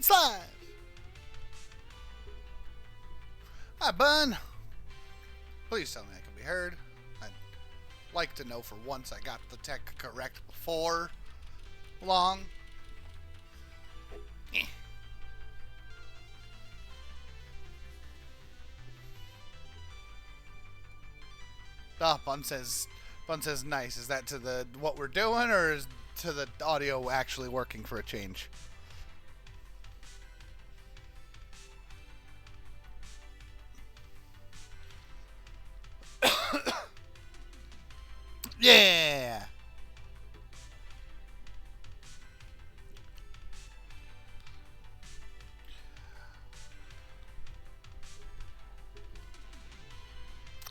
It's live. Hi, Bun. Please tell me I can be heard. I'd like to know for once I got the tech correct before long. Oh, Bun says nice. Is that to the what we're doing, or is to the audio actually working for a change? Yeah.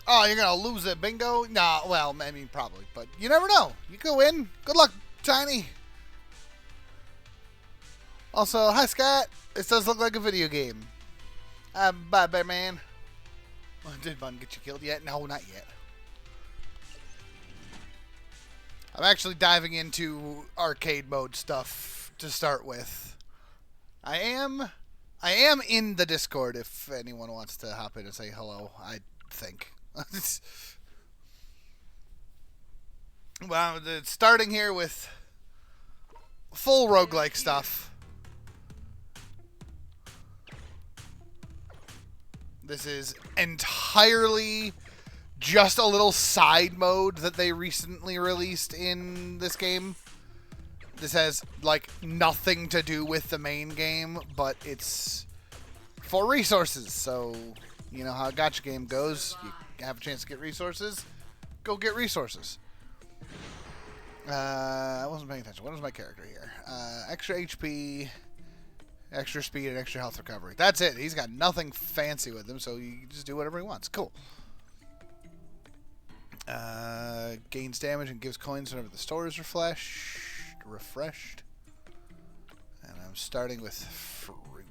Oh, you're gonna lose it, bingo? Nah, well, I mean, probably, but you never know. You could win. Good luck, Tiny. Also, hi, Scott. This does look like a video game. Bye, Bear Man. Oh, did Bun get you killed yet? No, not yet. I'm actually diving into arcade mode stuff to start with. I am in the Discord if anyone wants to hop in and say hello, I think. Well, starting here with full roguelike stuff. This is entirely just a little side mode that they recently released in this game. This has, like, nothing to do with the main game, but it's for resources. So, you know how a gacha game goes. You have a chance to get resources, go get resources. I wasn't paying attention. What is my character here? Extra HP, extra speed, and extra health recovery. That's it. He's got nothing fancy with him, so you can just do whatever he wants. Cool. Gains damage and gives coins whenever the store is refreshed. And I'm starting with fruit.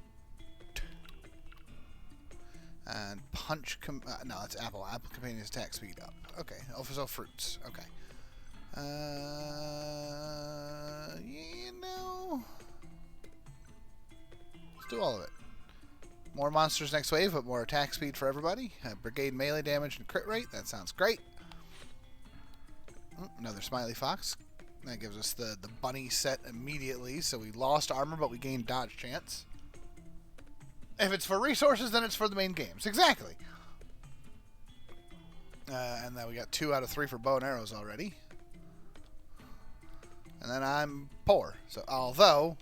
And punch, no, it's apple. Apple companion attack speed up. Okay, also fruits. Okay. You know, let's do all of it. More monsters next wave, but more attack speed for everybody. Brigade melee damage and crit rate. That sounds great. Another smiley fox. That gives us the bunny set immediately. So we lost armor, but we gained dodge chance. If it's for resources, then it's for the main games. Exactly. And then we got 2 out of 3 for bow and arrows already. And then I'm poor. So although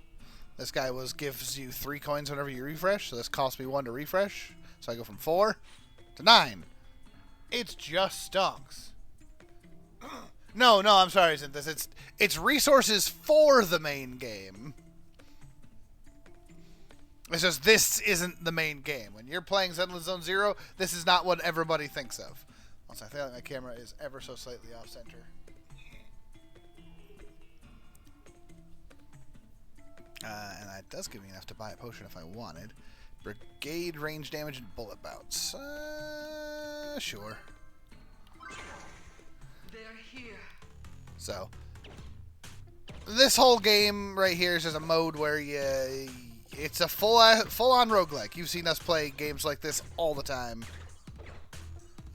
this guy gives you 3 coins whenever you refresh, so this cost me 1 to refresh. So I go from 4 to 9. It's just stonks. No, I'm sorry, isn't this? It's resources for the main game. It's just this isn't the main game. When you're playing Zenless Zone Zero, this is not what everybody thinks of. Also, I feel like my camera is ever so slightly off center. And that does give me enough to buy a potion if I wanted. Brigade range damage and bullet bouts. Sure. They're here. So, this whole game right here is just a mode where it's a full-on roguelike. You've seen us play games like this all the time.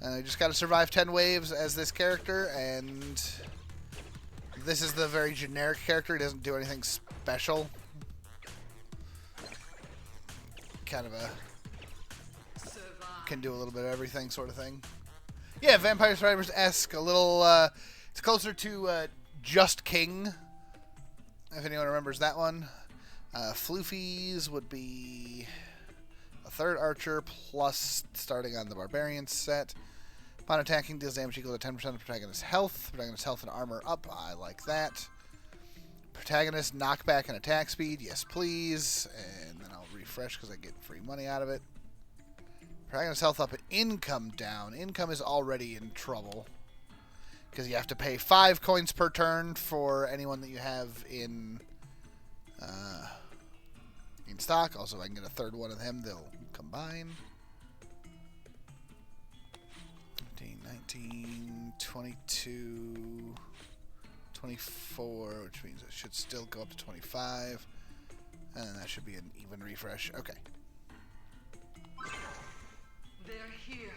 And I just got to survive 10 waves as this character, and this is the very generic character. He doesn't do anything special. Kind of can do a little bit of everything sort of thing. Yeah, Vampire Survivors-esque, a little, it's closer to Just King, if anyone remembers that one. Floofies would be a 3rd archer plus starting on the Barbarian set. Upon attacking, deals damage equal to 10% of protagonist's health. Protagonist's health and armor up. I like that. Protagonist knockback and attack speed. Yes, please. And then I'll refresh because I get free money out of it. Protagonist's health up and income down. Income is already in trouble because you have to pay 5 coins per turn for anyone that you have in stock. Also, if I can get a 3rd one of them, they'll combine. 15, 19, 22, 24, which means it should still go up to 25. And that should be an even refresh. Okay. They're here.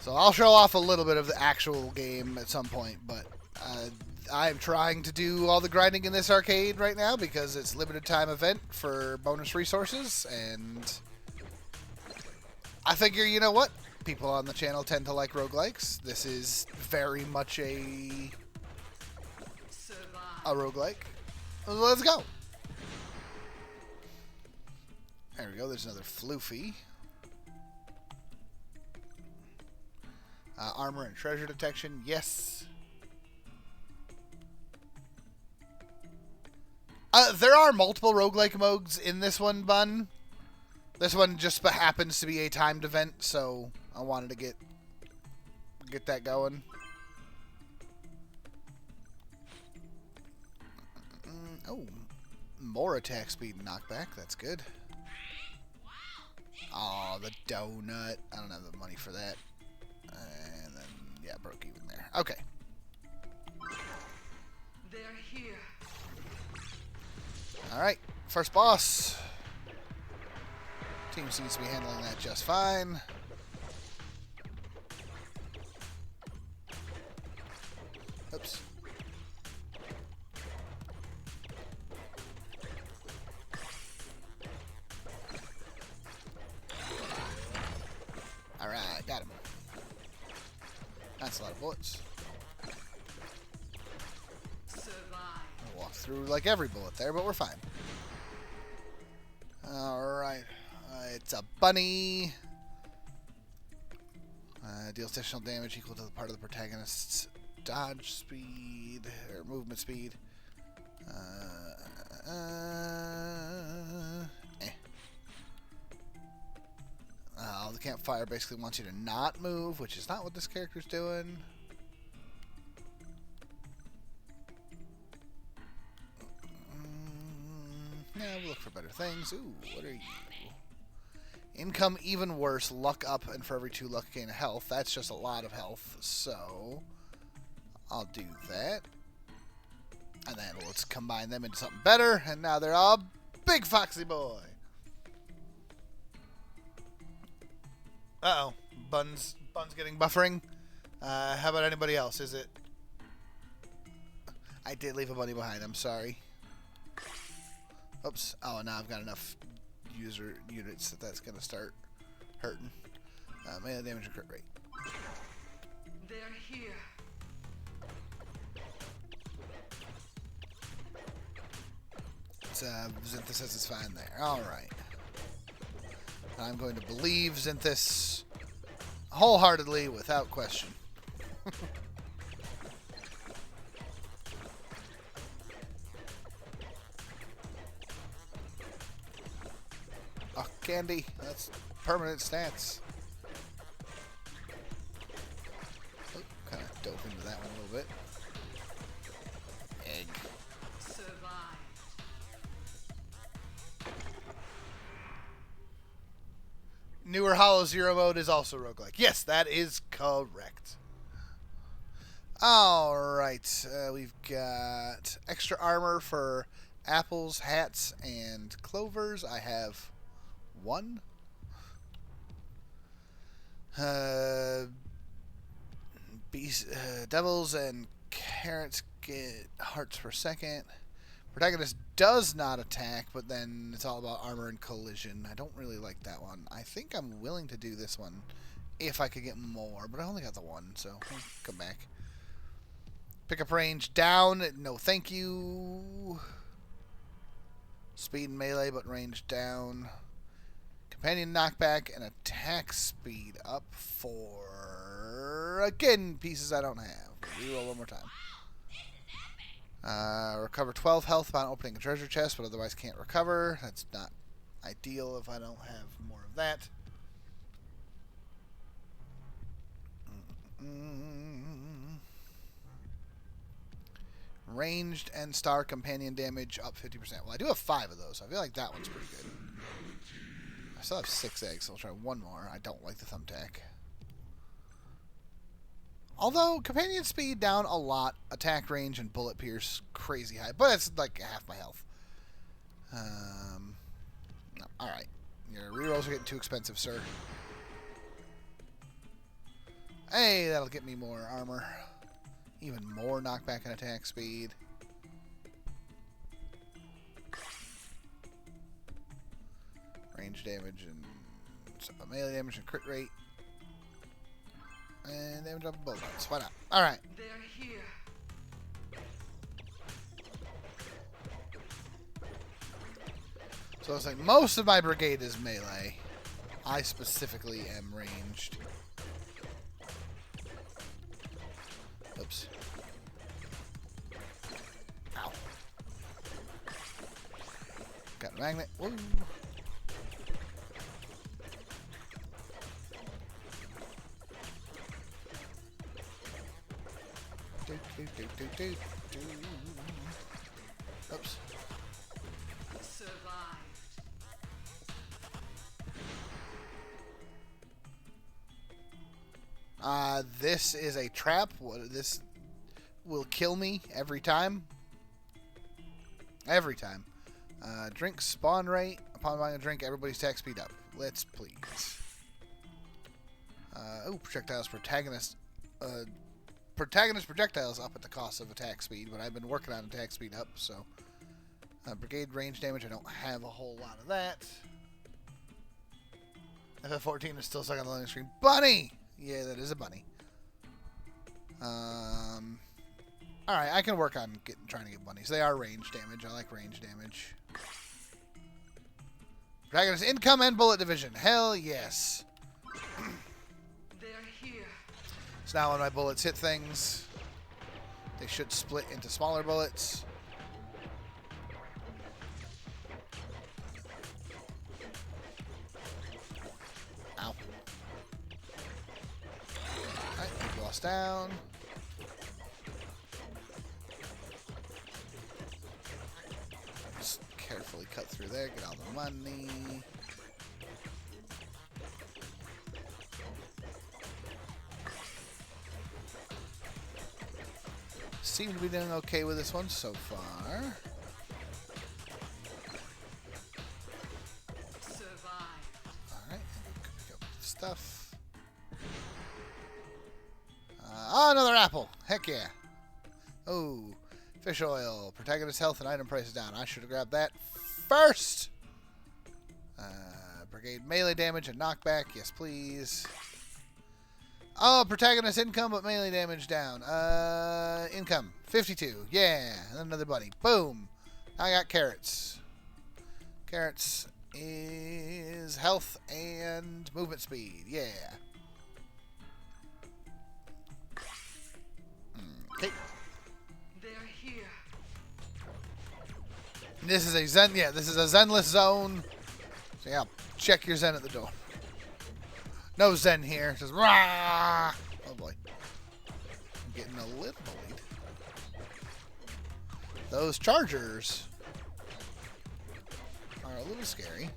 So I'll show off a little bit of the actual game at some point, but I'm trying to do all the grinding in this arcade right now because it's a limited time event for bonus resources, and I figure, you know what? People on the channel tend to like roguelikes. This is very much a roguelike. Let's go. There we go. There's another floofy. Armor and treasure detection. Yes. There are multiple roguelike modes in this one, Bun. This one just happens to be a timed event, so I wanted to get that going. Oh, more attack speed and knockback. That's good. Oh, the donut. I don't have the money for that. And then, yeah, broke even there. Okay. They're here. Alright, first boss. Team seems to be handling that just fine. Oops. Alright, got him. That's a lot of bullets. I'll walk through like every bullet there, but we're fine. Alright. It's a bunny. Deals additional damage equal to the part of the protagonist's dodge speed, or movement speed. The campfire basically wants you to not move, which is not what this character's doing. Yeah, we'll look for better things. Ooh, what are you? Income even worse, luck up, and for every 2 luck gain health. That's just a lot of health, so I'll do that. And then let's combine them into something better, and now they're all big foxy boy. Uh-oh. Bun's getting buffering. How about anybody else? Is it? I did leave a bunny behind. I'm sorry. Oops. Oh, now I've got enough user units that's going to start hurting. Melee damage and crit rate. They're here. Zenthus says it's fine there. Alright. I'm going to believe Zenthus wholeheartedly without question. Oh, candy. That's permanent stats. Oh, kind of dove into that one a little bit. Egg. Newer Hollow Zero mode is also roguelike. Yes, that is correct. Alright, we've got extra armor for apples, hats, and clovers. I have 1. Devils and carrots get hearts per second. Protagonist does not attack, but then it's all about armor and collision. I don't really like that one. I think I'm willing to do this one if I could get more, but I only got the 1, so I'll come back. Pick up range down. No, thank you. Speed and melee, but range down. Companion knockback and attack speed up for, again, pieces I don't have. Reroll one more time. Recover 12 health upon opening a treasure chest, but otherwise can't recover. That's not ideal if I don't have more of that. Ranged and star companion damage up 50%. Well, I do have 5 of those, so I feel like that one's pretty good. I still have 6 eggs, so I'll try one more. I don't like the thumbtack. Although, companion speed down a lot, attack range and bullet pierce crazy high. But it's like half my health. No, alright. Your rerolls are getting too expensive, sir. Hey, that'll get me more armor. Even more knockback and attack speed. Range damage and melee damage and crit rate. And damage up both ones. Why not? Alright. They're here. So it's like most of my brigade is melee. I specifically am ranged. Oops. Ow. Got a magnet. Woo. Oops. Survived. This is a trap. This will kill me every time. Every time. Drink spawn rate. Upon buying a drink, everybody's attack speed up. Let's please. Projectiles protagonist. Protagonist projectiles up at the cost of attack speed, but I've been working on attack speed up, so. Brigade range damage, I don't have a whole lot of that. FF14 is still stuck on the loading screen. Bunny! Yeah, that is a bunny. Alright, I can work on trying to get bunnies. They are range damage. I like range damage. Protagonist income and bullet division. Hell yes. They're here. So now when my bullets hit things, they should split into smaller bullets. Ow. Alright, lost down. Just carefully cut through there, get all the money. Seem to be doing okay with this one so far. Survived. Alright, pick up stuff. Another apple! Heck yeah. Oh, fish oil. Protagonist health and item prices down. I should have grabbed that first! Brigade melee damage and knockback. Yes, please. Oh, protagonist income, but melee damage down. Income. 52. Yeah. And another bunny. Boom. I got carrots. Carrots is health and movement speed. Yeah. Okay. They're here. This is a Zen. Yeah, this is a Zenless zone. So yeah, check your Zen at the door. No Zen here. Just rah. Oh boy. I'm getting a little bullied. Those chargers are a little scary.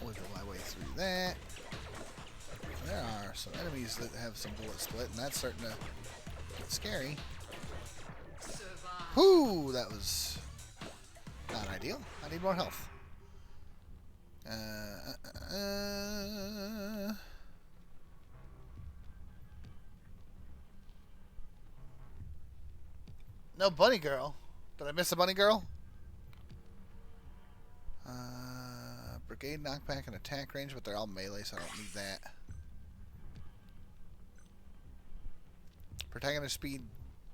Wiggle my way through that. There are some enemies that have some bullet split, and that's starting to get scary. Survived. Whoo! That was not ideal. I need more health. No bunny girl. Did I miss a bunny girl? Brigade knockback and attack range, but they're all melee, so I don't need that. Protagonist speed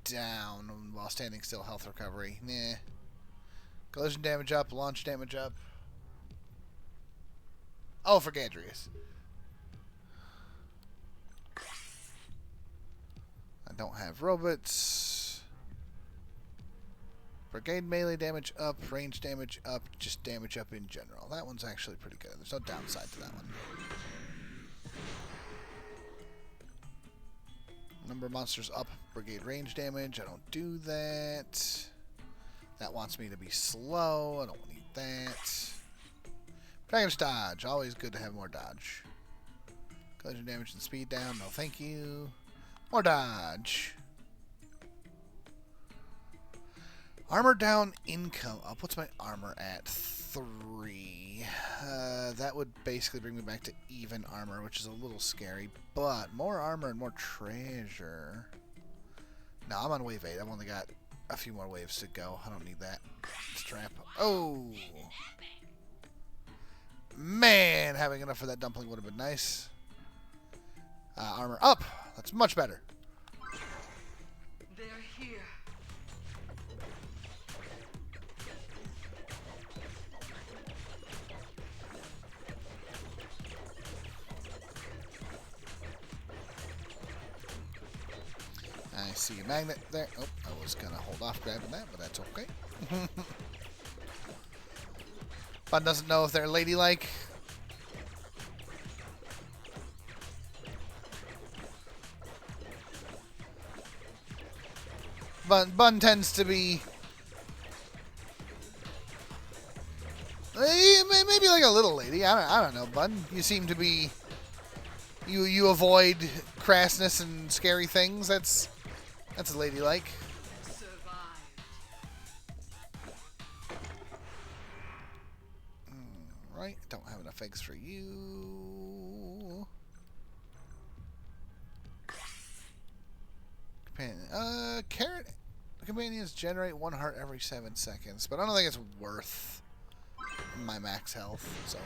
down while standing still. Health recovery. Nah. Collision damage up. Launch damage up. Oh, for Gadrius. I don't have robots. Brigade melee damage up, range damage up, just damage up in general. That one's actually pretty good. There's no downside to that one. Number of monsters up, brigade range damage. I don't do that. That wants me to be slow. I don't need that. Dragon's dodge. Always good to have more dodge. Collision damage and speed down. No, thank you. More dodge. Armor down, income up. What's my armor at? 3. That would basically bring me back to even armor, which is a little scary. But more armor and more treasure. No, I'm on wave 8. I've only got a few more waves to go. I don't need that strap. Oh! Man, having enough for that dumpling would have been nice. Armor up. That's much better. They're here. I see a magnet there. Oh, I was going to hold off grabbing that, but that's okay. Bun doesn't know if they're ladylike. Bun tends to be maybe like a little lady. I don't know, Bun. You seem to be you avoid crassness and scary things. That's ladylike. Survive. Right, don't have enough eggs for you. Companion, carrot. Companions generate 1 heart every 7 seconds, but I don't think it's worth my max health. So,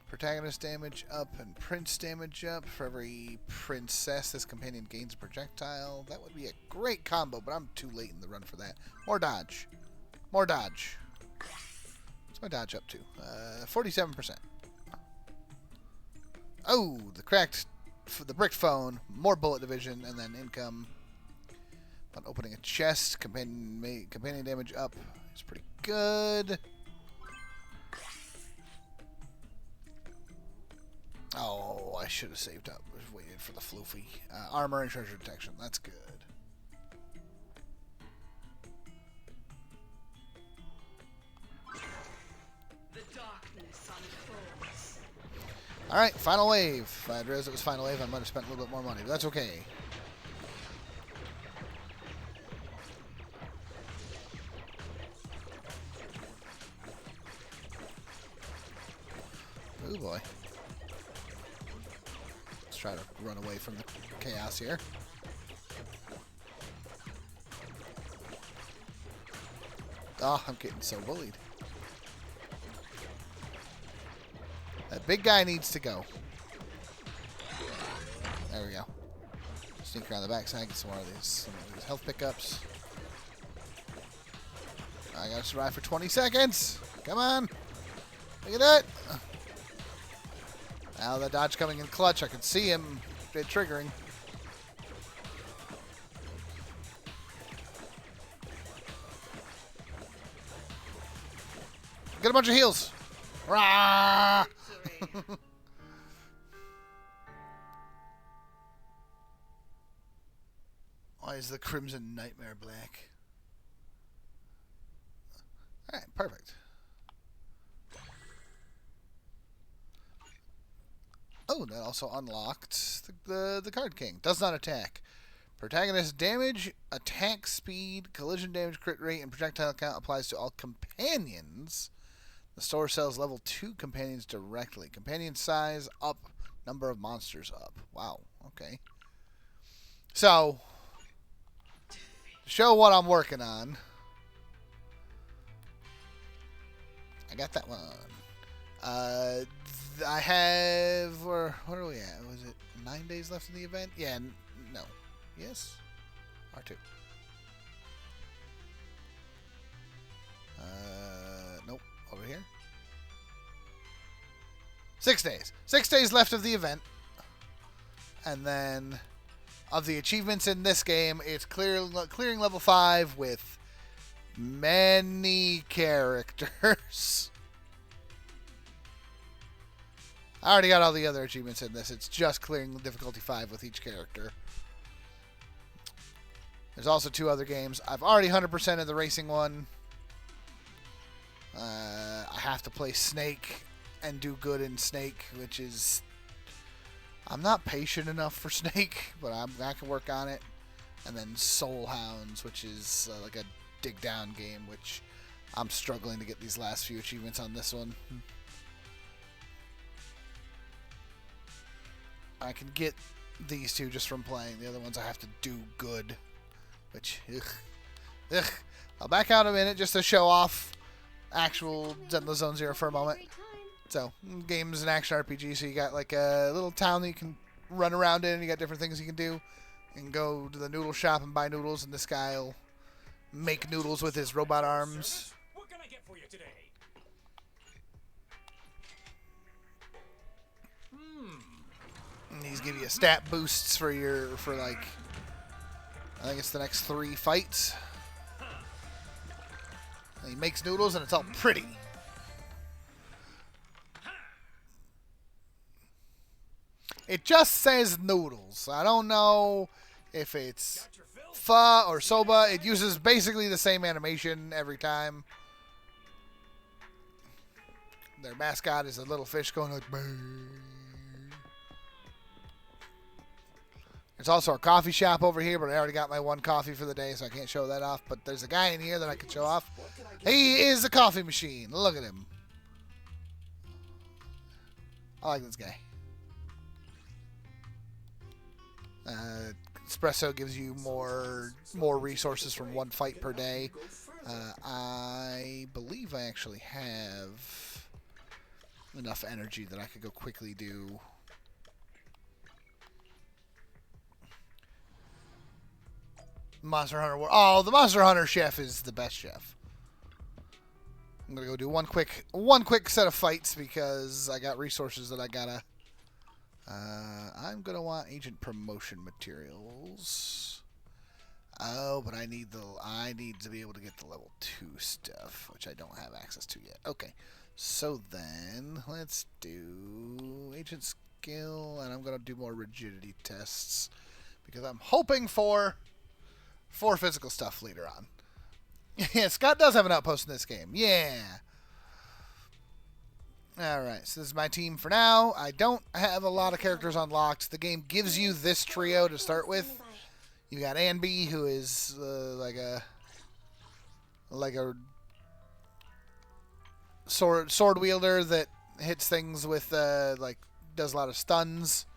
Protagonist damage up and prince damage up. For every princess, this companion gains a projectile. That would be a great combo, but I'm too late in the run for that. More dodge. More dodge. What's my dodge up to? 47%. Oh, the cracked, the bricked phone, more bullet division, and then income. On opening a chest, companion damage up. It's pretty good. Oh, I should have saved up. Waited for the floofy. Armor and treasure detection. That's good. The darkness unfolds. Alright, final wave. If I had realized it was final wave, I might have spent a little bit more money, but that's okay. Oh boy. Let's try to run away from the chaos here. Oh, I'm getting so bullied. That big guy needs to go. There we go. Sneak around the backside, get some of these health pickups. I gotta survive for 20 seconds. Come on. Look at that. Now the dodge coming in clutch. I can see him triggering. Get a bunch of heals. Rah! Why is the Crimson Nightmare black? Alright, perfect. Oh, that also unlocked the Card King. Does not attack. Protagonist damage, attack speed, collision damage, crit rate, and projectile count applies to all companions. The store sells level 2 companions directly. Companion size up, number of monsters up. Wow, okay. So, to show what I'm working on, I got that one. I have, what are we at? Was it 9 days left in the event? Yeah, no. Yes? R2. Nope. Over here. 6 days. 6 days left of the event. And then, of the achievements in this game, it's clearing level 5 with many characters. I already got all the other achievements in this. It's just clearing difficulty 5 with each character. There's also 2 other games. I've already 100%ed the racing one. I have to play Snake and do good in Snake, which is... I'm not patient enough for Snake, but I can work on it. And then Soul Hounds, which is like a dig down game, which I'm struggling to get these last few achievements on this one. I can get these 2 just from playing. The other ones I have to do good, which, ugh. I'll back out a minute just to show off actual Zenless Zone Zero for a moment. So, game is an action RPG, so you got like a little town that you can run around in, and you got different things you can do. You can go to the noodle shop and buy noodles, and this guy will make noodles with his robot arms. What can I get for you today? And these give you stat boosts for like, I think it's the next 3 fights. And he makes noodles, and it's all pretty. It just says noodles. I don't know if it's pho or soba. It uses basically the same animation every time. Their mascot is a little fish going like... There's also a coffee shop over here, but I already got my 1 coffee for the day, so I can't show that off. But there's a guy in here that I can show off. He is a coffee machine. Look at him. I like this guy. Espresso gives you more resources from 1 fight per day. I believe I actually have enough energy that I could go quickly do... Monster Hunter War. Oh, the Monster Hunter chef is the best chef. I'm gonna go do one quick set of fights because I got resources that I gotta. I'm gonna want agent promotion materials. Oh, but I need to be able to get the level 2 stuff, which I don't have access to yet. Okay, so then let's do agent skill, and I'm gonna do more rigidity tests because I'm hoping for physical stuff later on. Yeah, Scott does have an outpost in this game. Yeah. Alright, so this is my team for now. I don't have a lot of characters unlocked. The game gives you this trio to start with. You got Anby, who is like a sword wielder that hits things with does a lot of stuns.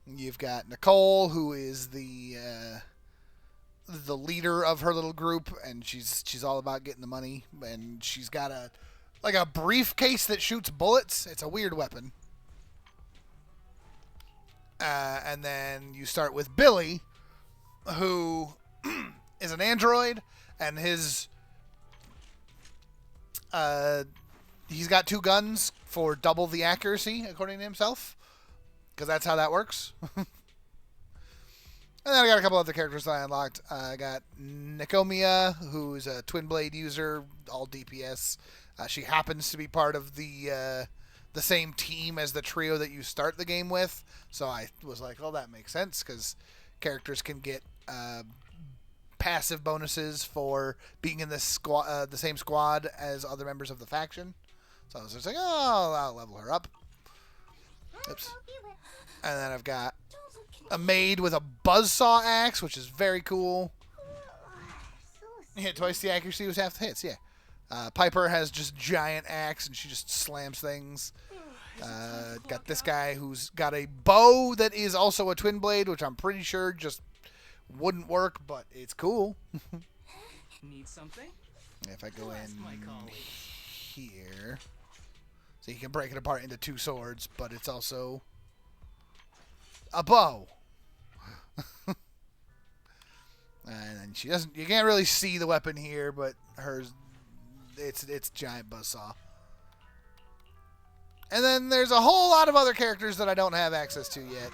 You've got Nicole, who is the leader of her little group, and she's all about getting the money, and she's got a briefcase that shoots bullets. It's a weird weapon. And then you start with Billy, who is an android, and he's got 2 guns for double the accuracy, according to himself, because that's how that works. And then I got a couple other characters that I unlocked. I got Nikomia, who's a twin blade user, all DPS. She happens to be part of the same team as the trio that you start the game with. So I was like, well, that makes sense, because characters can get passive bonuses for being in this the same squad as other members of the faction. So I was just like, oh, I'll level her up. Oops. And then I've got a maid with a buzzsaw axe, which is very cool. You hit twice the accuracy was half the hits, yeah. Piper has just giant axe, and she just slams things. Got this guy who's got a bow that is also a twin blade, which I'm pretty sure just wouldn't work, but it's cool. Need something? If I go in here, so you can break it apart into 2 swords, but it's also a bow. And then she doesn't. You can't really see the weapon here, but hers, it's giant buzzsaw. And then there's a whole lot of other characters that I don't have access to yet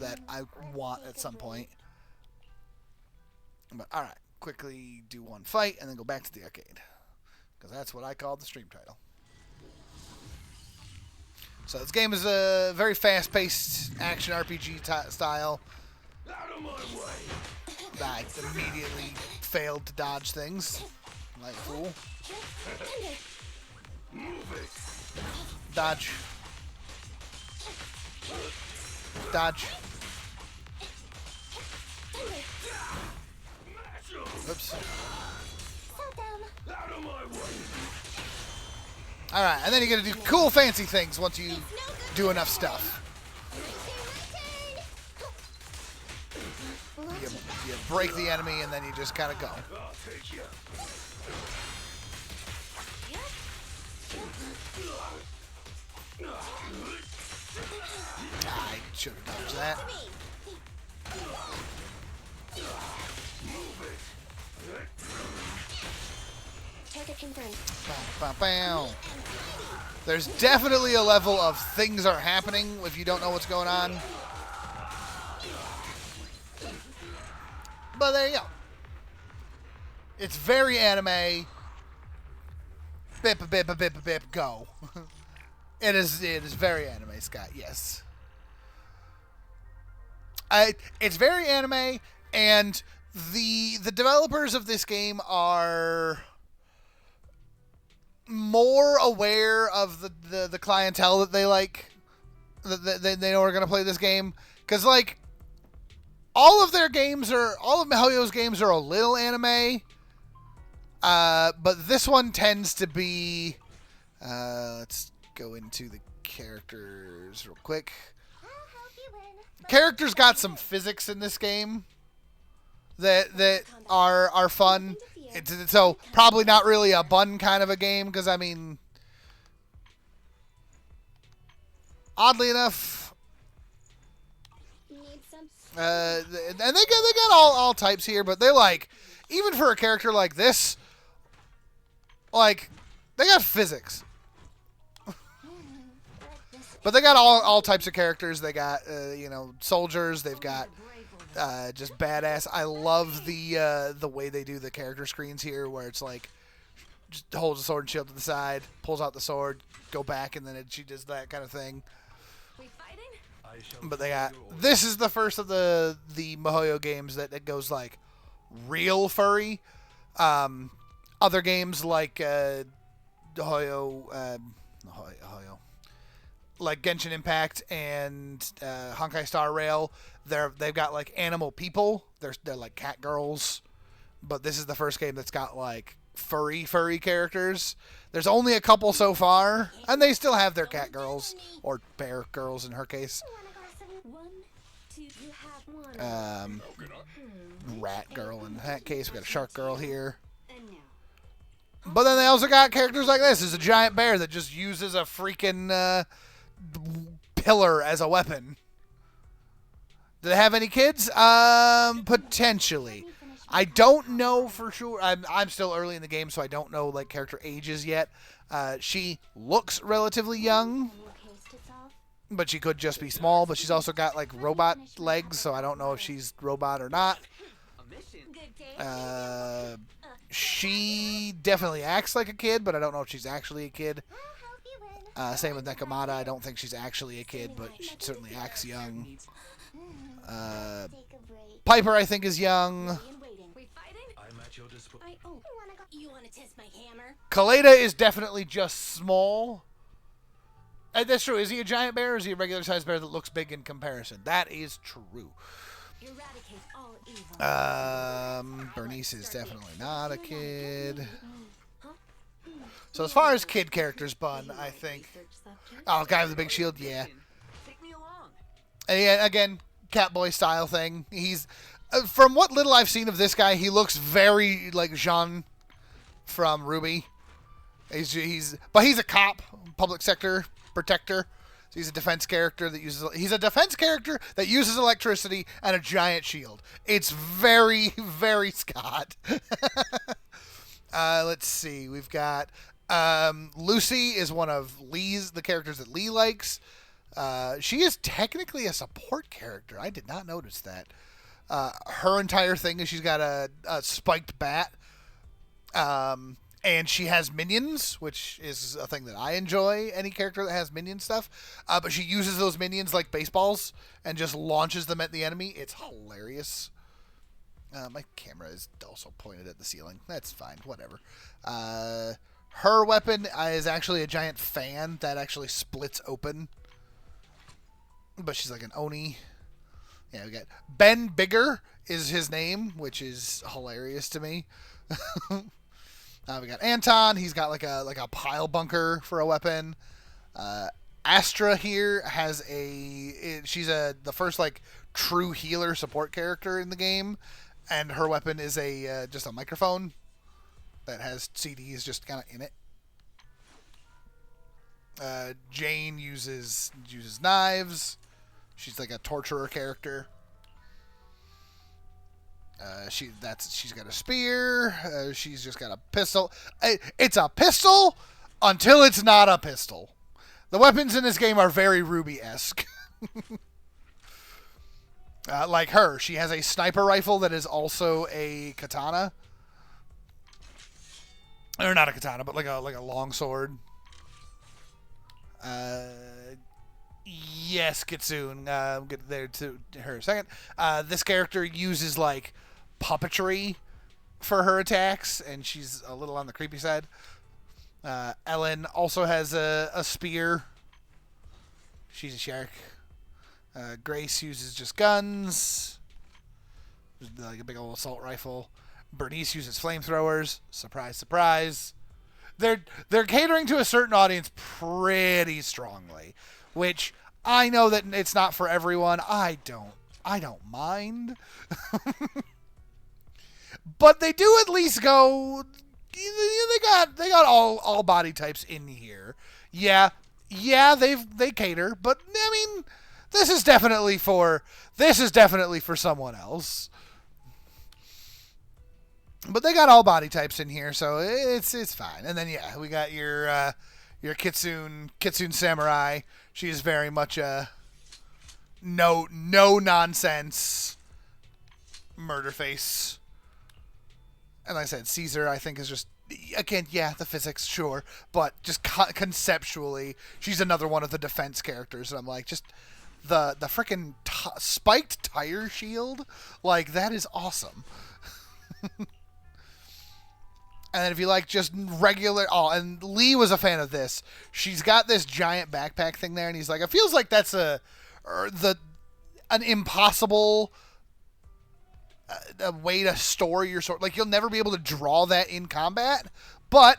that I want at some point. But all right, quickly do 1 fight and then go back to the arcade, because that's what I call the stream title. So this game is a very fast-paced action RPG style. Out of my way. I immediately failed to dodge things. Like a fool. Dodge. Dodge. Oops. Alright, and then you gotta do cool fancy things once you do enough stuff. You break the enemy and then you just kind of go. I should have dodged that. Bow, bow, bow. There's definitely a level of things are happening if you don't know what's going on. But there you go. It's very anime. Bip, bip, bip, bip, bip, go. It is very anime, Scott, yes. It's very anime, and the developers of this game are more aware of the clientele that they like, that they know are going to play this game. Because, like, all of MiHoYo's games are a little anime, but this one tends to be, let's go into the characters real quick. Characters got some physics in this game that are fun. So probably not really a bun kind of a game, because I mean, oddly enough, and they got all types here, but they're like, even for a character like this, like, they got physics. But they got all types of characters. They got, soldiers. They've got just badass. I love the way they do the character screens here, where it's like, just holds the sword and shield to the side, pulls out the sword, go back, and then she does that kind of thing. But they got, this is the first of the MiHoYo games that goes like real furry. Other games like MiHoYo, like Genshin Impact and Honkai Star Rail, they've got like animal people. They're like cat girls, but this is the first game that's got like furry characters. There's only a couple so far, and they still have their cat girls or bear girls in her case. Rat girl in that case. We got a shark girl here. But then they also got characters like this. There's a giant bear that just uses a freaking pillar as a weapon. Do they have any kids? Potentially. I don't know for sure. I'm still early in the game, so I don't know like character ages yet. She looks relatively young, but she could just be small. But she's also got like robot legs, so I don't know if she's robot or not. She definitely acts like a kid, but I don't know if she's actually a kid. Same with Nekomata. I don't think she's actually a kid, but she certainly acts young. Piper, I think, is young. Kaleda is definitely just small. That's true. Is he a giant bear, or is he a regular-sized bear that looks big in comparison? That is true. Bernice is definitely not a kid. So as far as kid characters, Bun, I think... Oh, guy with the big shield, yeah. And yeah, again, Catboy style thing. He's... from what little I've seen of this guy, he looks very like Jean from Ruby. But he's a cop, public sector protector. So he's a defense character that uses... He's a defense character that uses electricity and a giant shield. It's very, very Scott. Let's see. We've got... Lucy is one of the characters that Lee likes. She is technically a support character. I did not notice that. Her entire thing is she's got a spiked bat. And she has minions, which is a thing that I enjoy, any character that has minion stuff. But she uses those minions like baseballs and just launches them at the enemy. It's hilarious. My camera is also pointed at the ceiling. That's fine. Whatever. Her weapon is actually a giant fan that actually splits open. But she's like an Oni. Yeah, we got Ben Bigger is his name, which is hilarious to me. We got Anton. He's got like a pile bunker for a weapon. Astra here has she's the first like true healer support character in the game, and her weapon is just a microphone that has CDs just kind of in it. Jane uses knives. She's like a torturer character. She's got a spear. She's just got a pistol. It's a pistol until it's not a pistol. The weapons in this game are very Ruby-esque. Like her, she has a sniper rifle that is also a katana. Or not a katana, but like a long sword. Yes, Kitsune. I'll get there to her in a second. This character uses like puppetry for her attacks, and she's a little on the creepy side. Ellen also has a spear. She's a shark. Grace uses just guns. Like a big old assault rifle. Bernice uses flamethrowers. Surprise, surprise. They're catering to a certain audience pretty strongly, which I know that it's not for everyone. I don't mind. But they do at least go. They got all body types in here. Yeah, they cater, but I mean, this is definitely for someone else. But they got all body types in here, so it's fine. And then yeah, we got your Kitsune Samurai. She is very much a no nonsense murder face. And like I said, Caesar, I think, is just, again, yeah, the physics, sure, but just conceptually, she's another one of the defense characters. And I'm like, just the freaking spiked tire shield, like, that is awesome. And then if you like just regular... Oh, and Lee was a fan of this. She's got this giant backpack thing there, and he's like, it feels like that's an impossible a way to store your sword. Like, you'll never be able to draw that in combat, but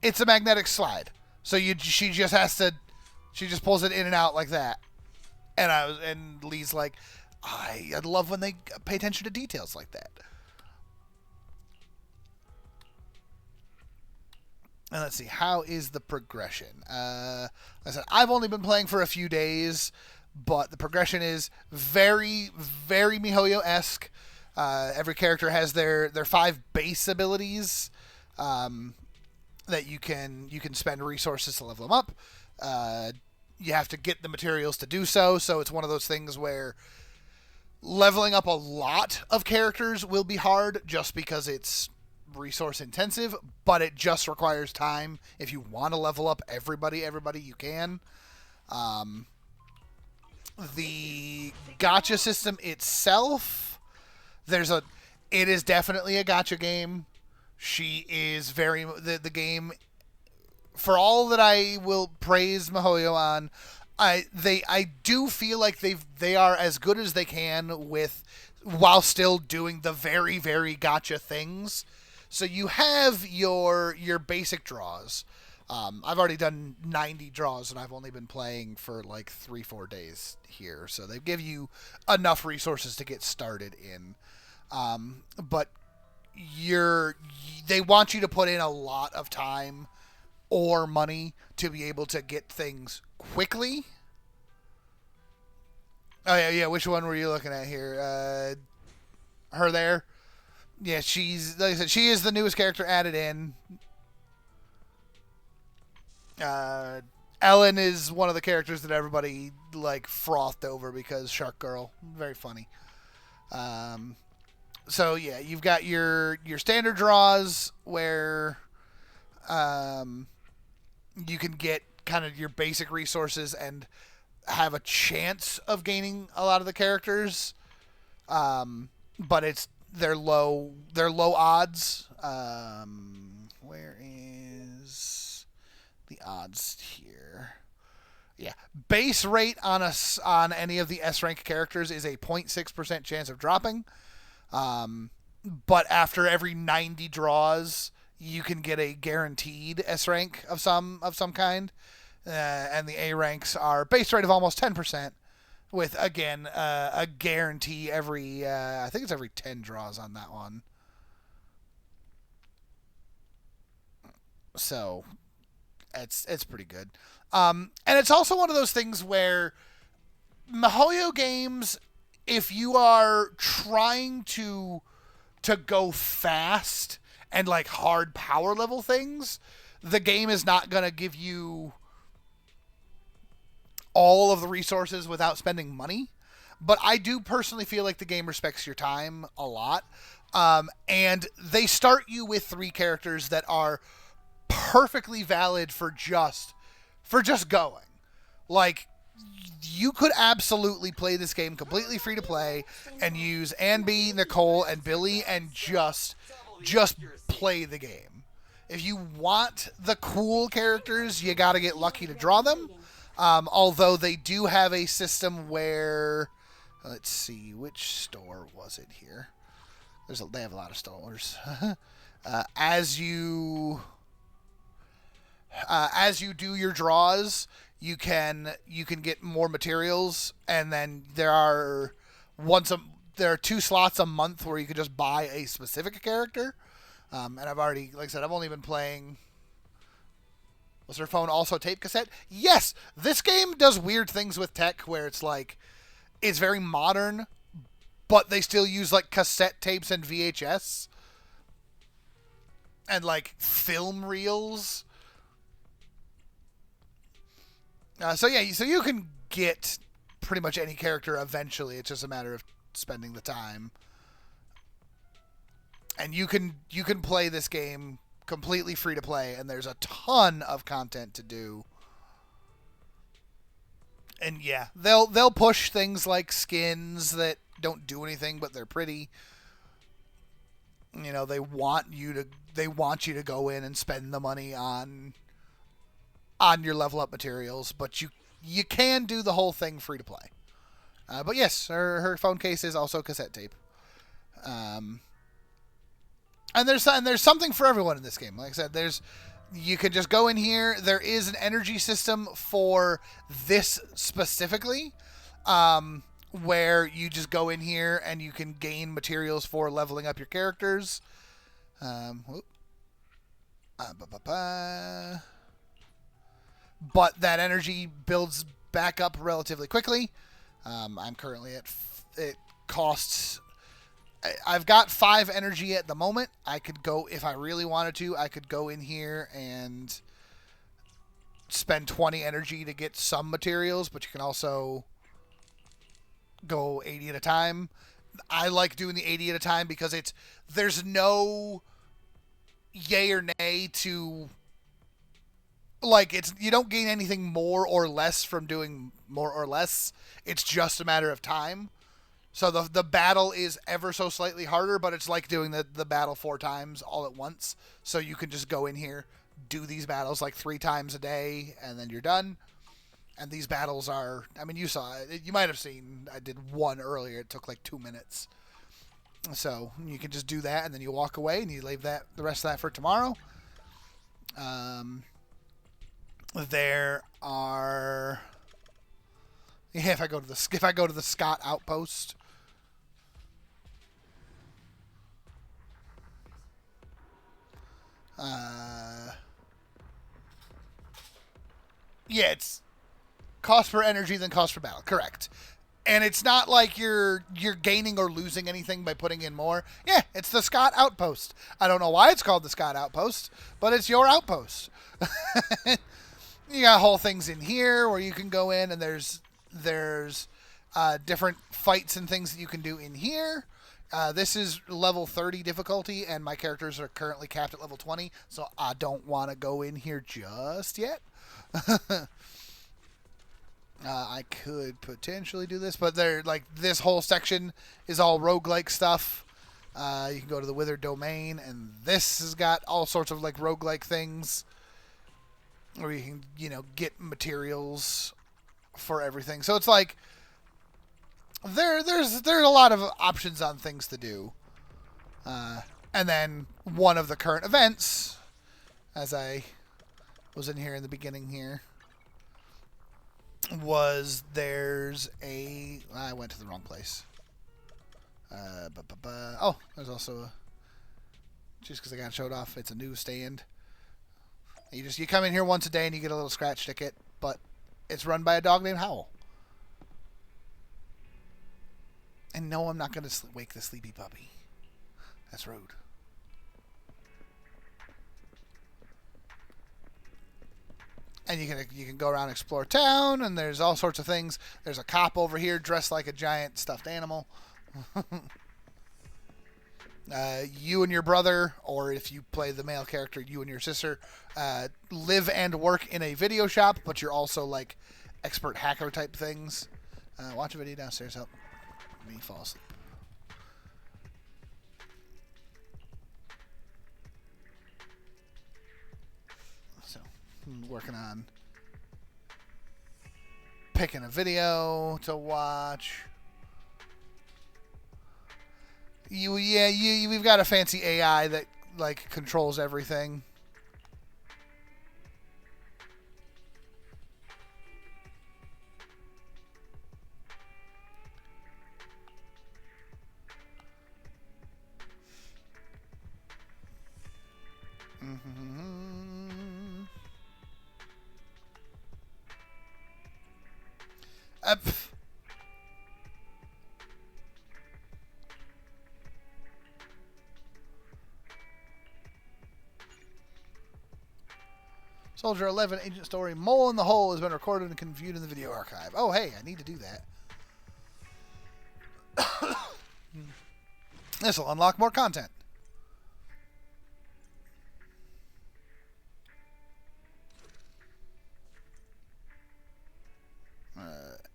it's a magnetic slide. So she just pulls it in and out like that. And Lee's like, I love when they pay attention to details like that. And let's see, how is the progression? Like I said, I've only been playing for a few days, but the progression is very, very MiHoYo-esque. Every character has their 5 base abilities that you can spend resources to level them up. You have to get the materials to do so, so it's one of those things where leveling up a lot of characters will be hard just because it's resource intensive, but it just requires time. If you want to level up everybody you can. The gacha system itself, it is definitely a gacha game. She is the game, for all that I will praise MiHoYo on, I do feel like they are as good as they can while still doing the very, very gacha things. So you have your basic draws. I've already done 90 draws, and I've only been playing for like 3-4 days here. So they give you enough resources to get started in. But they want you to put in a lot of time or money to be able to get things quickly. Oh, yeah. Which one were you looking at here? Her there? Yeah, she's, like I said, she is the newest character added in. Ellen is one of the characters that everybody like frothed over because Shark Girl, very funny. So yeah, you've got your standard draws where you can get kind of your basic resources and have a chance of gaining a lot of the characters. But it's they're low odds. Where is the odds here? Yeah, base rate on any of the S rank characters is a 0.6% chance of dropping. But after every 90 draws, you can get a guaranteed S rank of some kind. And the A ranks are base rate of almost 10%, with again a guarantee every I think it's every 10 draws on that one. So it's pretty good. And it's also one of those things where MiHoYo games, if you are trying to go fast and like hard power level things, the game is not going to give you all of the resources without spending money. But I do personally feel like the game respects your time a lot. And they start you with 3 characters that are perfectly valid for just going. Like, you could absolutely play this game completely free to play and use Anby, Nicole, and Billy and just play the game. If you want the cool characters, you got to get lucky to draw them. Although they do have a system where, let's see, which store was it here? They have a lot of stores. As you do your draws, you can get more materials, and then there are 2 slots a month where you can just buy a specific character. And I've already, like I said, I've only been playing. Was her phone also tape cassette? Yes! This game does weird things with tech where it's like, it's very modern, but they still use like cassette tapes and VHS. And like film reels. So you can get pretty much any character eventually. It's just a matter of spending the time. And you can play this game completely free to play, and there's a ton of content to do. And yeah, they'll push things like skins that don't do anything, but they're pretty. You know, they want you to go in and spend the money on your level up materials, but you can do the whole thing free to play. But yes, her phone case is also cassette tape. And there's something for everyone in this game. Like I said, you can just go in here. There is an energy system for this specifically, where you just go in here and you can gain materials for leveling up your characters. But that energy builds back up relatively quickly. I'm currently it costs. I've got 5 energy at the moment. I could go, if I really wanted to, I could go in here and spend 20 energy to get some materials, but you can also go 80 at a time. I like doing the 80 at a time because there's no yay or nay to, like, you don't gain anything more or less from doing more or less. It's just a matter of time. So the battle is ever so slightly harder, but it's like doing the battle 4 times all at once. So you can just go in here, do these battles like 3 times a day, and then you're done. And these battles are, I mean, you saw it. You might have seen, I did one earlier. It took like 2 minutes. So you can just do that, and then you walk away, and you leave the rest of that for tomorrow. There are, yeah. If I go to the Scott outpost. Yeah, it's cost per energy than cost per battle. Correct. And it's not like you're gaining or losing anything by putting in more. Yeah, it's the Scott outpost. I don't know why it's called the Scott outpost, but it's your outpost. You got whole things in here where you can go in, and there's different fights and things that you can do in here. This is level 30 difficulty, and my characters are currently capped at level 20, so I don't want to go in here just yet. I could potentially do this, but this whole section is all roguelike stuff. You can go to the Withered Domain, and this has got all sorts of like roguelike things where you can, get materials for everything. So it's like there's a lot of options on things to do. And then one of the current events, as I was in here in the beginning here, was I went to the wrong place. Oh, there's also just because I got showed off, it's a newsstand. You come in here once a day and you get a little scratch ticket, but it's run by a dog named Howl. And no, I'm not going to wake the sleepy puppy. That's rude. And you can go around and explore town, and there's all sorts of things. There's a cop over here dressed like a giant stuffed animal. You and your brother, or if you play the male character, you and your sister, live and work in a video shop, but you're also like expert hacker type things. Watch a video downstairs. Help me fall asleep. So, I'm working on picking a video to watch. We've got a fancy AI that like controls everything. Soldier 11 Agent Story Mole in the Hole has been recorded and can be viewed in the video archive. Oh, hey, I need to do that. This will unlock more content.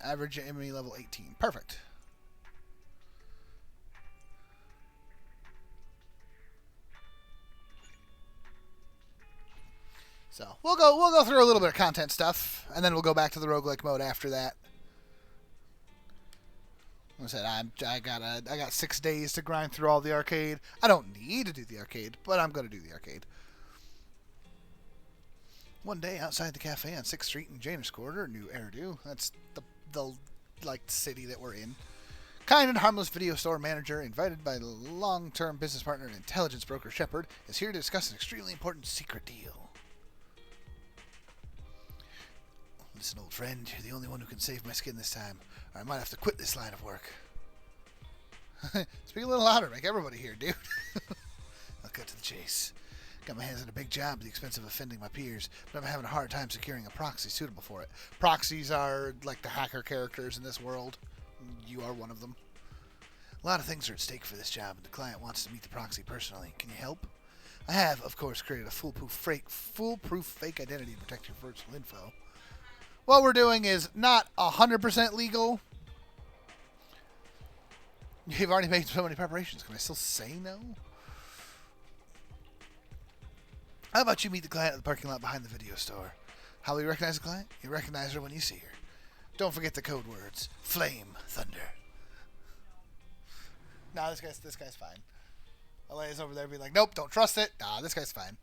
Average enemy level 18. Perfect. So we'll go through a little bit of content stuff, and then we'll go back to the roguelike mode after that. Like I said, I got 6 days to grind through all the arcade. I don't need to do the arcade, but I'm gonna do the arcade. One day outside the cafe on 6th Street in Janus Quarter, New Eridu. That's the like city that we're in. Kind and harmless video store manager, invited by long-term business partner and intelligence broker Shepard, is here to discuss an extremely important secret deal. Listen, old friend, you're the only one who can save my skin this time, or I might have to quit this line of work. Speak a little louder, make everybody hear, dude. I'll cut to the chase. Got my hands on a big job at the expense of offending my peers, but I'm having a hard time securing a proxy suitable for it. Proxies are like the hacker characters in this world. You are one of them. A lot of things are at stake for this job, and the client wants to meet the proxy personally. Can you help? I have, of course, created a foolproof fake identity to protect your personal info. What we're doing is not 100% legal. You've already made so many preparations. Can I still say no? How about you meet the client at the parking lot behind the video store? How will you recognize the client? You recognize her when you see her. Don't forget the code words. Flame, thunder. Nah, this guy's fine. Alea's over there being like, nope, don't trust it. Nah, this guy's fine.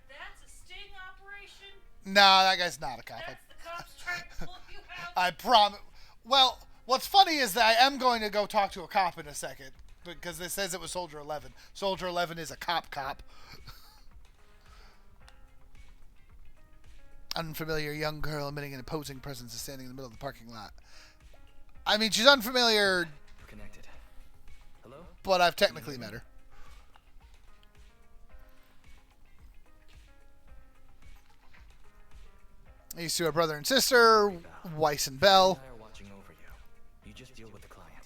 That's a sting operation? Nah, that guy's not a cop. That's the cops trying to pull you out? I promise. Well, what's funny is that I am going to go talk to a cop in a second, because it says it was Soldier 11. Soldier 11 is a cop. Unfamiliar young girl emitting an imposing presence is standing in the middle of the parking lot. I mean, she's unfamiliar. We're connected. Hello? But I've technically met her. These two are brother and sister, Weiss and Bell. I are watching over you. You just deal with the client.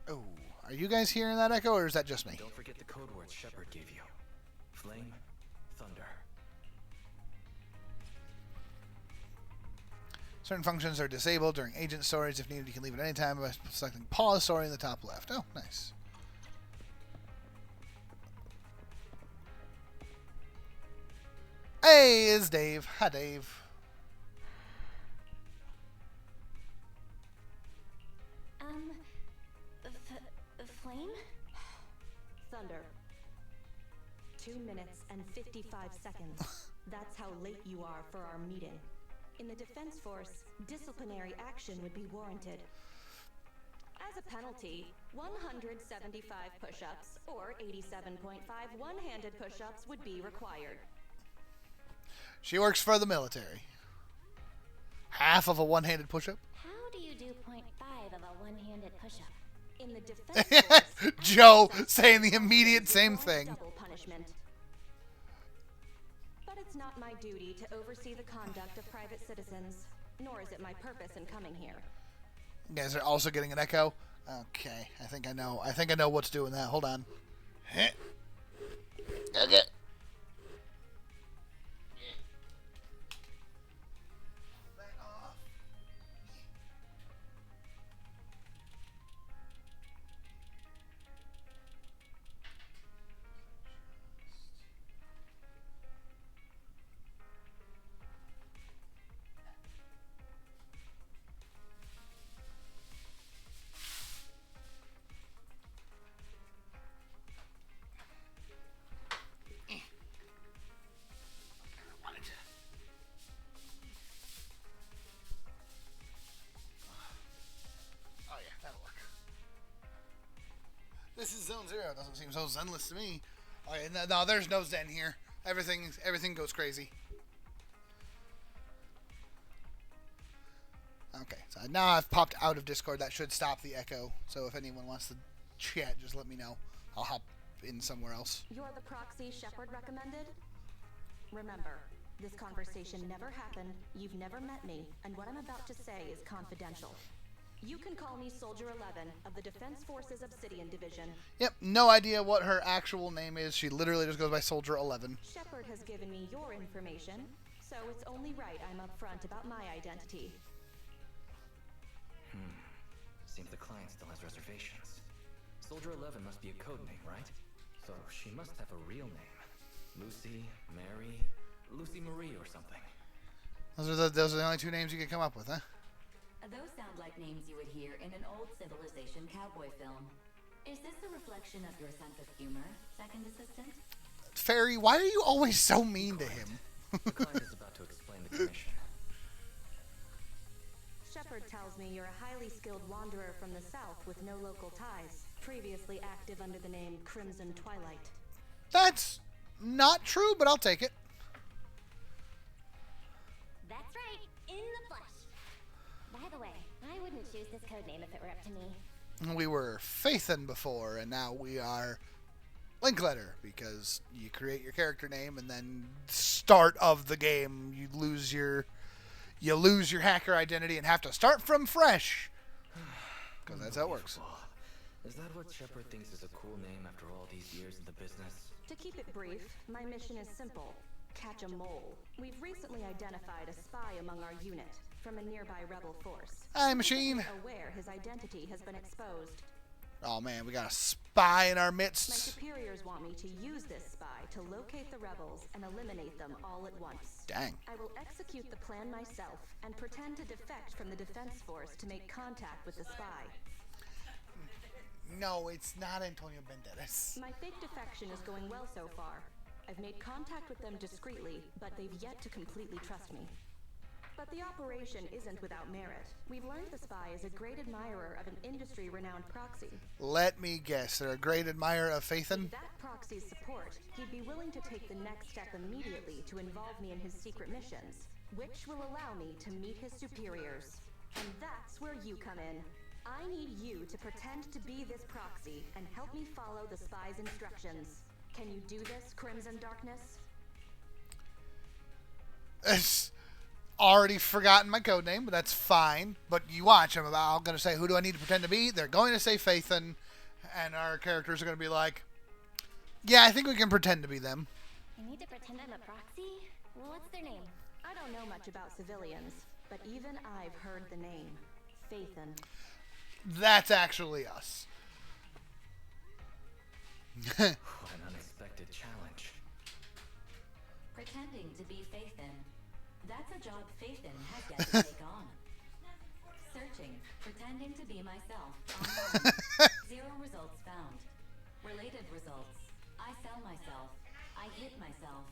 Oh, are you guys hearing that echo, or is that just me? Don't forget the code words Shepard gave you. Flame, thunder. Certain functions are disabled during agent stories. If needed, you can leave at any time by selecting pause story in the top left. Oh, nice. Hey, it's Dave. Hi, Dave. Flame? Thunder. 2 minutes and 55 seconds. That's how late you are for our meeting. In the Defense Force, disciplinary action would be warranted. As a penalty, 175 push-ups or 87.5 one-handed push-ups would be required. She works for the military. Half of a one-handed push-up? How do you do 0.5 of a one-handed push-up? In the Defense Force, Joe saying the immediate same thing. double punishment. But it's not my duty to oversee the conduct of private citizens, nor is it my purpose in coming here. You guys are also getting an echo? Okay, I think I know. I think I know what's doing that. Hold on. Okay. This is Zone Zero. It doesn't seem so zenless to me. Oh, yeah, no, there's no zen here. Everything goes crazy. Okay, so now I've popped out of Discord. That should stop the echo. So if anyone wants to chat, just let me know. I'll hop in somewhere else. You're the proxy Shepard recommended? Remember, this conversation never happened, you've never met me, and what I'm about to say is confidential. You can call me Soldier 11 of the Defense Forces Obsidian Division. Yep, no idea what her actual name is. She literally just goes by Soldier 11. Shepard has given me your information, so it's only right I'm upfront about my identity. Seems the client still has reservations. Soldier 11 must be a code name, right? So she must have a real name. Lucy, Mary, Lucy Marie or something. Those are the only two names you can come up with, huh? Those sound like names you would hear in an old civilization cowboy film. Is this a reflection of your sense of humor, second assistant? Fairy, why are you always so mean to him? The client is about to explain the commission. Shepard tells me you're a highly skilled wanderer from the south with no local ties, previously active under the name Crimson Twilight. That's not true, but I'll take it. That's right, in the flesh. By the way, I wouldn't choose this codename if it were up to me. We were Faithen before, and now we are Linkletter, because you create your character name, and then start of the game, you lose your hacker identity and have to start from fresh. Because that's how it works. Is that what Shepard thinks is a cool name after all these years in the business? To keep it brief, my mission is simple. Catch a mole. We've recently identified a spy among our unit from a nearby rebel force. Hi, Machine. Aware his identity has been exposed. Oh man, we got a spy in our My midst. superiors want me to use this spy to locate the rebels and eliminate them all at once. Dang. I will execute the plan myself and pretend to defect from the Defense Force to make contact with the spy. No, it's not Antonio Banderas. My fake defection is going well so far. I've made contact with them discreetly, but they've yet to completely trust me. But the operation isn't without merit. We've learned the spy is a great admirer of an industry-renowned proxy. Let me guess, they're a great admirer of Faithen? With that proxy's support, he'd be willing to take the next step immediately to involve me in his secret missions, which will allow me to meet his superiors. And that's where you come in. I need you to pretend to be this proxy and help me follow the spy's instructions. Can you do this, Crimson Darkness? It's already forgotten my code name, but that's fine. But you watch, I'm going to say, who do I need to pretend to be? They're going to say Faithen, and our characters are going to be like, yeah, I think we can pretend to be them. I need to pretend I'm a proxy? Well, what's their name? I don't know much about civilians, but even I've heard the name. Faithen. That's actually us. What an unexpected challenge. Pretend Pretending to be Faithin. That's a job Faithin has yet to take on. Searching, pretending to be myself. Online. 0 results found. Related results. I sell myself. I hit myself.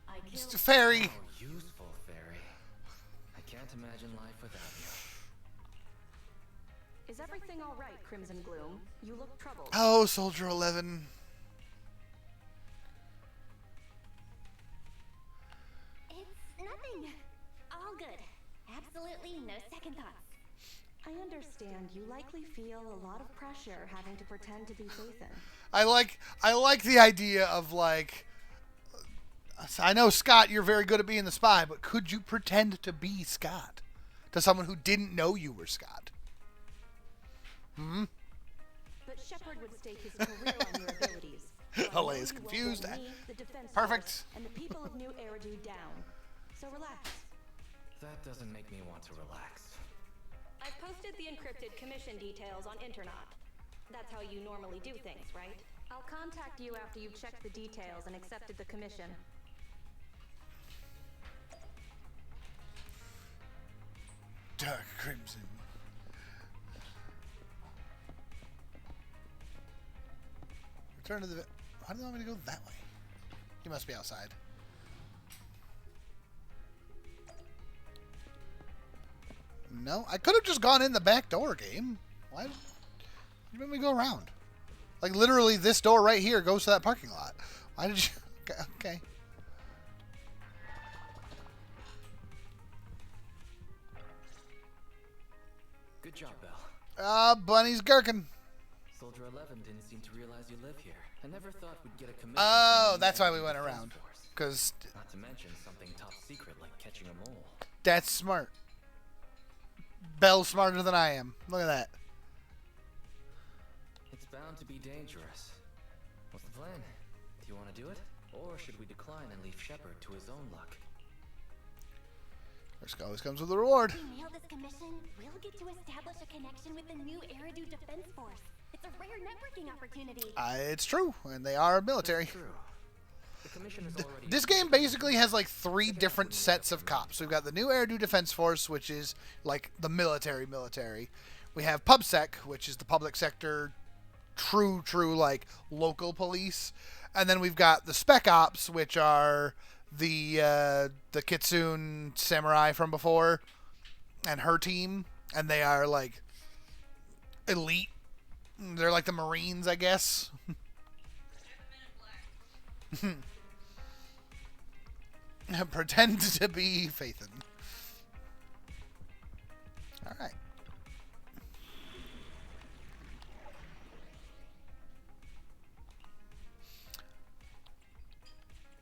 I kill. Mr. Fairy. Oh, useful fairy. I can't imagine life without you. Is everything all right, Crimson Gloom? You look troubled. Oh, Soldier 11. It's nothing. All good. Absolutely no second thoughts. I understand you likely feel a lot of pressure having to pretend to be Faithin. I like the idea of like, I know Scott, you're very good at being the spy, but could you pretend to be Scott to someone who didn't know you were Scott? But Shepard would stake his career on your abilities. So I Olay know is you won't confused. let me, the Defense Perfect. Force, and the people of New Eridu down. So relax. That doesn't make me want to relax. I've posted the encrypted commission details on Internet. That's how you normally do things, right? I'll contact you after you've checked the details and accepted the commission. Dark Crimson. Return to the... How do they want me to go that way? You must be outside. No, I could have just gone in the back door, game. Why did you make me go around? Like, literally, this door right here goes to that parking lot. Why did you... Okay. Good job, Belle. Bunny's gherkin. Soldier 11 didn't seem to realize you live here. I never thought we'd get a commission. Oh, from that's the why we went Defense around. Force. Because Not to mention something top secret like catching a mole. that's smart. Belle's smarter than I am. Look at that. It's bound to be dangerous. What's the plan? Do you want to do it? Or should we decline and leave Shepard to his own luck? Risk always comes with a reward. If we nail this commission, we'll get to establish a connection with the New Eridu Defense Force. It's a rare networking opportunity. It's true, and they are military. True. The commission is already... This game basically has like 3 different sets of cops. We've got the New Eridu Defense Force, which is like the military. We have PubSec, which is the public sector, true like local police, and then we've got the Spec Ops, which are the Kitsune samurai from before, and her team, and they are like elite. They're like the Marines, I guess. Pretend to be Faithin. Alright.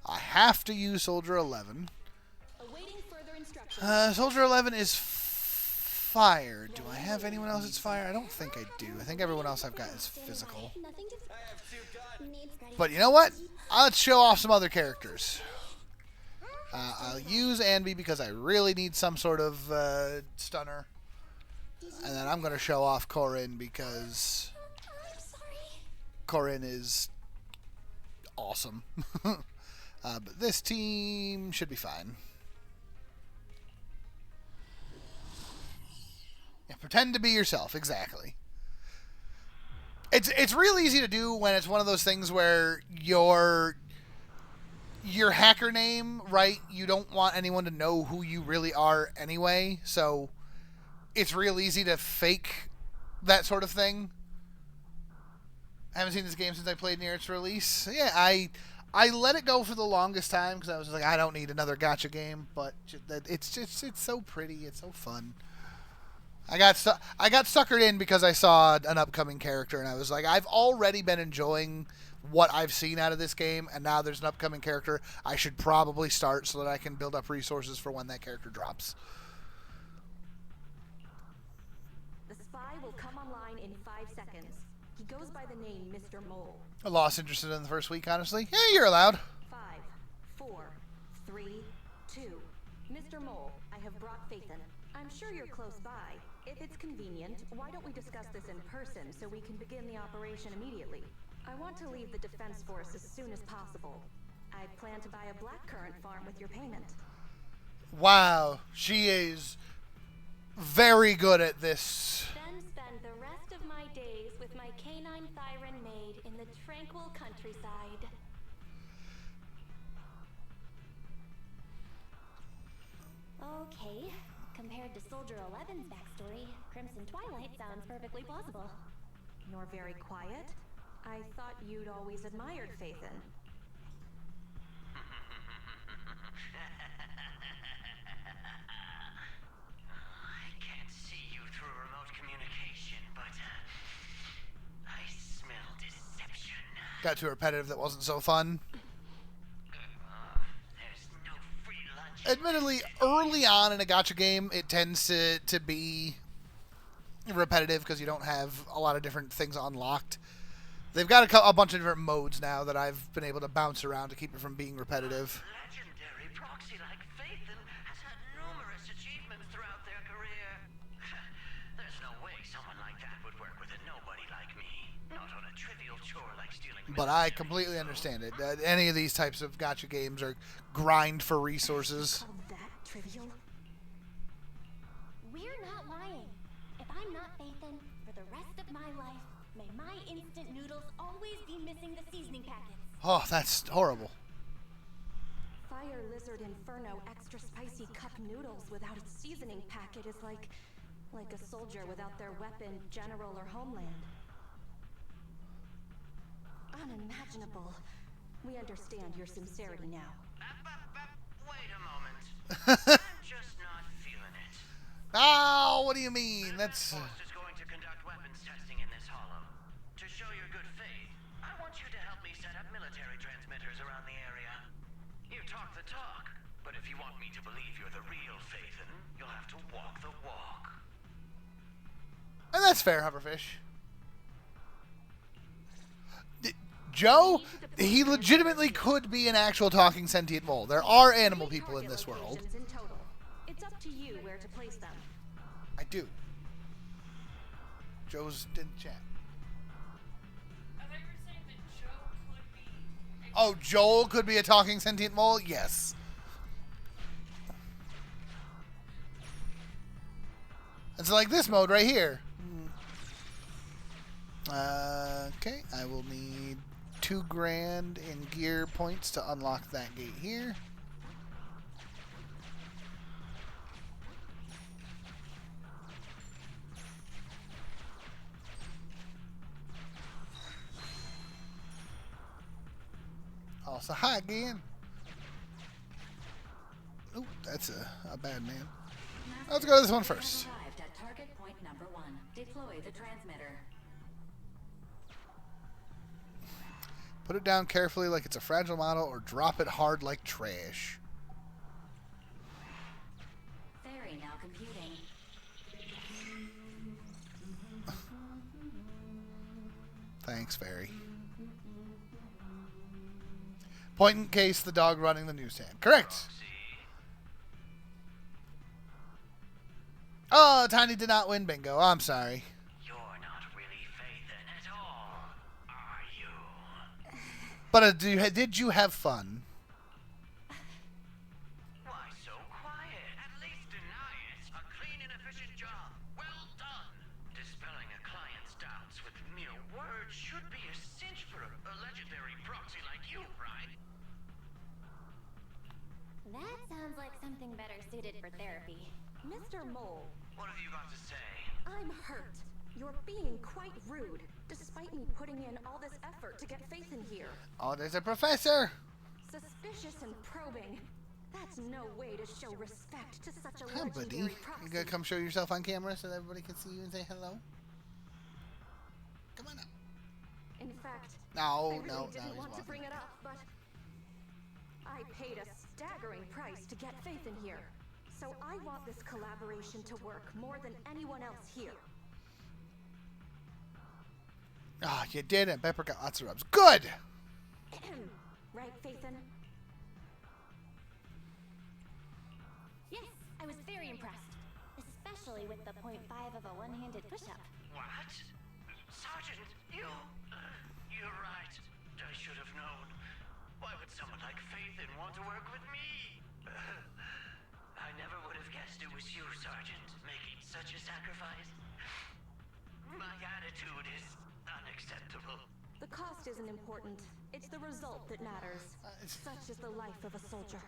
I have to use Soldier 11. Awaiting further instructions. Soldier 11 is fire. Do I have anyone else that's fire? I don't think I do. I think everyone else I've got is physical. Nothing to... But you know what? Let's show off some other characters. I'll use Anby because I really need some sort of stunner. And then I'm going to show off Corinne because Corinne is awesome. But this team should be fine. Yeah, pretend to be yourself, exactly. It's real easy to do when it's one of those things where your hacker name, right? You don't want anyone to know who you really are anyway, so it's real easy to fake that sort of thing. I haven't seen this game since I played near its release. Yeah, I let it go for the longest time because I was like, I don't need another gacha game, but it's so pretty, it's so fun. I got suckered in because I saw an upcoming character, and I was like, I've already been enjoying what I've seen out of this game, and now there's an upcoming character. I should probably start so that I can build up resources for when that character drops. The spy will come online in 5 seconds. He goes by the name Mr. Mole. I lost interest in the first week, honestly. Yeah, you're allowed. 5, 4, 3, 2. Mr. Mole, I have brought Faithin. I'm sure you're close by. If it's convenient, why don't we discuss this in person so we can begin the operation immediately? I want to leave the Defense Force as soon as possible. I plan to buy a blackcurrant farm with your payment. Wow, she is very good at this. Then spend the rest of my days with my canine Thyron maid in the tranquil countryside. Okay, compared to Soldier 11's backstory, Crimson Twilight sounds perfectly plausible. You're very quiet. I thought you'd always admired Phaethon. I can't see you through remote communication, but I smell deception. Got too repetitive, that wasn't so fun. There's no free lunch. Admittedly, early on in a gacha game, it tends to be repetitive because you don't have a lot of different things unlocked. They've got a bunch of different modes now that I've been able to bounce around to keep it from being repetitive. Legendary proxy like Phaethon has had numerous achievements throughout their career. There's no way someone like that would work with a nobody like me. Not on a trivial chore like stealing. But I completely understand it. Any of these types of gacha games are grind for resources. Call that trivial? We're not lying. If I'm not Phaethon, for the rest of my life, may my instant noodles always be missing the seasoning packets. Oh, that's horrible. Fire Lizard Inferno extra spicy cup noodles without its seasoning packet is like a soldier without their weapon, general, or homeland. Unimaginable. We understand your sincerity now. Wait a moment. I'm just not feeling it. Oh, what do you mean? That's... Force is going to conduct weapons testing in this hollow. To show your good faith, I want you to help me set up military transmitters around the area. You talk the talk, but if you want me to believe you're the real Phaethon, you'll have to walk the walk. And that's fair, Hoverfish. Joe, he legitimately could be an actual talking sentient mole. There are animal people in this world. In total. It's up to you where to place them. I do. Joe's in chat. I thought you were saying that Joe could be. Oh, Joel could be a talking sentient mole? Yes. It's like this mode right here. Okay, I will need 2 grand in gear points to unlock that gate here. Also, hi again. Ooh, that's a bad man. Let's go to this one first. Arrived at target point number 1. Deploy the transmitter. Put it down carefully like it's a fragile model or drop it hard like trash. Fairy now computing. Thanks, Fairy. Point in case the dog running the newsstand. Correct. Oh, Tiny did not win bingo. I'm sorry. You're not really Phaethon at all, are you? But did you have fun? Why so quiet? At least deny it. A clean and efficient job. Well done. Dispelling a client's doubts with mere words should be a cinch for a legendary proxy like you, right? That sounds like something better suited for therapy. Mr. Mole, What have you got to say? I'm hurt. You're being quite rude, despite me putting in all this effort to get Phaethon here. Oh, there's a professor. Suspicious and probing. That's no way to show respect to such a Hi, buddy. legendary You proxy. gonna come show yourself on camera so that everybody can see you and say hello? Come on up. In fact, No, I really no, didn't he's want to walking. bring it up, but I paid a staggering price to get Phaethon here. So I want this collaboration to work more than anyone else here. Ah, you did, and Pepper got lots of rubs. Good! Right, Phaethon? Yes, I was very impressed. Especially with the 0.5 of a one-handed push-up. What? Sergeant, you're right. I should have known. Why Why would someone like Faithin want to work with me? I never would have guessed it was you, Sergeant, making such a sacrifice. My attitude is unacceptable. The cost isn't important. It's the result that matters. Such is the life of a soldier.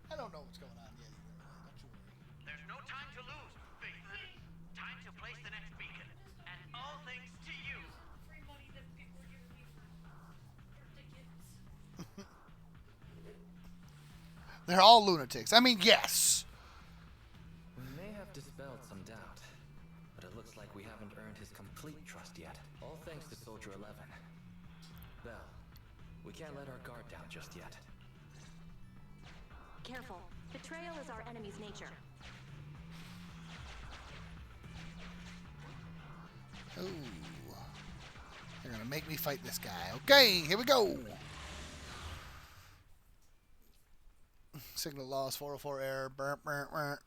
I don't know what's going on yet either. Don't you worry. There's no time to lose, Faithin. Time to place the next beacon. And all thanks to you. Free money that people are giving me for tickets. They're all lunatics. I mean, yes. We may have dispelled some doubt, but it looks like we haven't earned his complete trust yet. All thanks to Soldier 11. Bell, we can't let our guard down just yet. Careful. Betrayal is our enemy's nature. Ooh. They're gonna make me fight this guy. Okay, here we go. Signal loss, 404 error. Burp, burp, burp.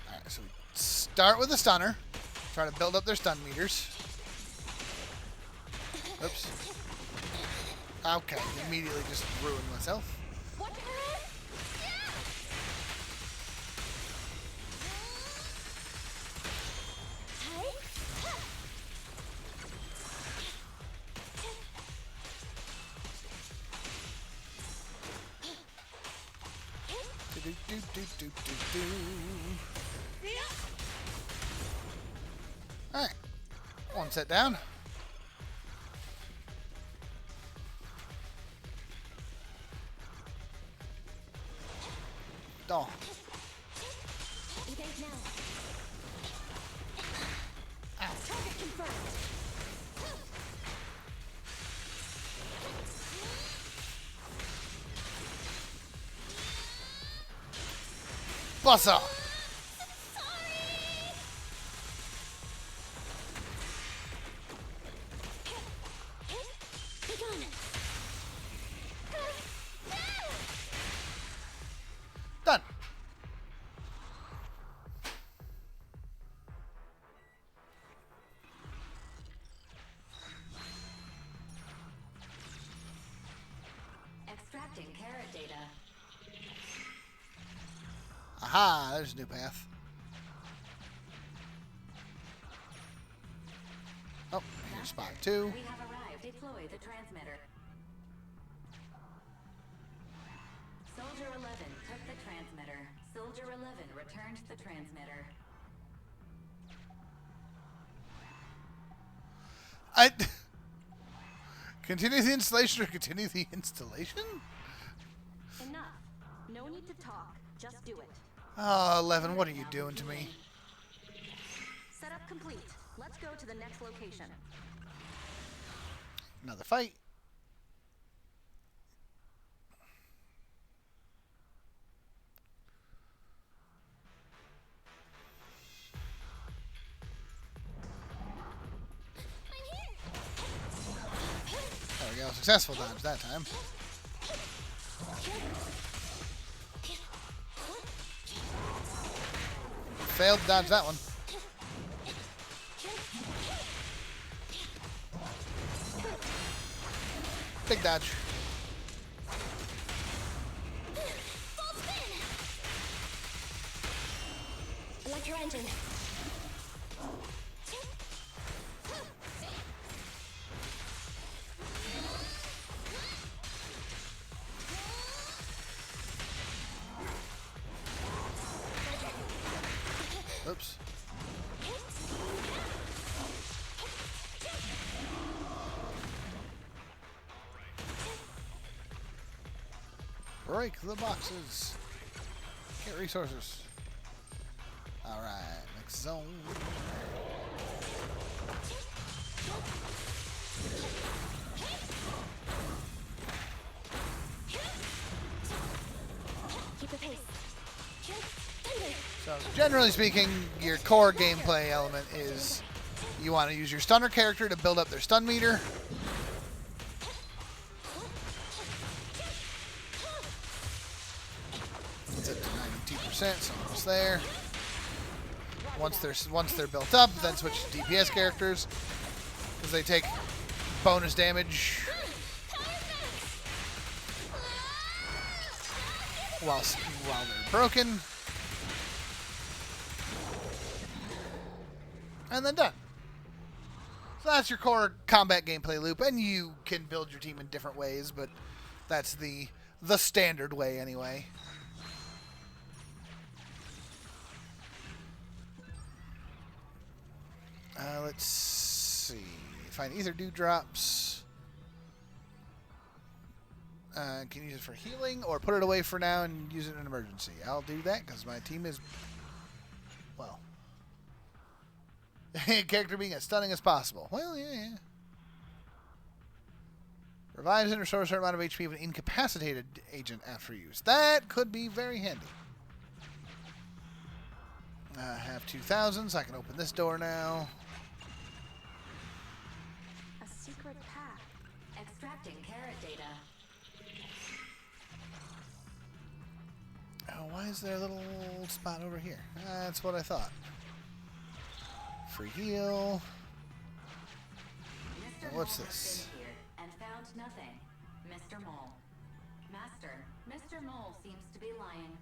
Alright, so we start with a stunner. Try to build up their stun meters. Oops. Okay, immediately just ruined myself. What? Do, do, do, do, do, do. Alright. One set down. Oh. Evade now. Ow. Target confirmed. Buzz up. Be gone. Done. Extracting carrot data. Aha, there's a new path. Oh, here's spot 2. We have arrived. Deploy the transmitter. Soldier 11 took the transmitter. Soldier 11 returned the transmitter. Continue the installation or continue the installation? Enough. No need to talk. Just do it. Oh, 11, what are you doing to me? Setup complete. Let's go to the next location. Another fight. There we go. Successful dodge that time. Failed to dodge that one. Big dodge. Electro engine. Oops. Break the boxes. Get resources. Alright, next zone. Keep the pace. So, generally speaking, your core gameplay element is you want to use your stunner character to build up their stun meter. It's up to 92%, so almost there. Once they're built up, then switch to DPS characters because they take bonus damage while they're broken, and then done. So that's your core combat gameplay loop, and you can build your team in different ways, but that's the standard way anyway. Let's see. Find ether dewdrops. Can use it for healing or put it away for now and use it in an emergency. I'll do that because my team is, well, character being as stunning as possible. Well, yeah. Revives and restores a certain amount of HP of an incapacitated agent after use. That could be very handy. I have 2,000, so I can open this door now. A secret path. Extracting carrot data. Oh, why is there a little spot over here? That's what I thought. Free heal. Mr. What's Mole this? has been here and found nothing. Mr. Mole. Master, Mr. Mole seems to be lying.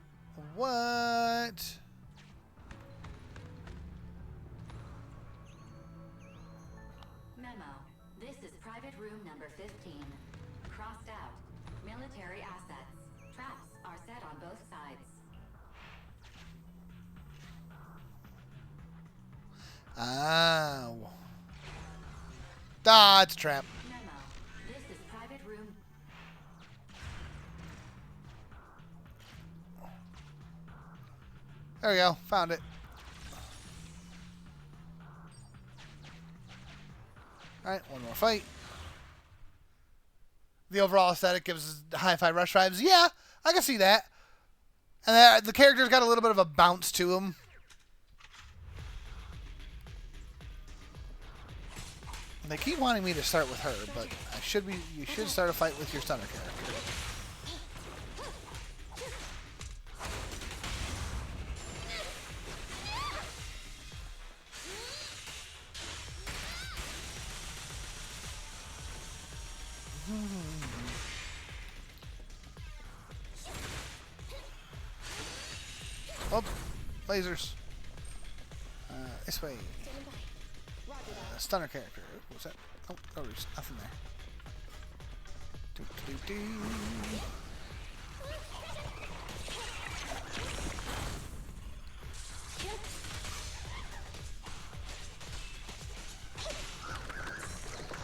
What? Memo. This is private room number 15. Crossed out. Military assets. Traps are set on both sides. Oh. It's a trap. Memo. This is private room. There we go. Found it. Alright, one more fight. The overall aesthetic gives hi-fi rush vibes. Yeah, I can see that. And the character's got a little bit of a bounce to him. They keep wanting me to start with her, but you should start a fight with your stunner character. Oh, lasers. This way. Stunner character. What's that? Oh, there's nothing there. Do.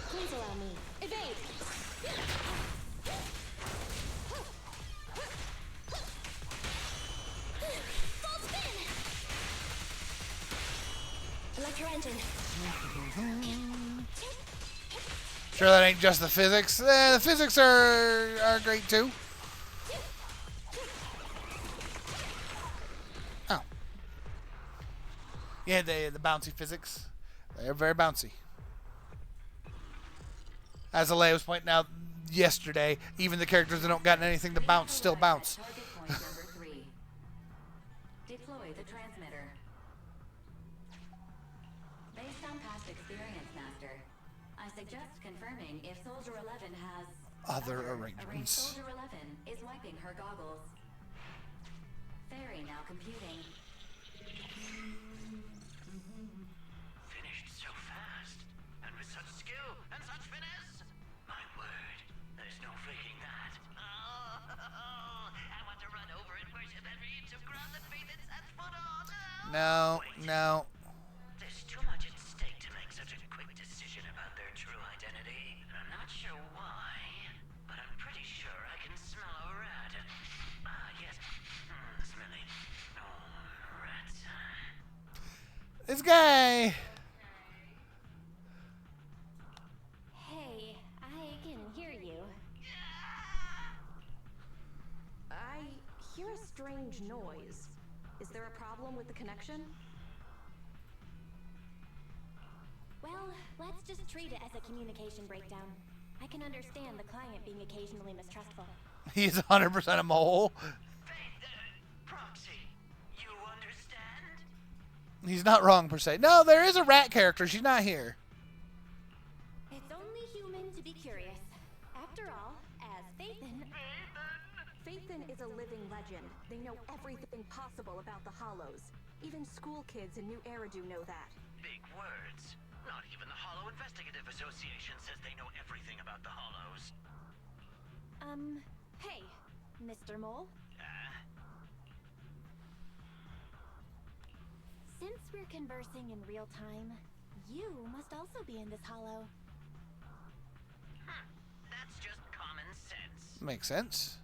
Please allow me. Evade! Full spin! Electro engine. Sure that ain't just the physics. The physics are great too. Oh. Yeah, the bouncy physics. They're very bouncy. As Alea was pointing out yesterday, even the characters that don't got anything to bounce still bounce. Target point number 3. Deploy the transmitter. Based on past experience, Master, I suggest confirming if Soldier 11 has Other arrangements. Soldier 11 is wiping her goggles. Fairy now computing. Finished so fast, and with such skill and such finesse. My word, there's no faking that. Oh, I want to run over and worship every inch of ground that Phaethon sets foot on. No. There's too much at stake to make such a quick decision about their true identity. I'm not sure why, but I'm pretty sure I can smell a rat. Yes. Smelly. Oh, rats. This guy. Hey, I can hear you. I hear a strange noise. Is there a problem with the connection? Well, let's just treat it as a communication breakdown. I can understand the client being occasionally mistrustful. He's 100% a mole. Faith, He's not wrong, per se. No, there is a rat character. She's not here. It's only human to be curious. After all, as Phaethon... Phaethon is a living legend. They know everything possible about the Hollows. Even school kids in New Eridu know that. Big words. Not even the Hollow Investigative Association says they know everything about the Hollows. Hey, Mr. Mole. Since we're conversing in real time, you must also be in this hollow. That's just common sense. Makes sense.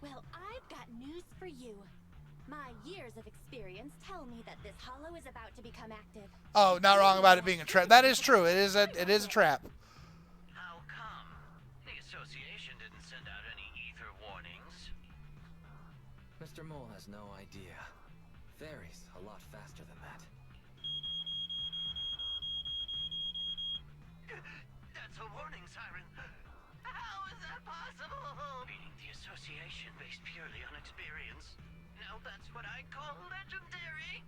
Well, I've got news for you. My years of experience tell me that this hollow is about to become active. Oh, not wrong about it being a trap. That is true. It is a trap. How come? The association didn't send out any ether warnings. Mr. Mole has no idea. Varies a lot faster than that. That's a warning siren. How is that possible? Meaning the association based purely on experience. Now that's what I call legendary.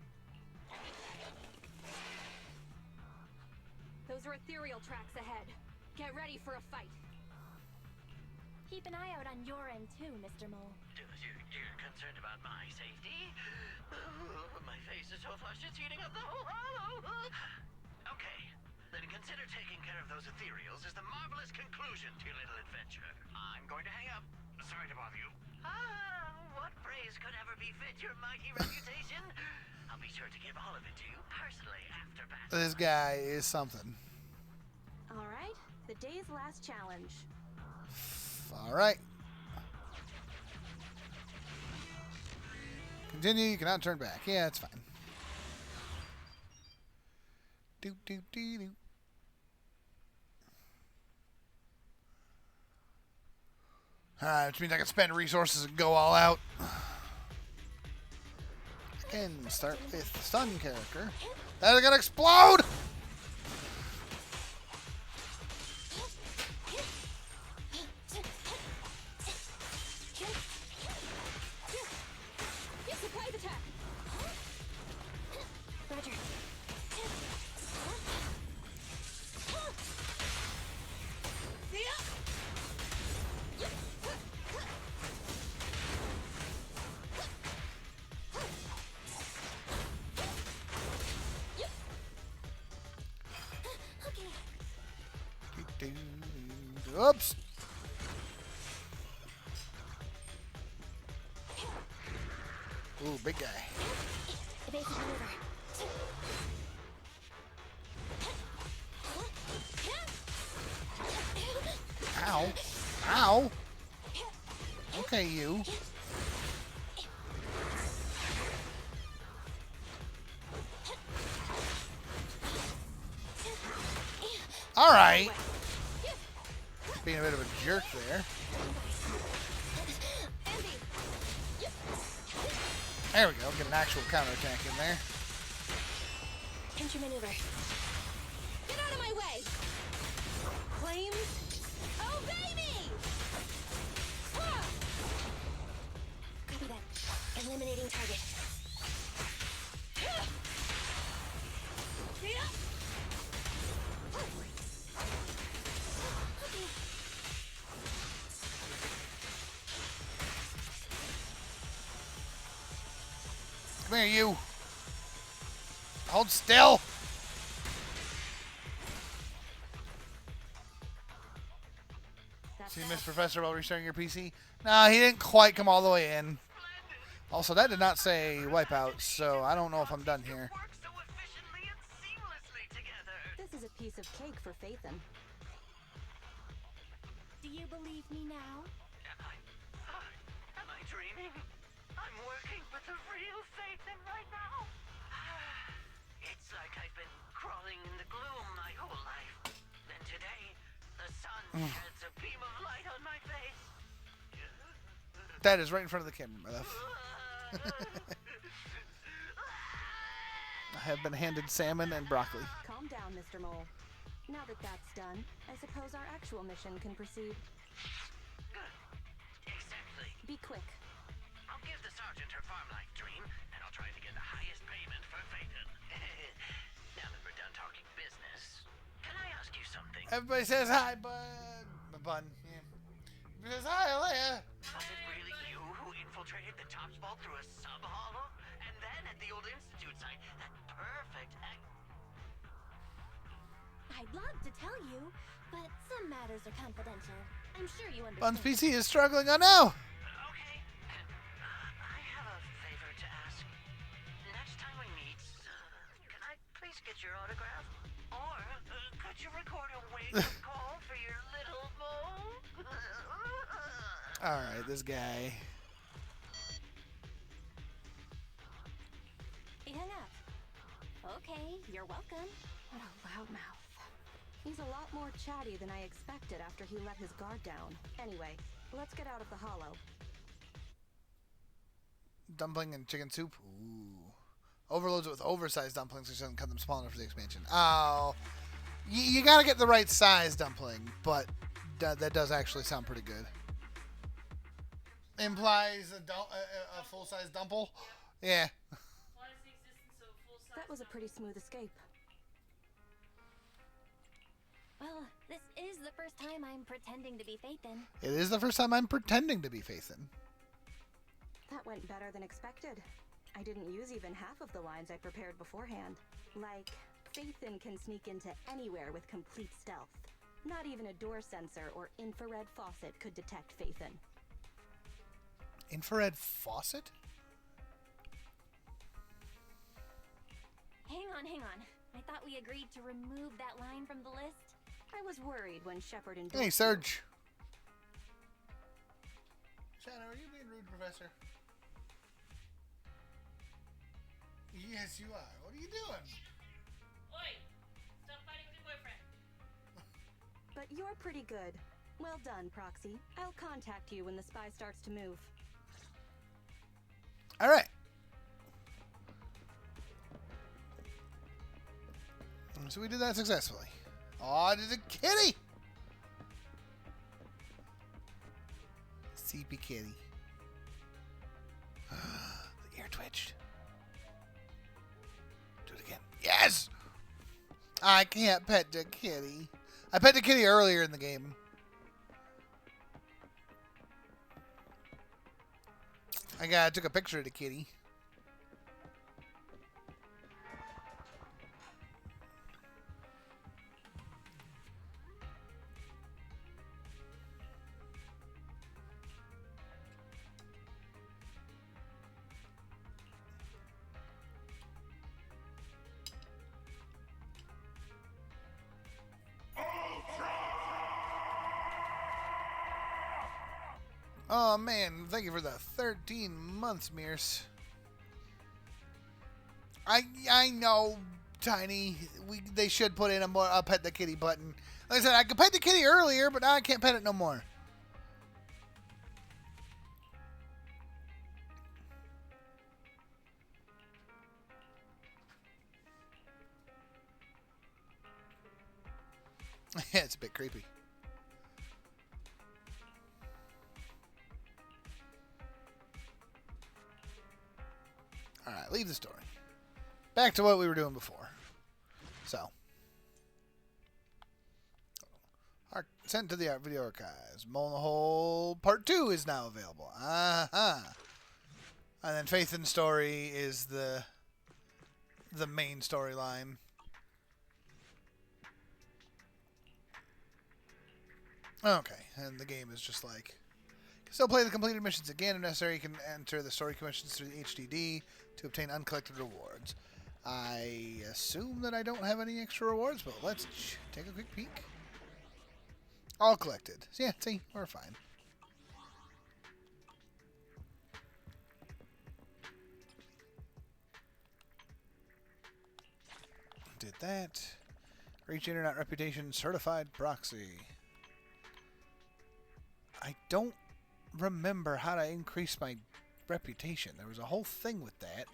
Those are ethereal tracks ahead. Get ready for a fight. Keep an eye out on your end too, Mr. Mole. You're concerned about my safety? My face is so flushed it's heating up the whole hollow. Okay, then consider taking care of those ethereals as the marvelous conclusion to your little adventure. I'm going to hang up. Sorry to bother you. What praise could ever befit your mighty reputation? I'll be sure to give all of it to you personally after battle. This guy is something. All right, the day's last challenge. All right. Continue. You cannot turn back. Yeah, it's fine. Do do do do. Alright, which means I can spend resources and go all out. I can start with the stun character. That is gonna explode! Surprise attack! Roger. Oops. Ooh, big guy. Evasive maneuver. Ow. Ow. Okay, you. All right. Being a bit of a jerk there. There we go. Get an actual counterattack in there. Counter maneuver. Get out of my way! Flames, obey me! Copy that. Eliminating target. Come here, you. Hold still. So you missed Professor while restarting your PC? No, he didn't quite come all the way in. Also, that did not say wipeout, so I don't know if I'm done here. Work so efficiently and seamlessly together. This is a piece of cake for Phaethon. Do you believe me now? Am I dreaming? I'm working with a real Phaethon right now. It's like I've been crawling in the gloom my whole life. Then today, the sun sheds a beam of light on my face. That is right in front of the camera, my love. I have been handed salmon and broccoli. Calm down, Mr. Mole. Now that that's done, I suppose our actual mission can proceed. Exactly. Be quick. I'll give the sergeant her farm life dream, and I'll try to get the highest payment. Everybody says hi, Bun. Bun, yeah. Everybody says hi, Alea. Was it really you who infiltrated the Tops Vault through a sub-hollow? And then at the old Institute site, that perfect I'd love to tell you, but some matters are confidential. I'm sure you Bun's understand. PC is struggling on now. Okay. I have a favor to ask. Next time we meet, can I please get your autograph? Or could you record a wake-up call for your little Mo? Alright, this guy. He hung up. Okay, you're welcome. What a loudmouth. He's a lot more chatty than I expected after he let his guard down. Anyway, let's get out of the hollow. Dumpling and chicken soup. Ooh. Overloads it with oversized dumplings, which doesn't cut them small enough for the expansion. Oh. You gotta get the right size dumpling, but that does actually sound pretty good. Implies a full-size dumple? Yeah. Implies the existence of a full-size That was a pretty smooth escape. Well, this is the first time I'm pretending to be Phaethon. It is the first time I'm pretending to be Phaethon. That went better than expected. I didn't use even half of the lines I prepared beforehand. Like, Phaethon can sneak into anywhere with complete stealth. Not even a door sensor or infrared faucet could detect Phaethon. Infrared faucet? Hang on. I thought we agreed to remove that line from the list. I was worried when Shepard endorsed Hey, you. Serge. Shannon, are you being rude, Professor? Yes, you are. What are you doing? Oi! Stop fighting with your boyfriend. But you're pretty good. Well done, Proxy. I'll contact you when the spy starts to move. All right. So we did that successfully. Oh, there's a kitty! CP kitty. The ear twitched. Do it again. Yes! I can't pet the kitty. I pet the kitty earlier in the game. I took a picture of the kitty. Oh man, thank you for the 13 months, Mears. I know, Tiny. They should put in a pet the kitty button. Like I said, I could pet the kitty earlier, but now I can't pet it no more. Yeah, it's a bit creepy. Alright, leave the story. Back to what we were doing before. So. Sent to the art video archives. Mole in the Hole Part 2 is now available. And then Phaethon's story is the main storyline. Okay, and the game is just like... Still play the completed missions again if necessary. You can enter the story commissions through the HDD to obtain uncollected rewards. I assume that I don't have any extra rewards, but let's take a quick peek. All collected. So yeah, see, we're fine. Did that. Reach internet reputation certified proxy. I don't remember how to increase my reputation. There was a whole thing with that.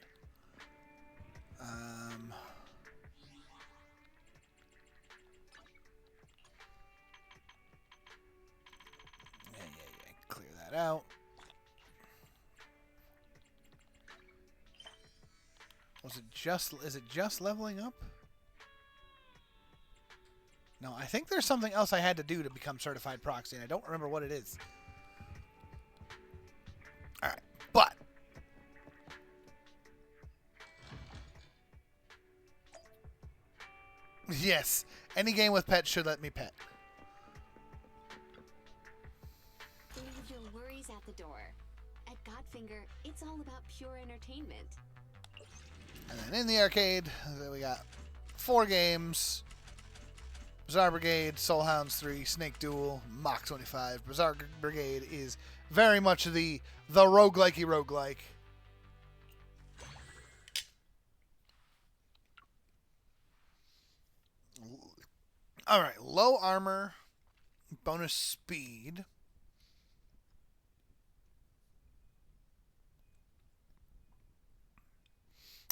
Yeah. Clear that out. Is it just leveling up? No, I think there's something else I had to do to become certified proxy, and I don't remember what it is. Alright, but... yes, any game with pets should let me pet. Leave your worries at the door. At Godfinger, it's all about pure entertainment. And then in the arcade, we got 4 games. Bazaar Brigade, Soul Hounds 3, Snake Duel, Mach 25. Bazaar Brigade is very much the roguelikey roguelike. Alright, low armor, bonus speed.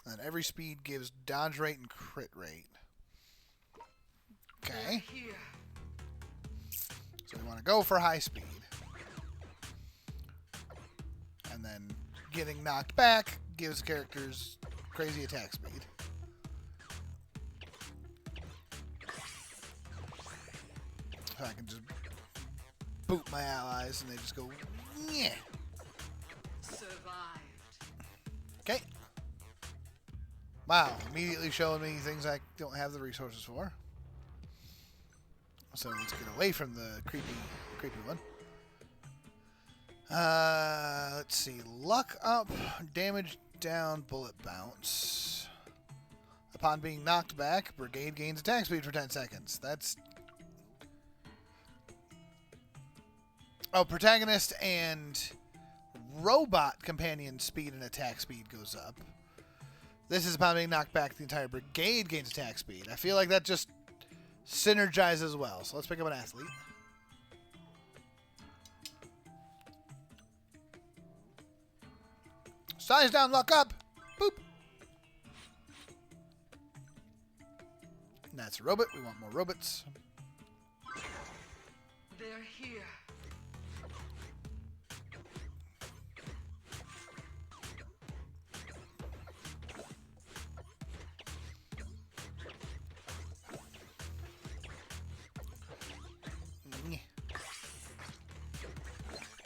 And every speed gives dodge rate and crit rate. Okay. So we want to go for high speed. And then getting knocked back gives characters crazy attack speed. So I can just boot my allies and they just go, yeah. Survived. Okay. Wow, immediately showing me things I don't have the resources for. So let's get away from the creepy one. Let's see. Luck up, damage down, bullet bounce. Upon being knocked back, Brigade gains attack speed for 10 seconds. That's... oh, protagonist and robot companion speed and attack speed goes up. This is upon being knocked back, the entire brigade gains attack speed. I feel like that just synergizes well. So let's pick up an athlete. Size down, luck up. Boop. And that's a robot. We want more robots. They're here.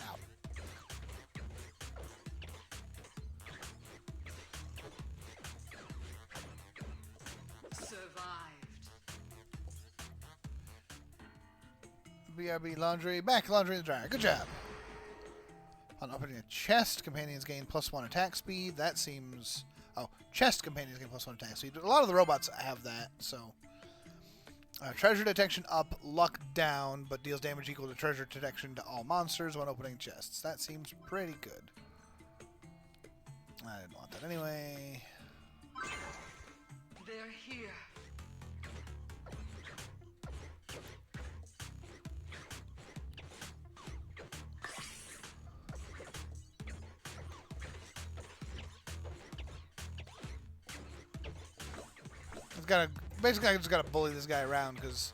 Ow. Survived. BRB laundry. Back laundry in the dryer. Good job. On opening a chest, companions gain +1 attack speed. That seems... oh, chest companions gain +1 attack speed. A lot of the robots have that, so... treasure detection up, luck down, but deals damage equal to treasure detection to all monsters when opening chests. That seems pretty good. I didn't want that anyway. They're here. I've got to... basically, I just got to bully this guy around because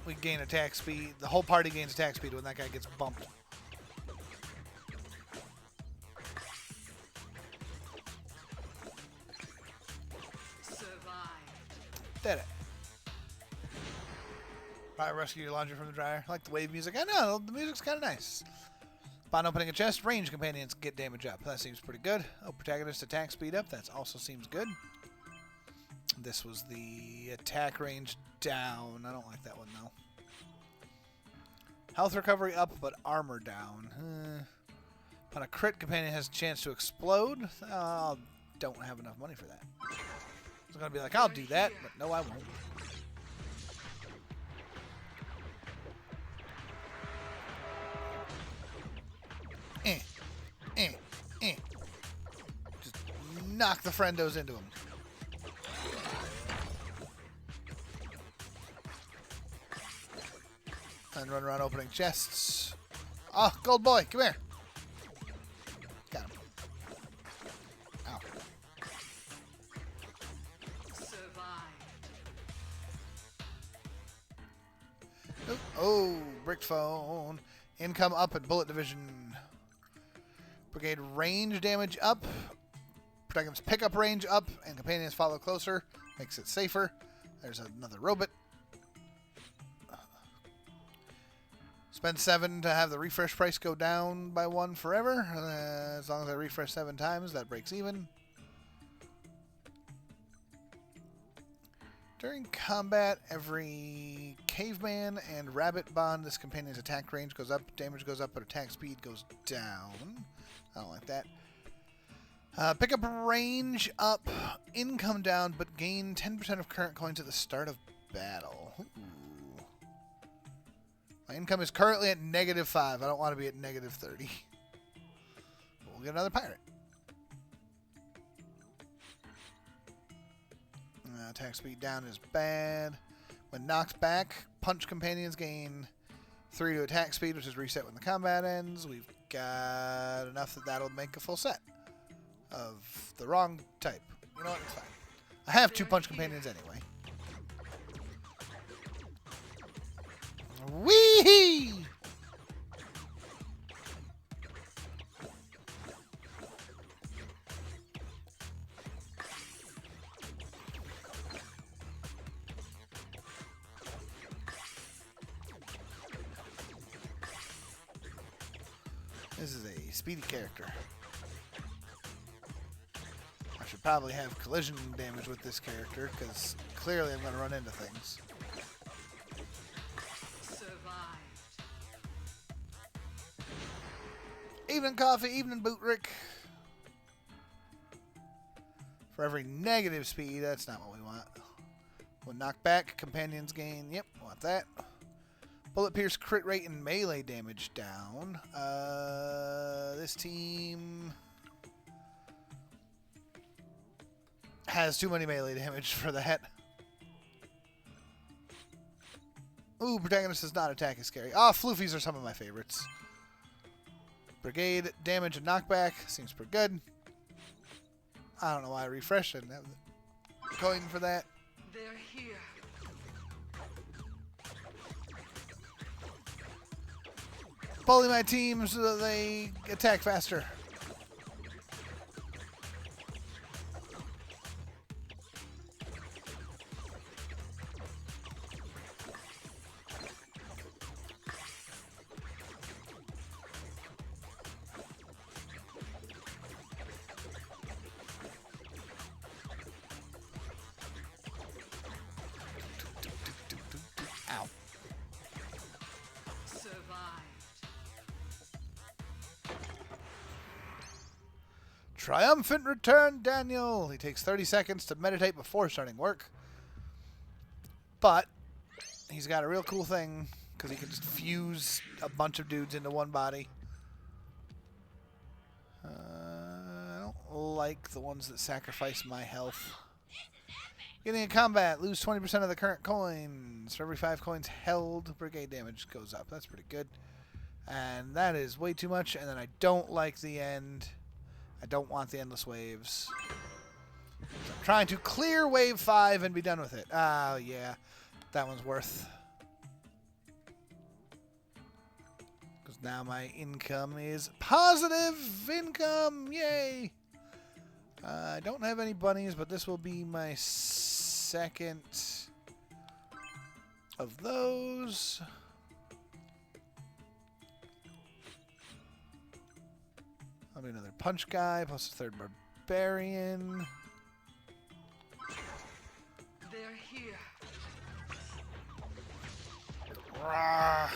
we gain attack speed. The whole party gains attack speed when that guy gets bumped. Survived. Did it. Probably rescue your laundry from the dryer. I like the wave music. I know, the music's kind of nice. Upon opening a chest, range companions get damage up. That seems pretty good. Oh, protagonist attack speed up. That also seems good. This was the attack range down. I don't like that one, though. Health recovery up, but armor down. Upon a crit, companion has a chance to explode. Don't have enough money for that. I was going to be like, I'll do that, but no, I won't. Just knock the friendos into him. And run around opening chests. Oh, gold boy, come here. Got him. Ow. Survived. Oh, brick phone. Income up and bullet division. Brigade range damage up. Protagonist pickup range up. And companions follow closer. Makes it safer. There's another robot. Spend 7 to have the refresh price go down by 1 forever. As long as I refresh 7 times, that breaks even. During combat, every caveman and rabbit bond this companion's attack range goes up, damage goes up, but attack speed goes down. I don't like that. Pick up range up, income down, but gain 10% of current coins at the start of battle. Ooh. My income is currently at -5. I don't want to be at -30. We'll get another pirate. Attack speed down is bad. When knocked back, punch companions gain 3 to attack speed, which is reset when the combat ends. We've got enough that that'll make a full set of the wrong type. You know what? It's fine. I have 2 punch companions anyway. Wee! This is a speedy character. I should probably have collision damage with this character, because clearly I'm going to run into things. Evening coffee, evening boot Rick. For every negative speed, that's not what we want. When knocked back, companions gain, yep, want that. Bullet pierce crit rate and melee damage down. This team has too many melee damage for that. Ooh, protagonist does not attack is scary. Ah, floofies are some of my favorites. Brigade damage and knockback seems pretty good. I don't know why I refreshed. I didn't have the coin for that. They're here. Bully my team so that they attack faster. Ow. Triumphant return, Daniel. He takes 30 seconds to meditate before starting work. But he's got a real cool thing because he can just fuse a bunch of dudes into one body. I don't like the ones that sacrifice my health. Getting in combat, lose 20% of the current coins. For every 5 coins held, brigade damage goes up. That's pretty good. And that is way too much. And then I don't like the end. I don't want the endless waves. So I'm trying to clear wave 5 and be done with it. Oh, yeah. That one's worth. Because now my income is positive income. Yay. I don't have any bunnies, but this will be my second of those. I'll be another punch guy, plus a 3rd barbarian. They're here. Rah.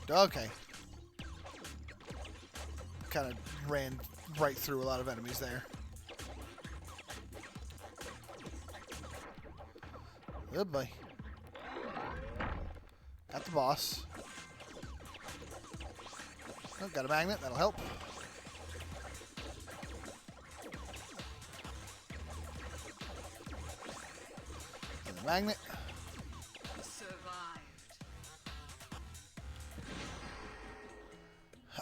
Okay. Kind of ran right through a lot of enemies there. Good boy. Got the boss. Oh, got a magnet. That'll help. And the magnet. Survived.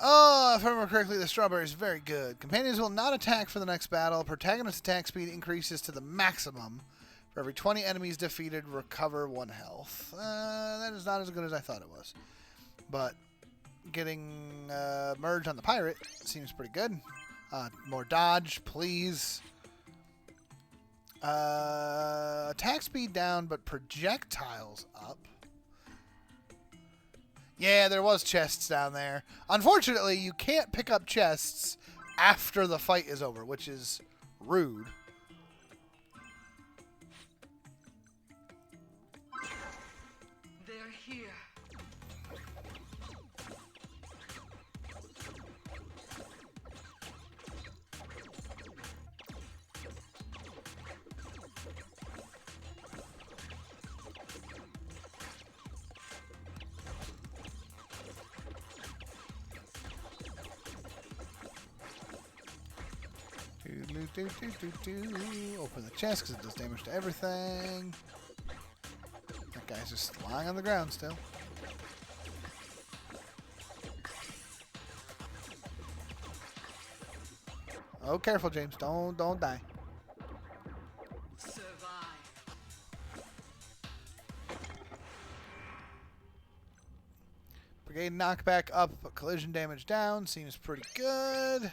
Oh, if I remember correctly, the strawberry is very good. Companions will not attack for the next battle. Protagonist attack speed increases to the maximum. For every 20 enemies defeated, recover 1 health. That is not as good as I thought it was. But getting merged on the pirate seems pretty good. More dodge, please. Attack speed down, but projectiles up. Yeah, there was chests down there. Unfortunately, you can't pick up chests after the fight is over, which is rude. They're here. Open the chest because it does damage to everything. That guy's just lying on the ground still. Oh, careful, James. Don't die. Survive. Brigade knockback up, but collision damage down. Seems pretty good.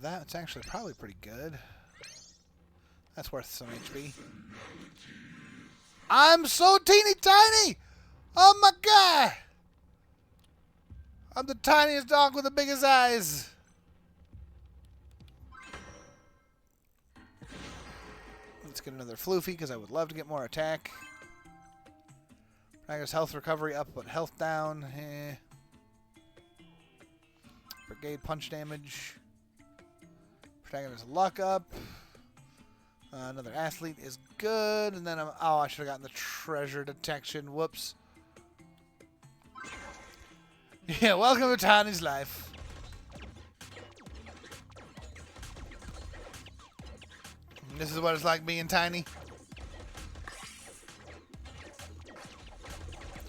That's actually probably pretty good. That's worth some HP. I'm so teeny tiny! Oh my god! I'm the tiniest dog with the biggest eyes. Let's get another floofy because I would love to get more attack. I guess health recovery up, but health down. Brigade punch damage. Protagonist luck up. Another athlete is good. And then I should have gotten the treasure detection. Whoops. Yeah, welcome to Tiny's life. This is what it's like being tiny.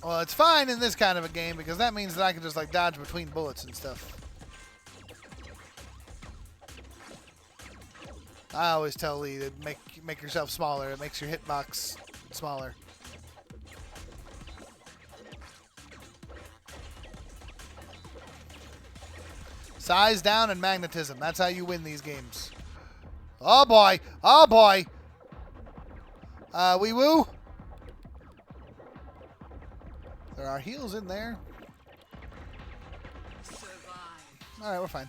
Well, it's fine in this kind of a game because that means that I can just like dodge between bullets and stuff. I always tell Lee to make yourself smaller. It makes your hitbox smaller. Size down and magnetism. That's how you win these games. Oh boy! Oh boy! Wee woo. There are heals in there. Survive. All right, we're fine.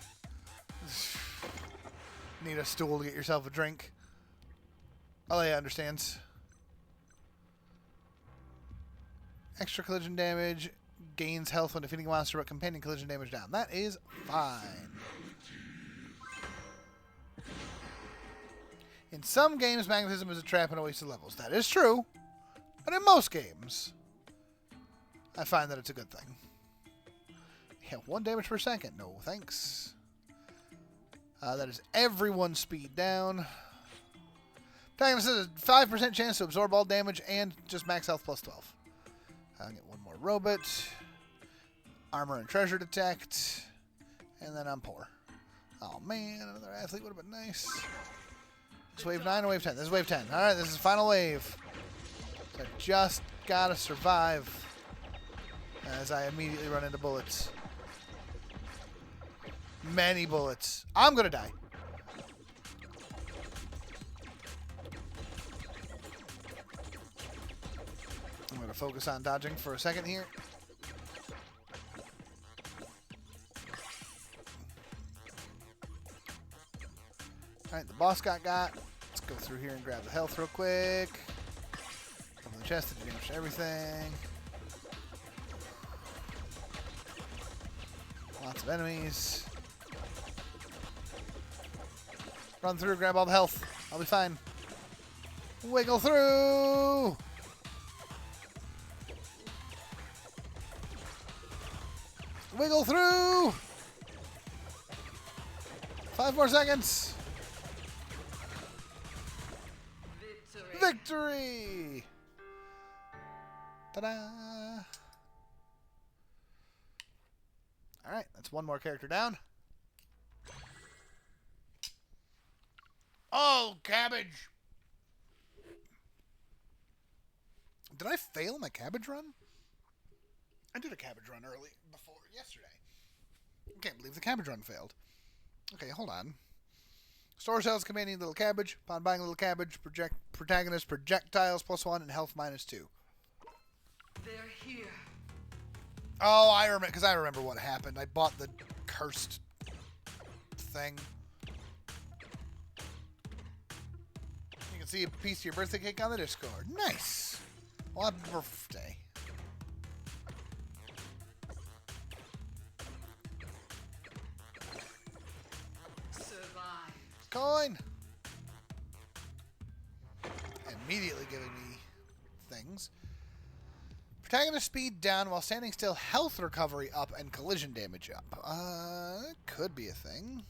Need a stool to get yourself a drink. Oh, yeah, understands. Extra collision damage. Gains health when defeating a monster, but companion collision damage down. That is fine. In some games, magnetism is a trap and a waste of levels. That is true. But in most games, I find that it's a good thing. Yeah, 1 damage per second. No, thanks. That is everyone's speed down. Protagonist has a 5% chance to absorb all damage and just max health plus 12. I'll get one more robot. Armor and treasure detect. And then I'm poor. Oh man, another athlete would have been nice. This wave 9 or wave 10? This is wave 10. Alright, this is the final wave. So I just gotta survive as I immediately run into bullets. Many bullets. I'm gonna die. I'm gonna focus on dodging for a second here. Alright, the boss got. Let's go through here and grab the health real quick. Open the chest to damage everything. Lots of enemies. Run through, grab all the health. I'll be fine. Wiggle through! Wiggle through! 5 more seconds. Victory! Ta-da! Alright, that's one more character down. Oh, cabbage! Did I fail my cabbage run? I did a cabbage run yesterday. I can't believe the cabbage run failed. Okay, hold on. Store cells containing little cabbage. Upon buying little cabbage, protagonist projectiles +1 and health -2. They're here. Oh, I remember, because I remember what happened. I bought the cursed thing. You can see a piece of your birthday cake on the Discord. Nice. Well, happy birthday. Survive. Coin. Immediately giving me things. Protagonist speed down while standing still, health recovery up, and collision damage up. It could be a thing.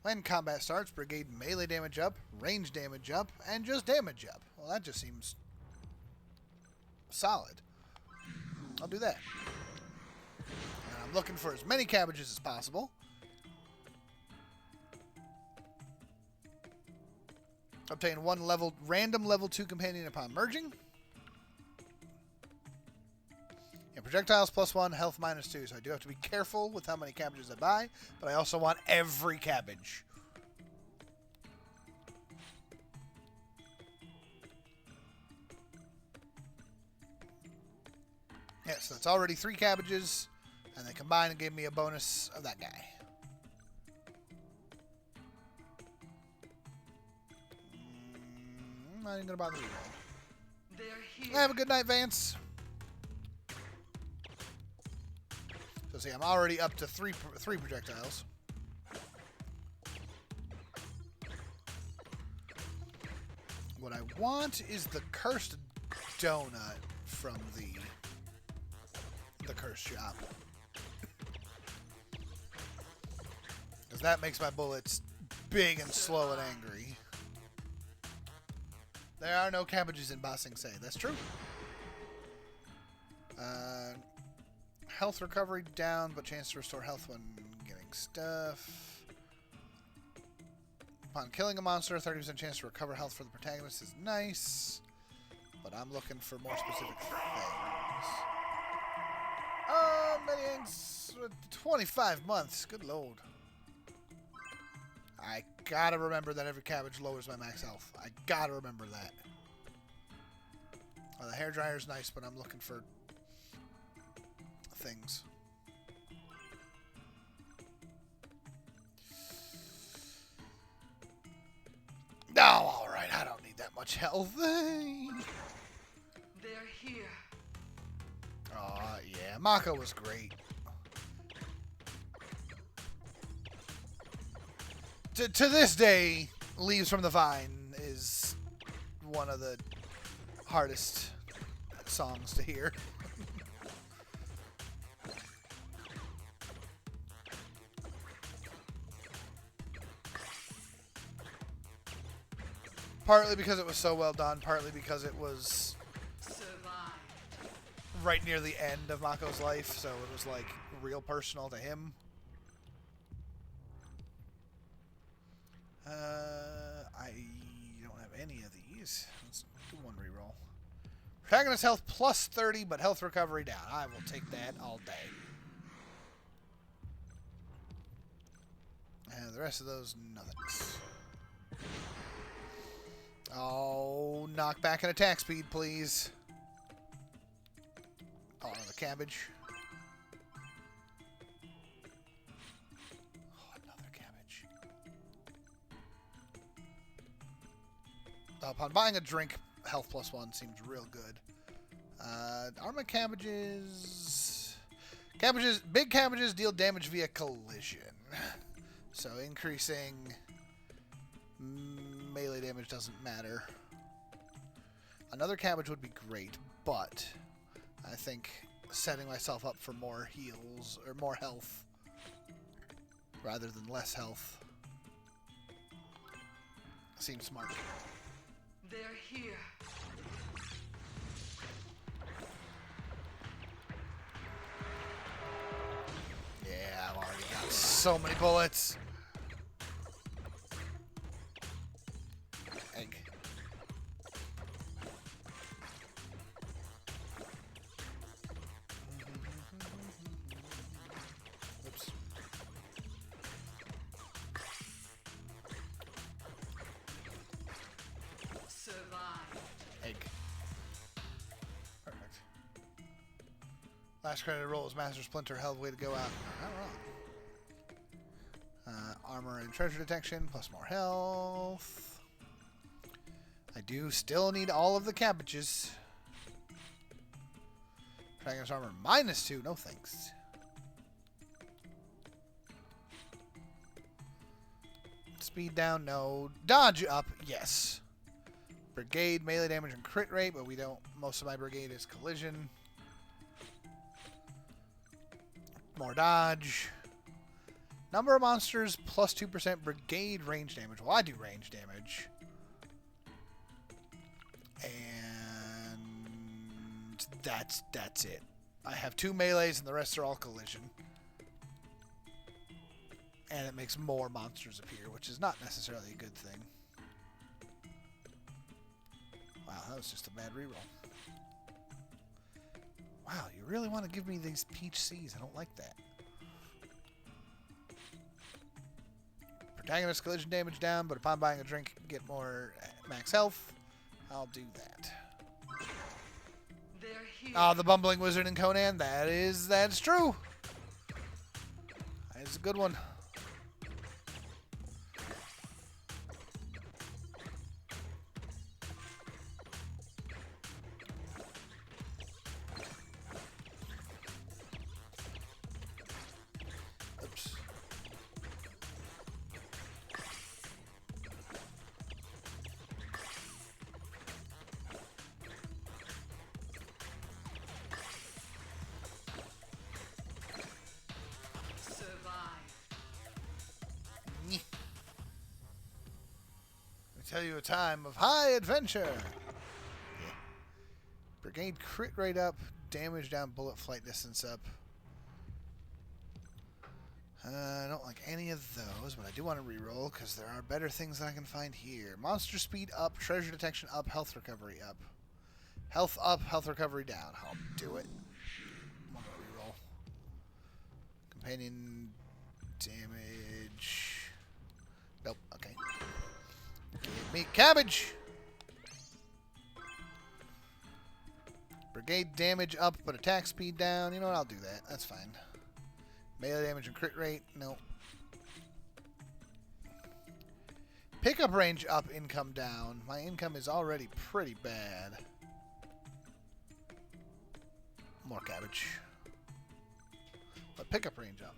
When combat starts, brigade melee damage up, range damage up, and just damage up. Well, that just seems solid. I'll do that. And I'm looking for as many cabbages as possible. Obtain one random level 2 companion upon merging. And projectiles +1, health -2. So I do have to be careful with how many cabbages I buy, but I also want every cabbage. Yeah, so that's already 3 cabbages, and they combined and gave me a bonus of that guy. I'm not even gonna bother you. They're here. Have a good night, Vance. So see, I'm already up to three projectiles. What I want is the cursed donut from the cursed shop. Because that makes my bullets big and slow and angry. There are no cabbages in Ba Sing Se. That's true. Health recovery down, but chance to restore health when getting stuff. Upon killing a monster, 30% chance to recover health for the protagonist is nice. But I'm looking for more specific things. Medians, 25 months. Good lord. I gotta remember that every cabbage lowers my max health. I gotta remember that. The hairdryer's nice, but I'm looking for things. No, alright, I don't need that much health. They're here. Yeah, Mako was great. To this day, Leaves from the Vine is one of the hardest songs to hear. Partly because it was so well done, partly because it was right near the end of Mako's life, so it was like real personal to him. I don't have any of these. Let's do one reroll. Protagonist health +30, but health recovery down. I will take that all day. And the rest of those, nothings. Oh, knock back and attack speed, please. Oh, the cabbage. Oh, another cabbage. Upon buying a drink, health +1 seems real good. Armor cabbages. Big cabbages deal damage via collision. So increasing melee damage doesn't matter. Another cabbage would be great, but I think setting myself up for more heals or more health rather than less health seems smart. They're here. Yeah, I've already got so many bullets. Egg. Oops. Last credited roll is Master Splinter. Hell of a way to go out. Not wrong. Armor and treasure detection, plus more health. I do still need all of the cabbages. Protagonist armor -2. No thanks. Speed down, no. Dodge up, yes. Brigade, melee damage and crit rate, but we don't. Most of my brigade is collision. More dodge. Number of monsters plus 2% brigade range damage. Well, I do range damage. And that's it. I have 2 melees and the rest are all collision. And it makes more monsters appear, which is not necessarily a good thing. Wow, that was just a bad reroll. Wow, you really want to give me these peach C's. I don't like that. Protagonist collision damage down, but upon buying a drink, get more max health. I'll do that. Ah, the bumbling wizard in Conan. That's true. That is a good one. Oops. Tell you a time of high adventure. Yeah. Brigade crit rate up, damage down, bullet flight distance up. I don't like any of those, but I do want to reroll because there are better things that I can find here. Monster speed up, treasure detection up, health recovery up. Health up, health recovery down. I'll do it. I'm gonna reroll. Companion damage. Nope. Okay. Give me cabbage! Brigade damage up, but attack speed down. You know what? I'll do that. That's fine. Melee damage and crit rate. Nope. Pickup range up, income down. My income is already pretty bad. More cabbage. But pickup range up.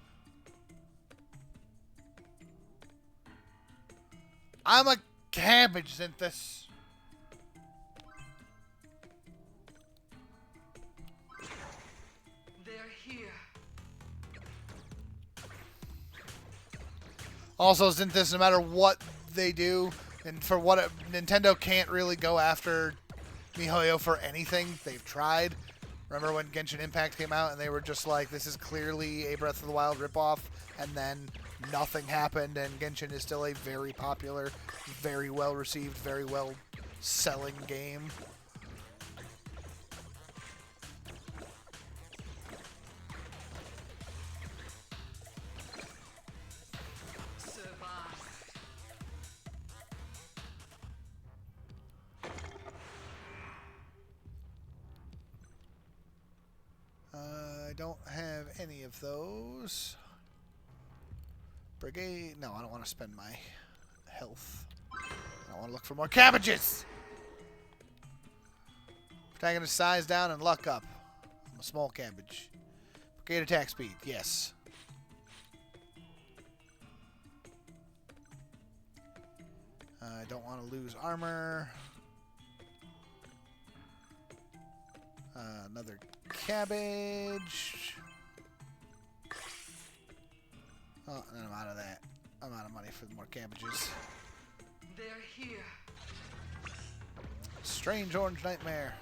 I'm a cabbage, Zenless. They're here. Also, Zenless, no matter what they do, and for what Nintendo can't really go after MiHoYo for anything. They've tried. Remember when Genshin Impact came out and they were just like, this is clearly a Breath of the Wild ripoff, and then nothing happened, and Genshin is still a very popular, very well received, very well selling game. I don't have any of those. Brigade. No, I don't want to spend my health. I want to look for more cabbages. Protagonist size down and luck up. I'm a small cabbage. Brigade attack speed. Yes. I don't want to lose armor. Another cabbage. Oh, and then I'm out of that. I'm out of money for more cabbages. They're here. Strange orange nightmare.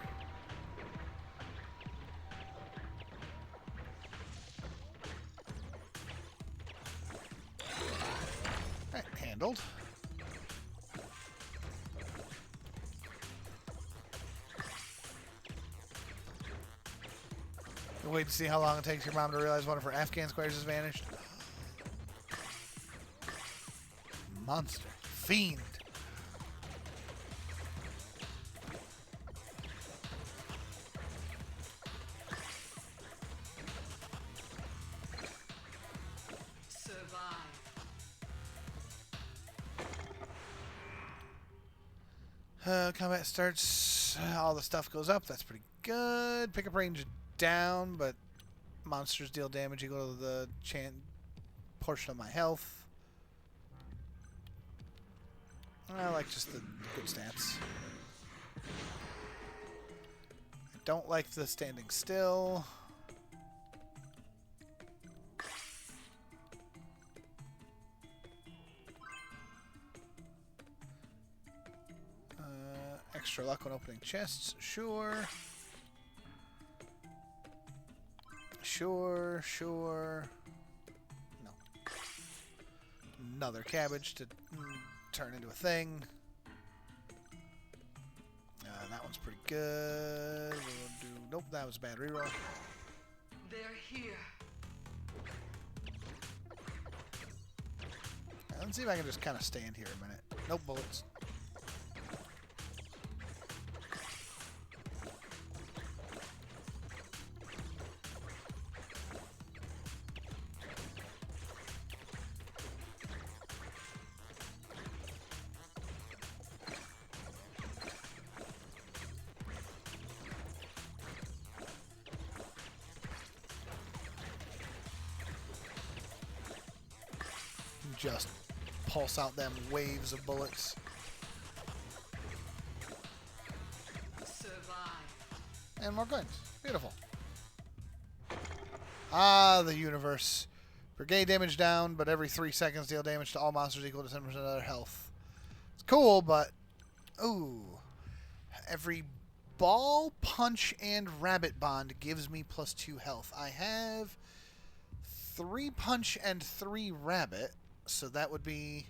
Alright, handled. We'll wait to see how long it takes your mom to realize one of her Afghan squares has vanished. Monster. Fiend. Combat starts. All the stuff goes up. That's pretty good. Pickup range down, but monsters deal damage equal to the portion of my health. I like just the good stats. I don't like the standing still. Extra luck when opening chests, sure. Sure. No. Another cabbage to turn into a thing. That one's pretty good. We'll do. Nope, that was a bad reroll. They're here. Let's see if I can just kind of stand here a minute. Nope, bullets. Just pulse out them waves of bullets. Survive. And more coins. Beautiful. Ah, the universe. Brigade damage down, but every 3 seconds deal damage to all monsters equal to 10% of their health. It's cool, but... Ooh. Every ball, punch, and rabbit bond gives me +2 health. I have 3 punch and 3 rabbit. So that would be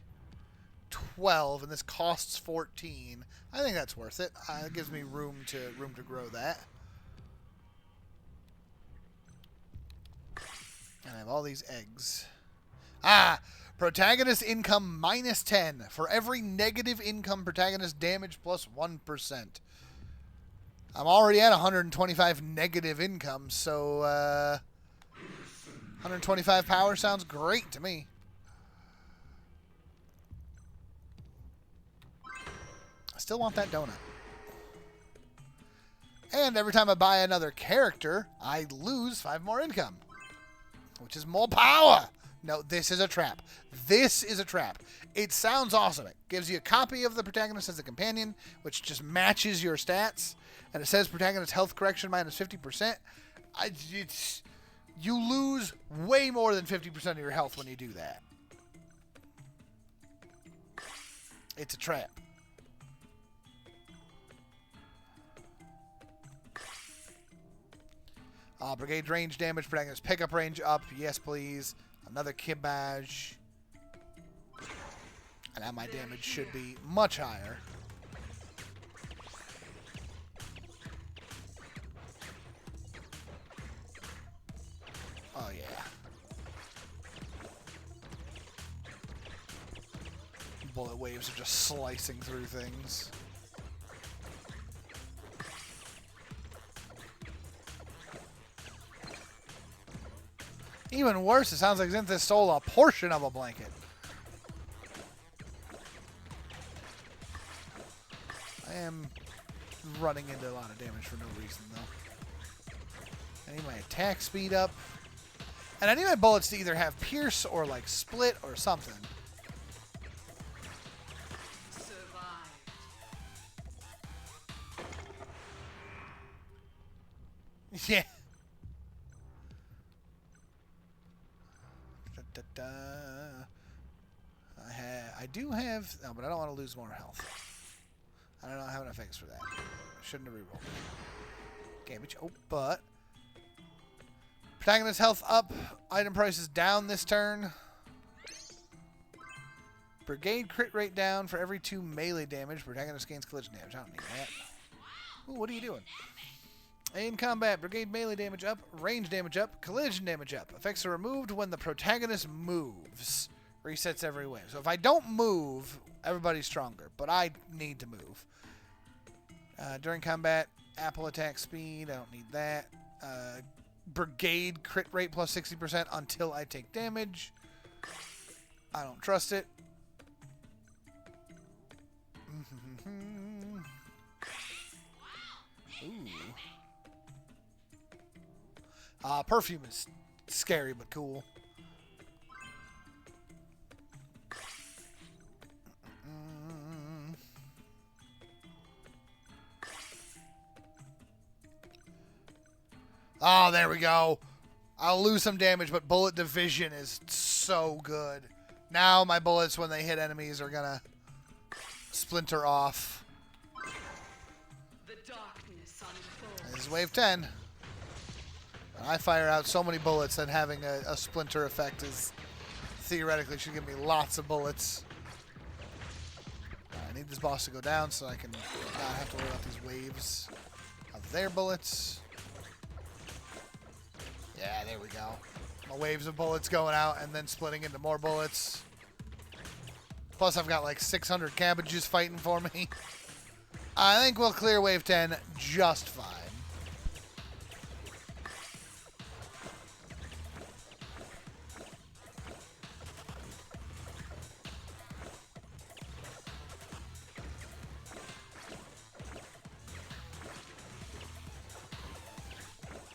12, and this costs 14. I think that's worth it. It gives me room to grow that. And I have all these eggs. Ah! Protagonist income -10. For every negative income, protagonist damage +1%. I'm already at 125 negative income, so 125 power sounds great to me. Still want that donut. And every time I buy another character, I lose 5 more income. Which is more power. No, this is a trap. This is a trap. It sounds awesome. It gives you a copy of the protagonist as a companion, which just matches your stats. And it says protagonist health correction -50%. You lose way more than 50% of your health when you do that. It's a trap. Brigade range damage, protagonist pickup range up. Yes, please. Another kibbage. And now my damage should be much higher. Oh, yeah. Bullet waves are just slicing through things. Even worse, it sounds like Zenless stole a portion of a blanket. I am running into a lot of damage for no reason, though. I need my attack speed up. And I need my bullets to either have pierce or, like, split or something. Survive. Yeah. I do have... No, but I don't want to lose more health. I don't have enough eggs for that. Shouldn't have rerolled. Damage. Oh, but... Protagonist health up. Item prices down this turn. Brigade crit rate down for every 2 melee damage. Protagonist gains collision damage. I don't need that. Ooh, what are you doing? In combat, brigade melee damage up, range damage up, collision damage up. Effects are removed when the protagonist moves. Resets every wave. So if I don't move, everybody's stronger. But I need to move. During combat, apple attack speed. I don't need that. Brigade crit rate plus 60% until I take damage. I don't trust it. Perfume is scary but cool. Oh, there we go. I'll lose some damage, but bullet division is so good. Now my bullets, when they hit enemies, are gonna splinter off. The darkness unfolds. This is wave 10. I fire out so many bullets that having a splinter effect is theoretically should give me lots of bullets. I need this boss to go down so I can not have to worry about these waves of their bullets. Yeah, there we go. My waves of bullets going out and then splitting into more bullets. Plus, I've got like 600 cabbages fighting for me. I think we'll clear wave 10 just fine.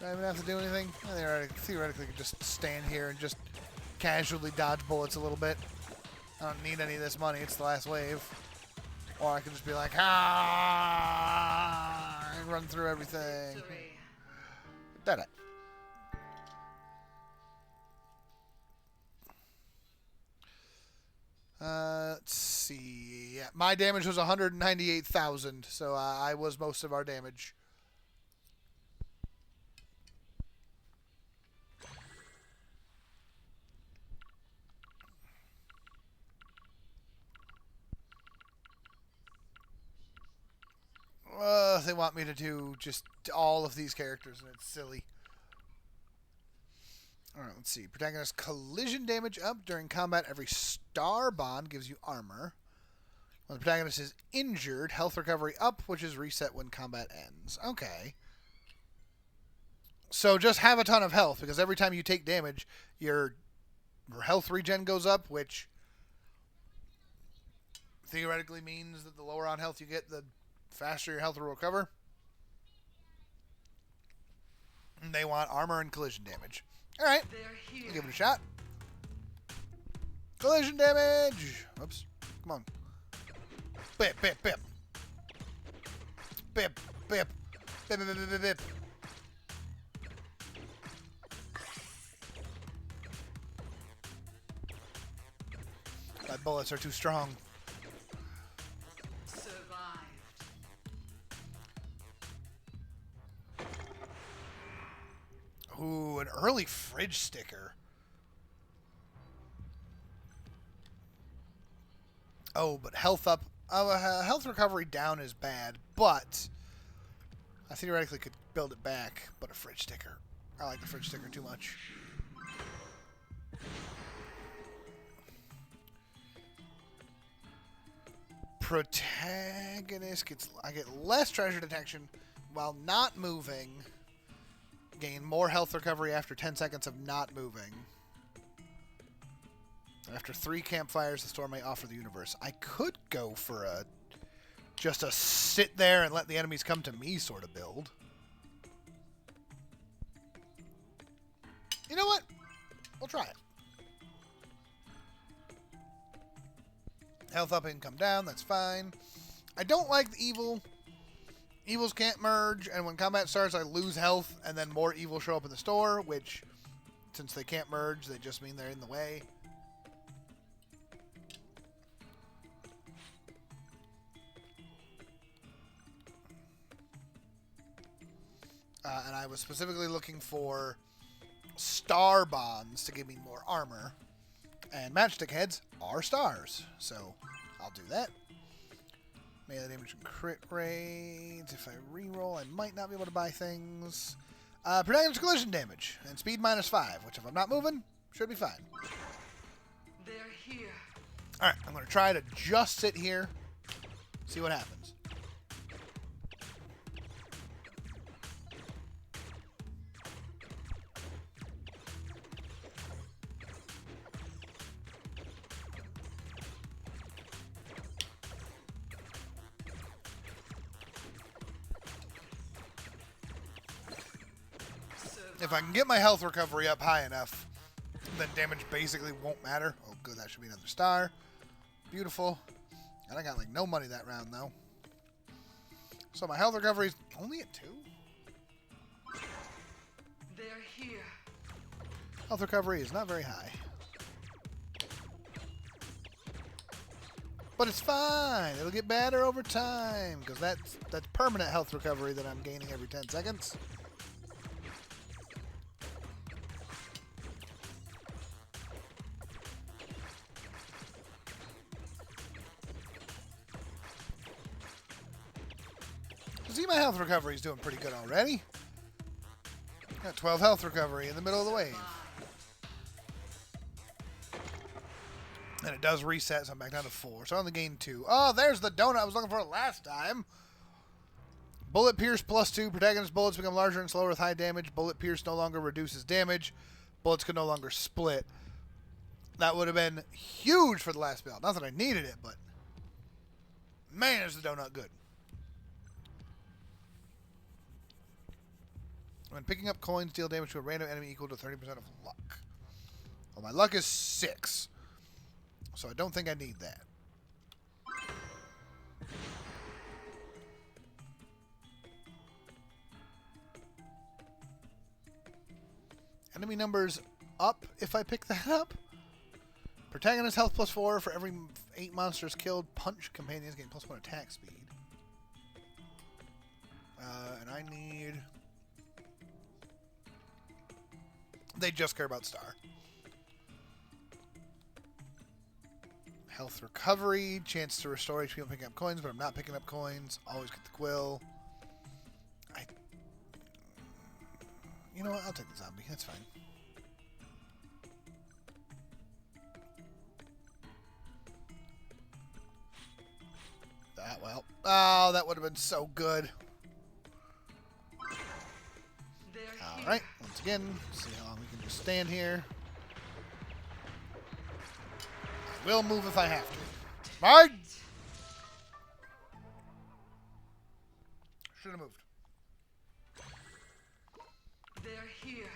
Do I even have to do anything? I theoretically could just stand here and just casually dodge bullets a little bit. I don't need any of this money. It's the last wave. Or I could just be like, and run through everything. Did it. Let's see. Yeah, my damage was 198,000, so I was most of our damage. They want me to do just all of these characters, and it's silly. Alright, let's see. Protagonist collision damage up during combat. Every star bond gives you armor. When the protagonist is injured, health recovery up, which is reset when combat ends. Okay. So just have a ton of health, because every time you take damage, your health regen goes up, which theoretically means that the lower on health you get, the faster your health will recover. And they want armor and collision damage. Alright, give it a shot. Collision damage! Oops, come on. Bip, bip, bip. Bip, bip. Bip, bip, bip, bip, bip. My bullets are too strong. Ooh, an early fridge sticker. Oh, but health up. Health recovery down is bad, but I theoretically could build it back. But a fridge sticker. I like the fridge sticker too much. Protagonist gets. I get less treasure detection while not moving. Gain more health recovery after 10 seconds of not moving. After 3 campfires, the store may offer the universe. I could go for just a sit there and let the enemies come to me sort of build. You know what? We'll try it. Health up, income down. That's fine. I don't like the evil. Evils can't merge, and when combat starts, I lose health, and then more evils show up in the store, which, since they can't merge, they just mean they're in the way. And I was specifically looking for star bonds to give me more armor, and matchstick heads are stars, so I'll do that. Melee damage and crit rate. If I reroll, I might not be able to buy things. Protagonist collision damage and speed -5, which if I'm not moving, should be fine. They're here. Alright, I'm going to try to just sit here, see what happens. If I can get my health recovery up high enough, then damage basically won't matter. Oh, good. That should be another star. Beautiful. And I got like no money that round, though. So my health recovery is only at 2? They're here. Health recovery is not very high. But it's fine. It'll get better over time, because that's permanent health recovery that I'm gaining every 10 seconds. See, my health recovery is doing pretty good already. Got 12 health recovery in the middle of the wave. And it does reset, so I'm back down to 4. So I only gained 2. Oh, there's the donut I was looking for last time. Bullet Pierce +2. Protagonist bullets become larger and slower with high damage. Bullet Pierce no longer reduces damage. Bullets can no longer split. That would have been huge for the last build. Not that I needed it, but man, is the donut good. When picking up coins, deal damage to a random enemy equal to 30% of luck. Well, my luck is 6. So I don't think I need that. Enemy numbers up if I pick that up. Protagonist health +4 for every 8 monsters killed. Punch companions gain +1 attack speed. And I need... They just care about star. Health recovery, chance to restore HP when picking up coins, but I'm not picking up coins. Always get the quill. You know what? I'll take the zombie. That's fine. Well. Oh, that would have been so good. Alright, once again, see how long we can just stand here. I will move if I have to. Right? Should have moved. They're here.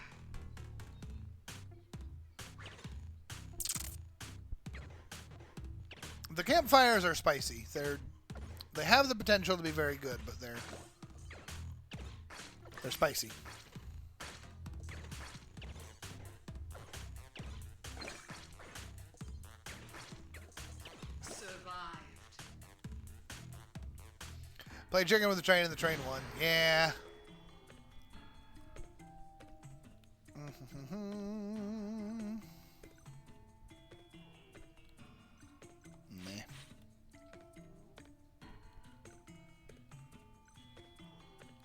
The campfires are spicy. They have the potential to be very good, but they're spicy. Play chicken with the train and the train won. Yeah. Meh.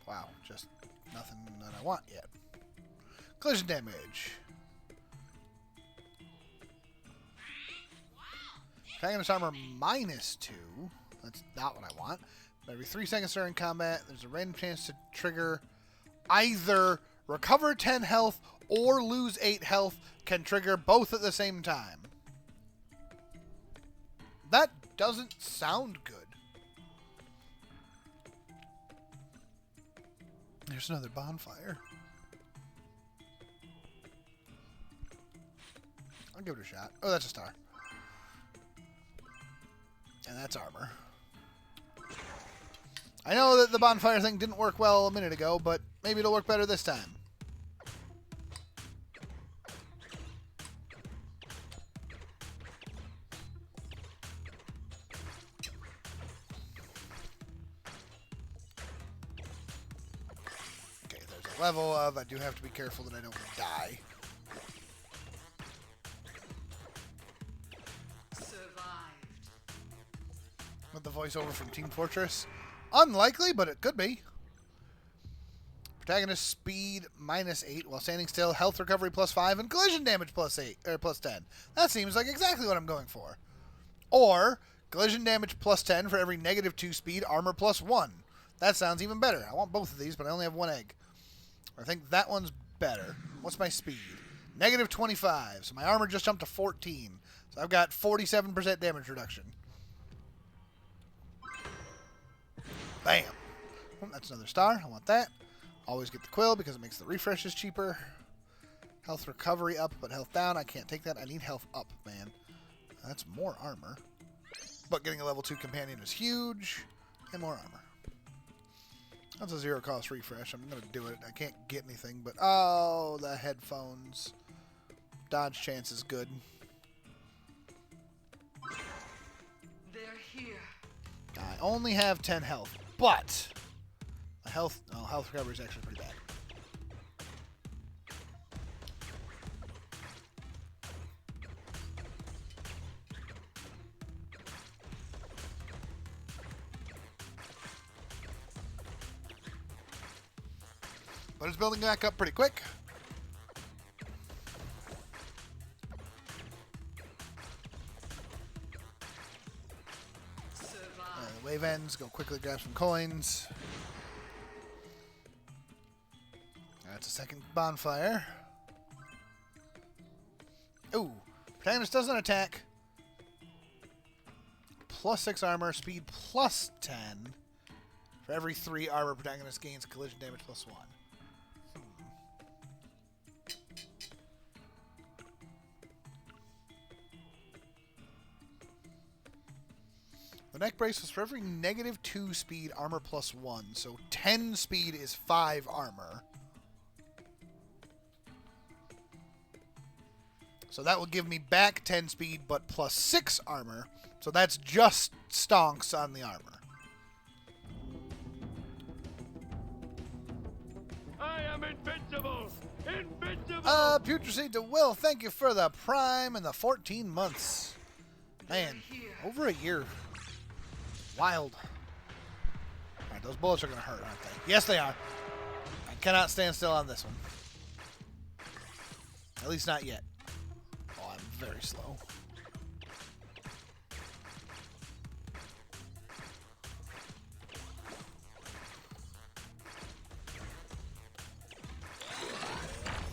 Wow, just nothing that I want yet. Collision damage. Protagonist armor -2. That's not what I want. Every 3 seconds during combat, there's a random chance to trigger either recover 10 health or lose 8 health. Can trigger both at the same time. That doesn't sound good. There's another bonfire. I'll give it a shot. Oh, that's a star. And that's armor. I know that the bonfire thing didn't work well a minute ago, but maybe it'll work better this time. Okay, there's a level of I do have to be careful that I don't die. Survived. With the voiceover from Team Fortress. Unlikely, but it could be. Protagonist speed -8 while standing still, health recovery +5, and collision damage +8 or +10. That seems like exactly what I'm going for. Or collision damage +10 for every -2 speed, armor +1. That sounds even better. I want both of these, but I only have 1 egg. I think that one's better. What's my speed? -25. So my armor just jumped to 14. So I've got 47% damage reduction. Bam. Oh, that's another star. I want that. Always get the quill because it makes the refreshes cheaper. Health recovery up, but health down. I can't take that. I need health up, man. That's more armor. But getting a level 2 companion is huge. And more armor. That's a 0 cost refresh. I'm going to do it. I can't get anything, but... Oh, the headphones. Dodge chance is good. They're here. I only have 10 health, but... My health recovery is actually pretty bad. But it's building back up pretty quick. Wave ends, go quickly grab some coins. That's a second bonfire. Ooh, protagonist doesn't attack. Plus 6 armor, speed plus 10. For every 3 armor, protagonist gains collision damage plus 1. The neck brace was for every -2 speed armor plus 1. So 10 speed is 5 armor. So that will give me back 10 speed but plus 6 armor. So that's just stonks on the armor. I am invincible! Invincible! Putrid to Will, thank you for the Prime and the 14 months. Man, over a year. Wild. Alright, those bullets are going to hurt, aren't they? Yes, they are. I cannot stand still on this one. At least not yet. Oh, I'm very slow.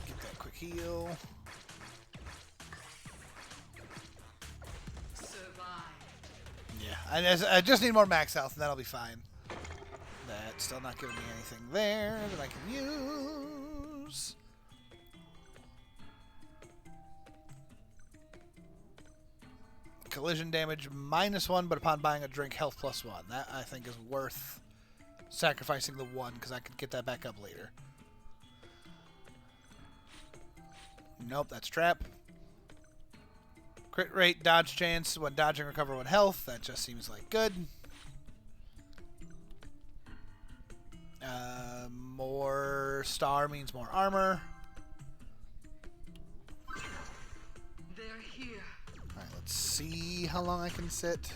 Get that quick heal. I just need more max health, and that'll be fine. That's still not giving me anything there that I can use. Collision damage -1, but upon buying a drink, health plus 1. That, I think, is worth sacrificing the 1, because I could get that back up later. Nope, that's trap. Crit rate, dodge chance, when dodging, recover 1 health. That just seems like good. More star means more armor. They're here. Alright, let's see how long I can sit.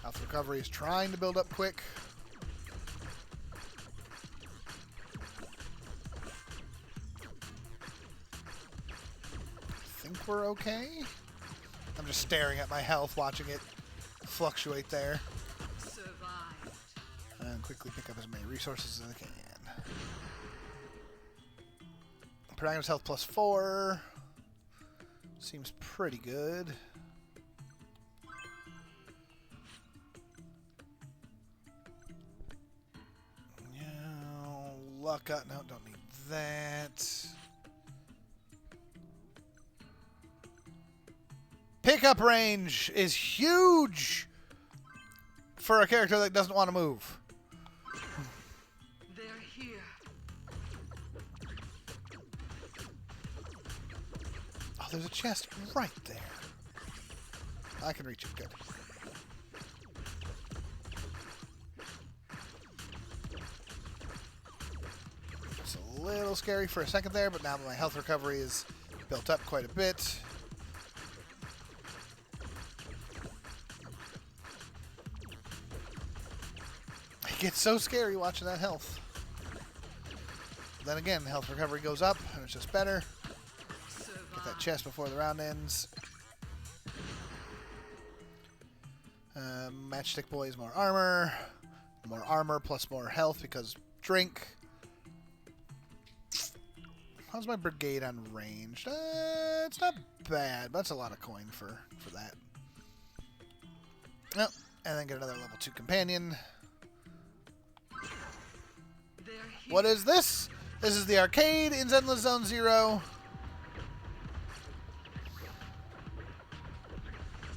Health recovery is trying to build up quick. I think we're okay. I'm just staring at my health, watching it fluctuate there. Survived. And quickly pick up as many resources as I can. Protagonist health plus 4. Seems pretty good. Luck up. No, don't need that. Pickup range is huge for a character that doesn't want to move. They're here. Oh, there's a chest right there. I can reach it. Good. It's a little scary for a second there, but now my health recovery is built up quite a bit. It gets so scary watching that health. Then again, the health recovery goes up, and it's just better. Get that chest before the round ends. Matchstick Boy is more armor. More armor plus more health because drink. How's my brigade on range? It's not bad, but that's a lot of coin for that. Oh, and then get another level 2 companion. What is this? This is the arcade in Zenless Zone 0.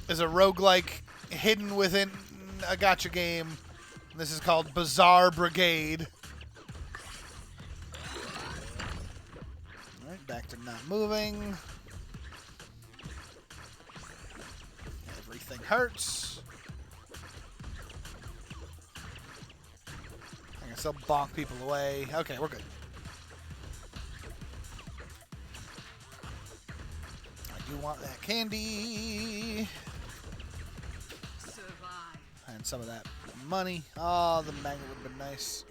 Is a roguelike hidden within a gacha game. This is called Bizarre Brigade. Alright, back to not moving. Everything hurts. I can still bonk people away. Okay, we're good. I do want that candy. And some of that money. Oh, the magnet would have been nice.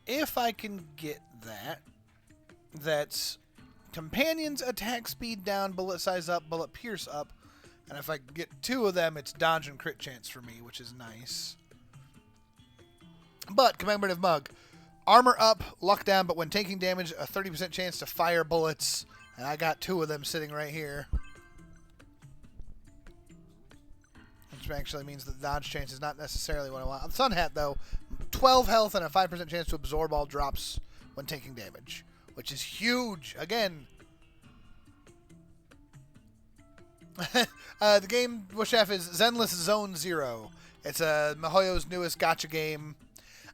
If I can get that. That's companions attack speed down, bullet size up, bullet pierce up. And if I can get 2 of them, it's dodge and crit chance for me, which is nice. But, commemorative mug. Armor up, luck down, but when taking damage, a 30% chance to fire bullets. And I got 2 of them sitting right here. Which actually means the dodge chance is not necessarily what I want. The Sun Hat, though, 12 health and a 5% chance to absorb all drops when taking damage. Which is huge. Again. The game, Chef, is Zenless Zone 0. It's MiHoYo's newest gacha game.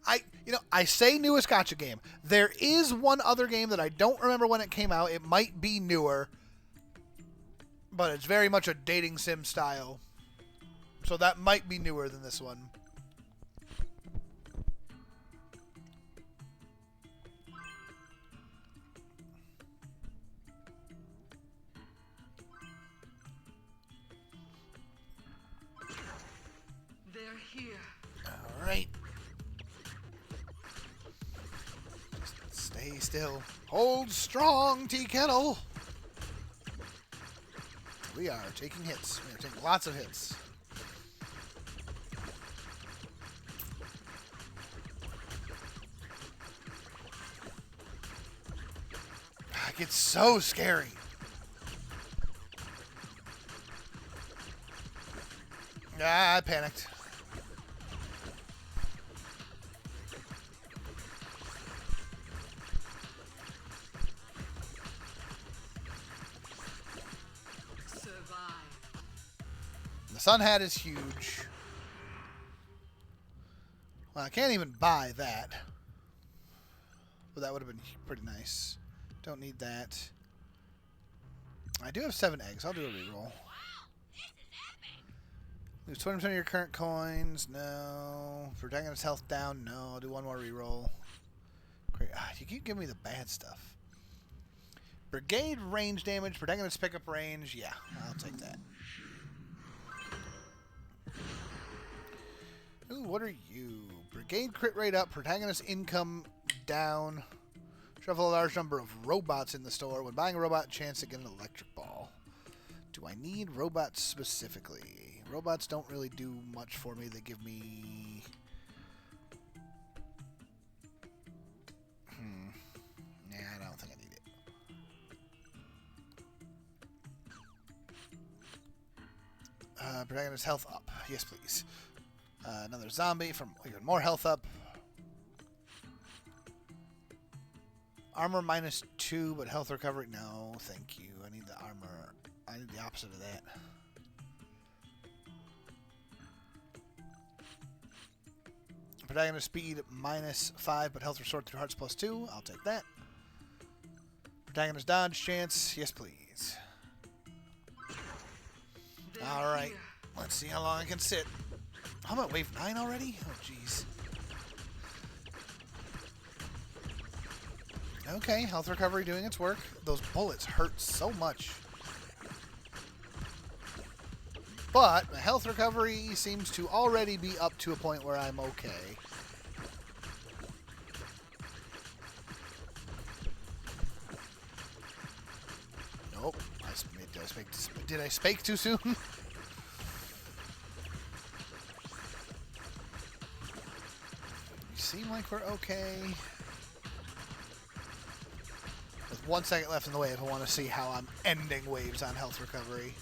I say newest gacha game. There is one other game that I don't remember when it came out. It might be newer. But it's very much a dating sim style. So that might be newer than this one. They're here. All right. Just stay still. Hold strong, Tea Kettle. We are taking hits. We are taking lots of hits. It gets so scary. Ah, I panicked. Survive. The Sun Hat is huge. Well, I can't even buy that. But that would have been pretty nice. Don't need that. I do have 7 eggs. I'll do a reroll. Lose 20% of your current coins. No. Protagonist health down. No. I'll do one more reroll. Great. You keep giving me the bad stuff. Brigade range damage. Protagonist pickup range. Yeah, I'll take that. Ooh, what are you? Brigade crit rate up. Protagonist income down. Shuffle a large number of robots in the store. When buying a robot, chance to get an electric ball. Do I need robots specifically? Robots don't really do much for me. They give me... Nah, I don't think I need it. Protagonist health up. Yes, please. Another zombie from even more health up. Armor -2, but health recovery. No, thank you. I need the armor. I need the opposite of that. Protagonist speed -5, but health restored through hearts +2. I'll take that. Protagonist dodge chance. Yes, please. Alright. Let's see how long I can sit. I'm at wave 9 already? Oh, jeez. Okay, health recovery doing its work. Those bullets hurt so much. But my health recovery seems to already be up to a point where I'm okay. Nope. Did I speak too soon? You seem like we're okay. With 1 second left in the wave, I want to see how I'm ending waves on health recovery.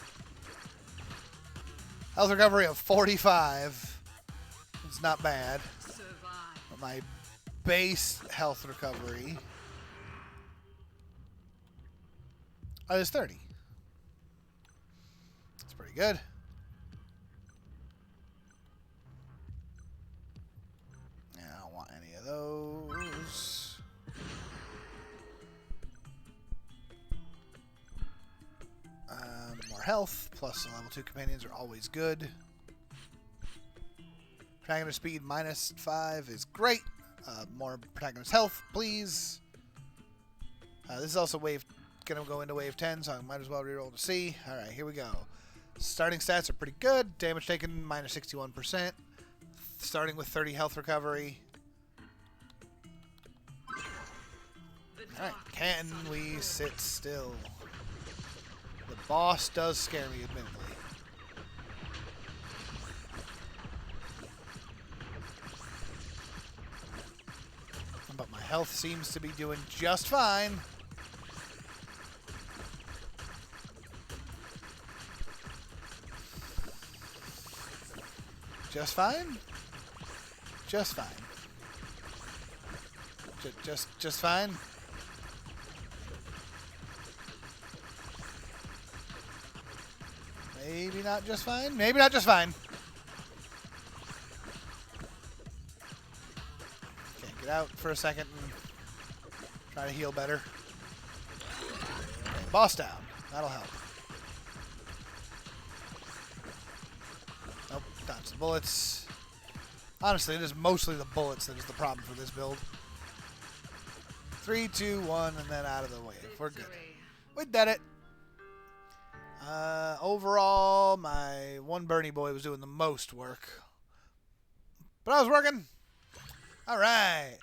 Health recovery of 45. It's not bad. But my base health recovery is 30. That's pretty good. Yeah, I don't want any of those. More health, plus the level 2 companions are always good. Protagonist speed -5 is great. More protagonist health, please. This is also gonna go into wave 10, so I might as well reroll to see. Alright, here we go. Starting stats are pretty good. Damage taken -61%. Starting with 30 health recovery. Alright, can we sit still? The boss does scare me, admittedly. But my health seems to be doing just fine. Just fine? Just fine. Just fine? Maybe not just fine? Maybe not just fine. Okay, get out for a second and try to heal better. Okay, boss down. That'll help. Nope, dodge the bullets. Honestly, it is mostly the bullets that is the problem for this build. 3, 2, 1, and then out of the way. We're good. We did it. Overall, my one Bernie boy was doing the most work. But I was working. Alright.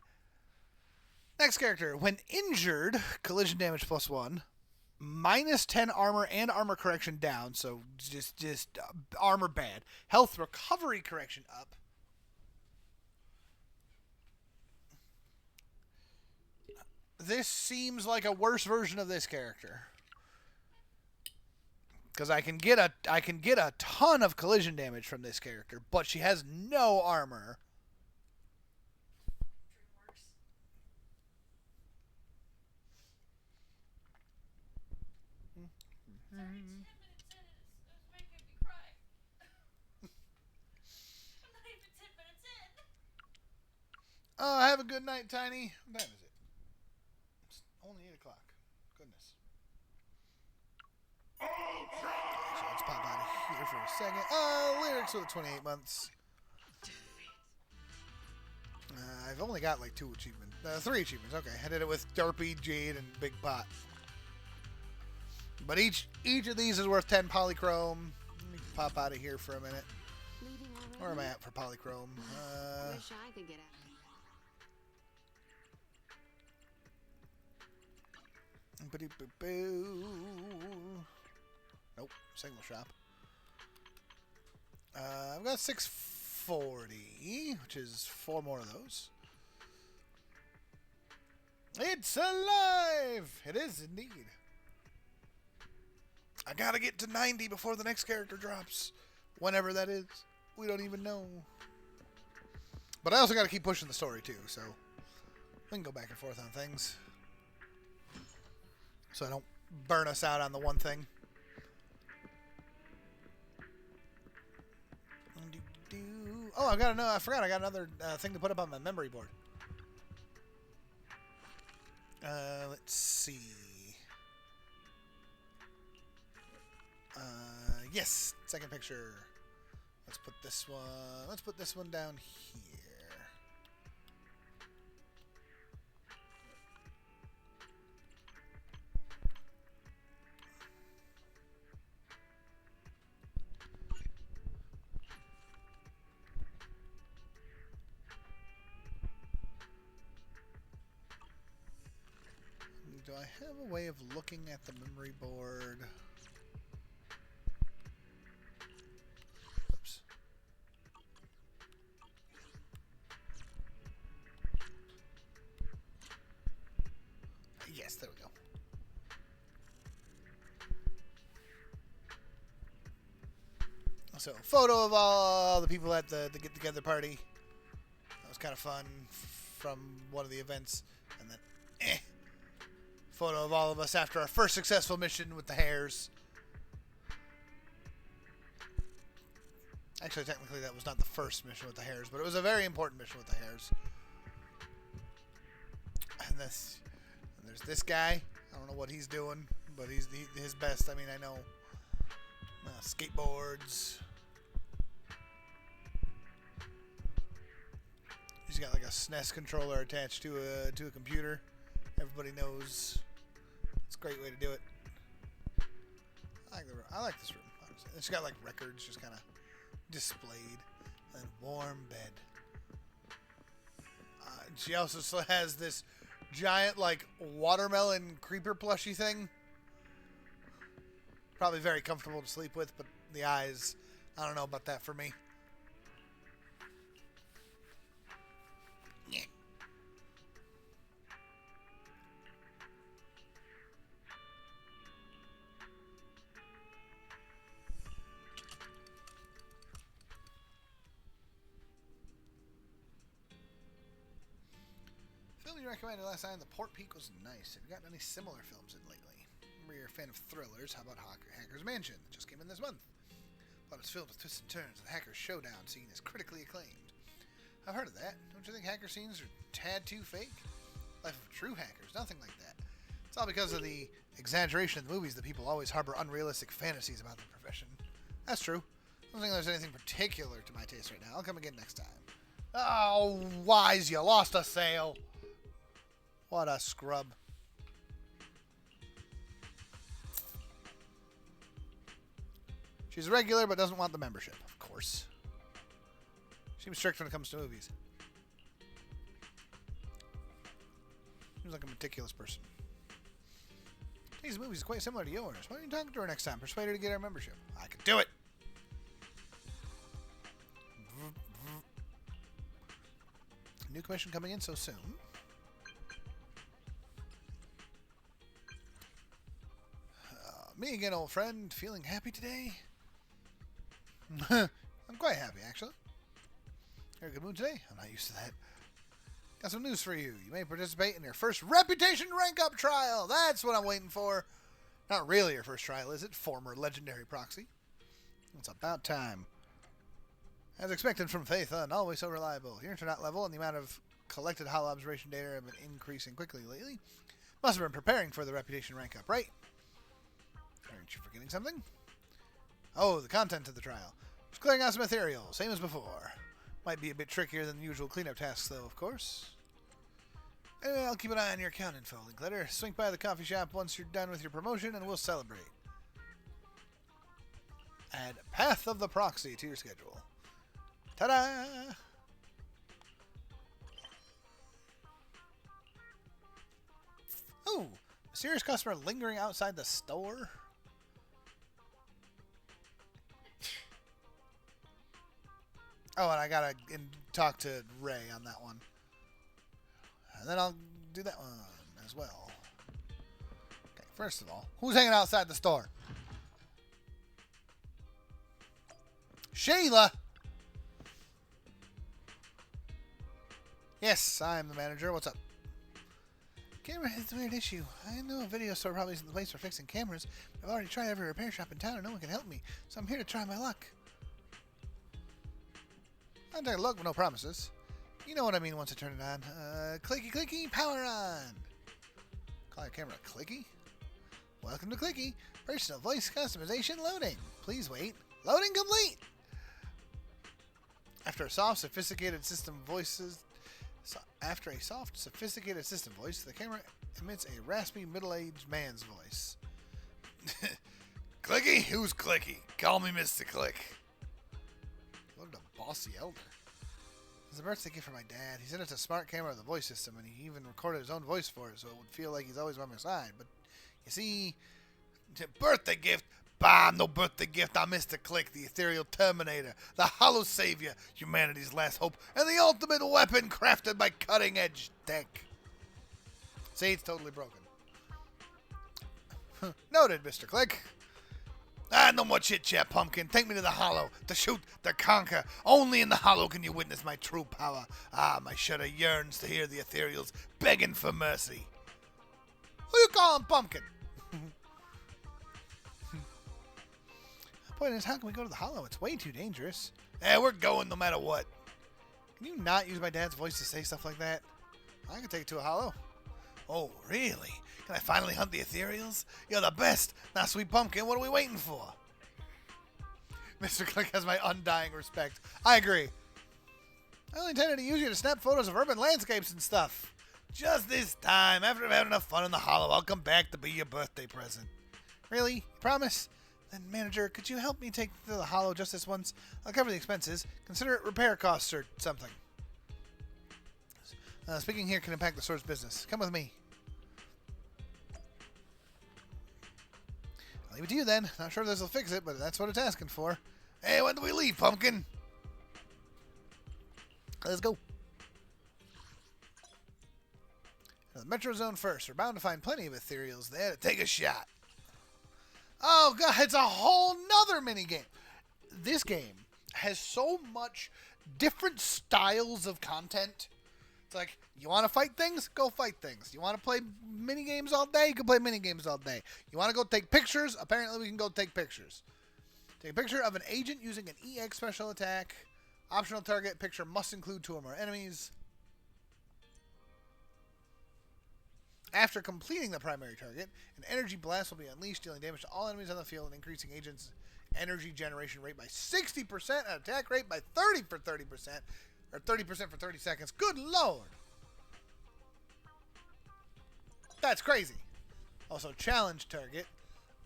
Next character. When injured, collision damage +1. -10 armor and armor correction down. So just armor bad. Health recovery correction up. This seems like a worse version of this character. Because I can get a ton of collision damage from this character, but she has no armor. Oh, have a good night, Tiny. What time is it? It's only 8 o'clock. Goodness. So let's pop out of here for a second. Lyrics for the 28 months. I've only got like 2 achievements. 3 achievements. Okay, I did it with Derpy, Jade, and Big Pot. But each of these is worth 10 polychrome. Let me pop out of here for a minute. Where am I at for polychrome? Wish I could get out. Nope, single shop. I've got 640, which is 4 more of those. It's alive! It is indeed. I gotta get to 90 before the next character drops. Whenever that is. We don't even know. But I also gotta keep pushing the story too, so we can go back and forth on things. So I don't burn us out on the one thing. Oh, I forgot I got another thing to put up on my memory board. Let's see. Yes, second picture. Let's put this one down here. Do I have a way of looking at the memory board? Oops. Yes, there we go. So, photo of all the people at the get-together party. That was kind of fun from one of the events. And then, photo of all of us after our first successful mission with the hares. Actually, technically, that was not the first mission with the hares, but it was a very important mission with the hares. And there's this guy. I don't know what he's doing, but he's his best. I mean, I know skateboards. He's got like a SNES controller attached to a computer. Everybody knows it's a great way to do it. I like this room. Honestly. It's got like records just kind of displayed, and warm bed. She also still has this giant like watermelon creeper plushie thing. Probably very comfortable to sleep with, but the eyes, I don't know about that for me. Yeah. Film you recommended last time, The Port Peak, was nice. Have you gotten any similar films in lately? Remember you're a fan of thrillers. How about Hacker's Mansion? That just came in this month. Thought it was filled with twists and turns. The Hacker's Showdown scene is critically acclaimed. I've heard of that. Don't you think hacker scenes are a tad too fake? Life of true hackers, nothing like that. It's all because of the exaggeration in the movies that people always harbor unrealistic fantasies about the profession. That's true. I don't think there's anything particular to my taste right now. I'll come again next time. Oh, Wise, you lost a sale. What a scrub. She's a regular, but doesn't want the membership, of course. Seems strict when it comes to movies. Seems like a meticulous person. These movies are quite similar to yours. Why don't you talk to her next time? Persuade her to get our membership. I could do it. New commission coming in so soon. Me again, old friend. Feeling happy today? I'm quite happy, actually. You're in a good mood today? I'm not used to that. Got some news for you. You may participate in your first reputation rank up trial. That's what I'm waiting for. Not really your first trial, is it? Former legendary proxy. It's about time. As expected from Faith, always so reliable. Your internet level and the amount of collected holo observation data have been increasing quickly lately. Must have been preparing for the reputation rank up, right? Aren't you forgetting something? Oh, the content of the trial. Just clearing out some material, same as before. Might be a bit trickier than the usual cleanup tasks, though, of course. Anyway, I'll keep an eye on your account info, Linkletter. Swing by the coffee shop once you're done with your promotion, and we'll celebrate. Add Path of the Proxy to your schedule. Ta-da! Ooh, mysterious customer lingering outside the store. Oh, and I gotta talk to Ray on that one. And then I'll do that one as well. Okay, first of all, who's hanging outside the store? Sheila! Yes, I'm the manager. What's up? Camera has a weird issue. I know a video store probably isn't the place for fixing cameras. I've already tried every repair shop in town and no one can help me. So I'm here to try my luck. I'll take a look, but no promises. You know what I mean once I turn it on. Clicky, clicky, power on. Call your camera Clicky? Welcome to Clicky. Personal voice customization loading. Please wait. Loading complete. After a soft, sophisticated system voice, the camera emits a raspy, middle-aged man's voice. Clicky? Who's Clicky? Call me Mr. Click. What a bossy elder. It's a birthday gift for my dad. He said it's a smart camera with a voice system, and he even recorded his own voice for it, so it would feel like he's always by my side. But, you see, birthday gift? Bah, no birthday gift. I'm Mr. Click, the ethereal Terminator, the hollow savior, humanity's last hope, and the ultimate weapon crafted by cutting-edge tech. See, it's totally broken. Noted, Mr. Click. Ah, no more chit-chat, Pumpkin. Take me to the Hollow, to shoot, to conquer. Only in the Hollow can you witness my true power. Ah, my shudder yearns to hear the ethereals begging for mercy. Who you calling Pumpkin? The point is, how can we go to the Hollow? It's way too dangerous. We're going no matter what. Can you not use my dad's voice to say stuff like that? I can take it to a Hollow. Oh, really? Can I finally hunt the ethereals? You're the best. Now, sweet Pumpkin, what are we waiting for? Mr. Click has my undying respect. I agree. I only intended to use you to snap photos of urban landscapes and stuff. Just this time, after I've had enough fun in the Hollow, I'll come back to be your birthday present. Really? You promise? Then, manager, could you help me take to the Hollow just this once? I'll cover the expenses. Consider it repair costs or something. Speaking here can impact the store's business. Come with me. I'll leave it to you then. Not sure if this will fix it, but that's what it's asking for. Hey, when do we leave, Pumpkin? Let's go. The Metro Zone first. We're bound to find plenty of ethereals there to take a shot. Oh, God, it's a whole nother minigame. This game has so much different styles of content. It's like, you want to fight things? Go fight things. You want to play minigames all day? You can play minigames all day. You want to go take pictures? Apparently we can go take pictures. Take a picture of an agent using an EX special attack. Optional target picture must include 2 or more enemies. After completing the primary target, an energy blast will be unleashed, dealing damage to all enemies on the field and increasing agent's energy generation rate by 60% and attack rate by 30% for 30 seconds. Good Lord! That's crazy. Also, challenge target.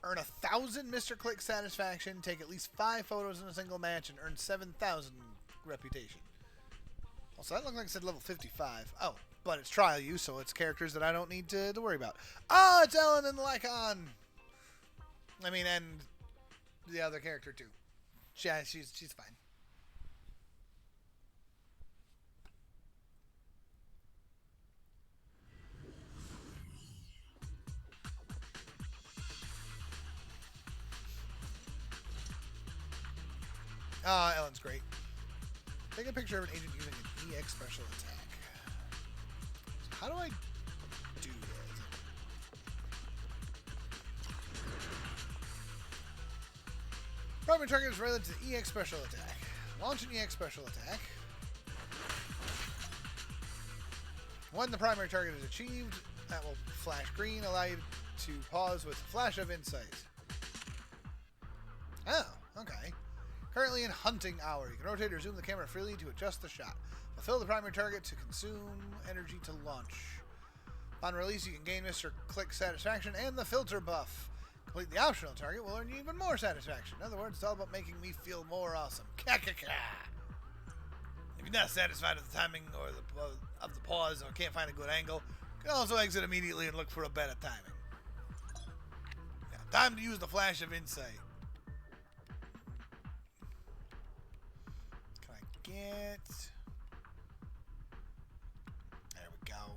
Earn 1,000 Mr. Click satisfaction, take at least 5 photos in a single match, and earn 7,000 reputation. Also, that looked like it said level 55. Oh, but it's trial use, so it's characters that I don't need to worry about. Oh, it's Ellen and Lycon! I mean, and the other character, too. Yeah, she's fine. Ellen's great. Take a picture of an agent using an EX special attack. So how do I do this? Primary target is related to the EX special attack. Launch an EX special attack. When the primary target is achieved, that will flash green, allow you to pause with a flash of insight. Oh, okay. Currently in hunting hour. You can rotate or zoom the camera freely to adjust the shot. Fulfill the primary target to consume energy to launch. Upon release, you can gain Mr. Click satisfaction and the filter buff. Complete the optional target will earn you even more satisfaction. In other words, it's all about making me feel more awesome. Ka-ka-ka! If you're not satisfied with the timing or of the pause or can't find a good angle, you can also exit immediately and look for a better timing. Yeah, time to use the flash of insight. Get... There we go.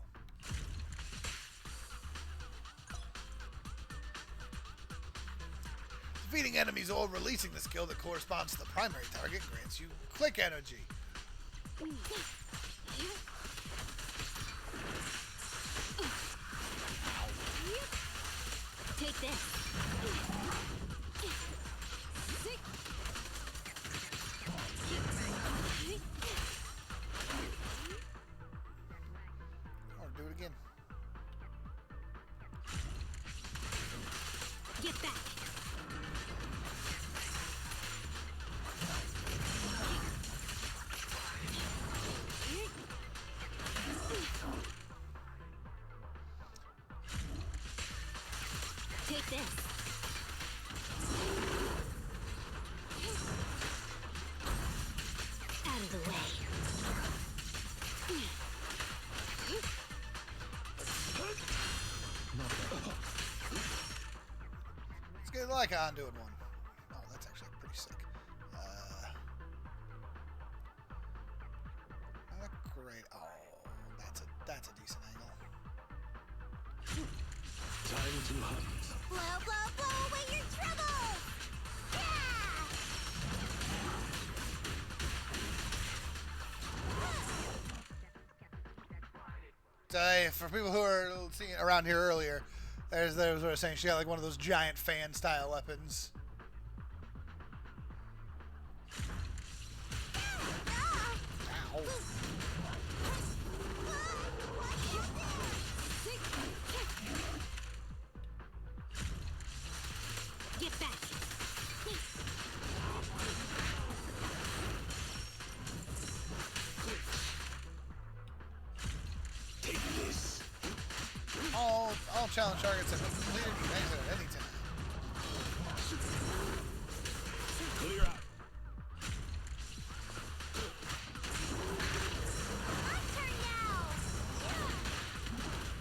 Defeating enemies or releasing the skill that corresponds to the primary target grants you click energy. Take this. Do it again. Get back. Take this. Out of the way. Let's get Lycon doing one. Oh, that's actually pretty sick. Not great. Oh, that's a decent angle. Time to hunt. Blow, blow, blow away your troubles! for people who are seeing around here earlier, there's what I was saying. She got like one of those giant fan style weapons. Ow. Get back. Take this. All challenge targets have been completed. You can exit at any time. Clear out. My turn now.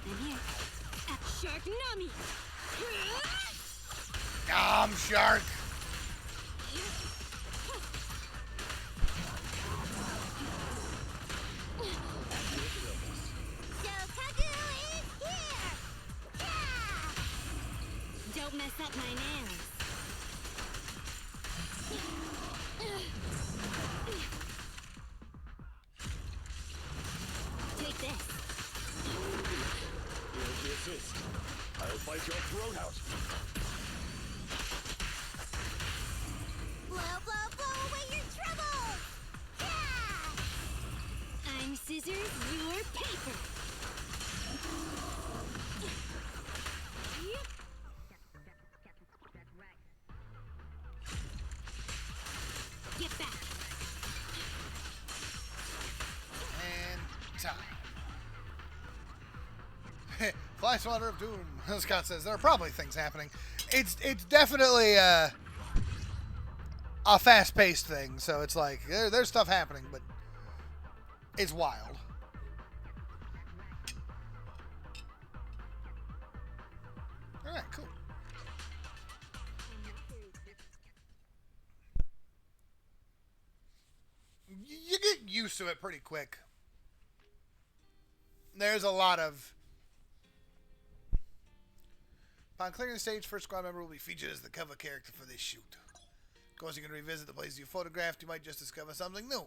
I'm here. Shark Nami. Shark. Shokagu is here. Yeah. Don't mess up my nails. Take this. Here's the assist. I'll bite your throat out. Blow, blow, blow away your troubles. Yeah. I'm scissors, you're paper. Get back. And time. Fly Swatter of Doom. Scott says there are probably things happening. It's definitely a fast-paced thing, so it's like there's stuff happening, but it's wild. All right, cool. You get used to it pretty quick. There's a lot of... Upon clearing the stage, first squad member will be featured as the cover character for this shoot. Of course, you can revisit the places you photographed. You might just discover something new.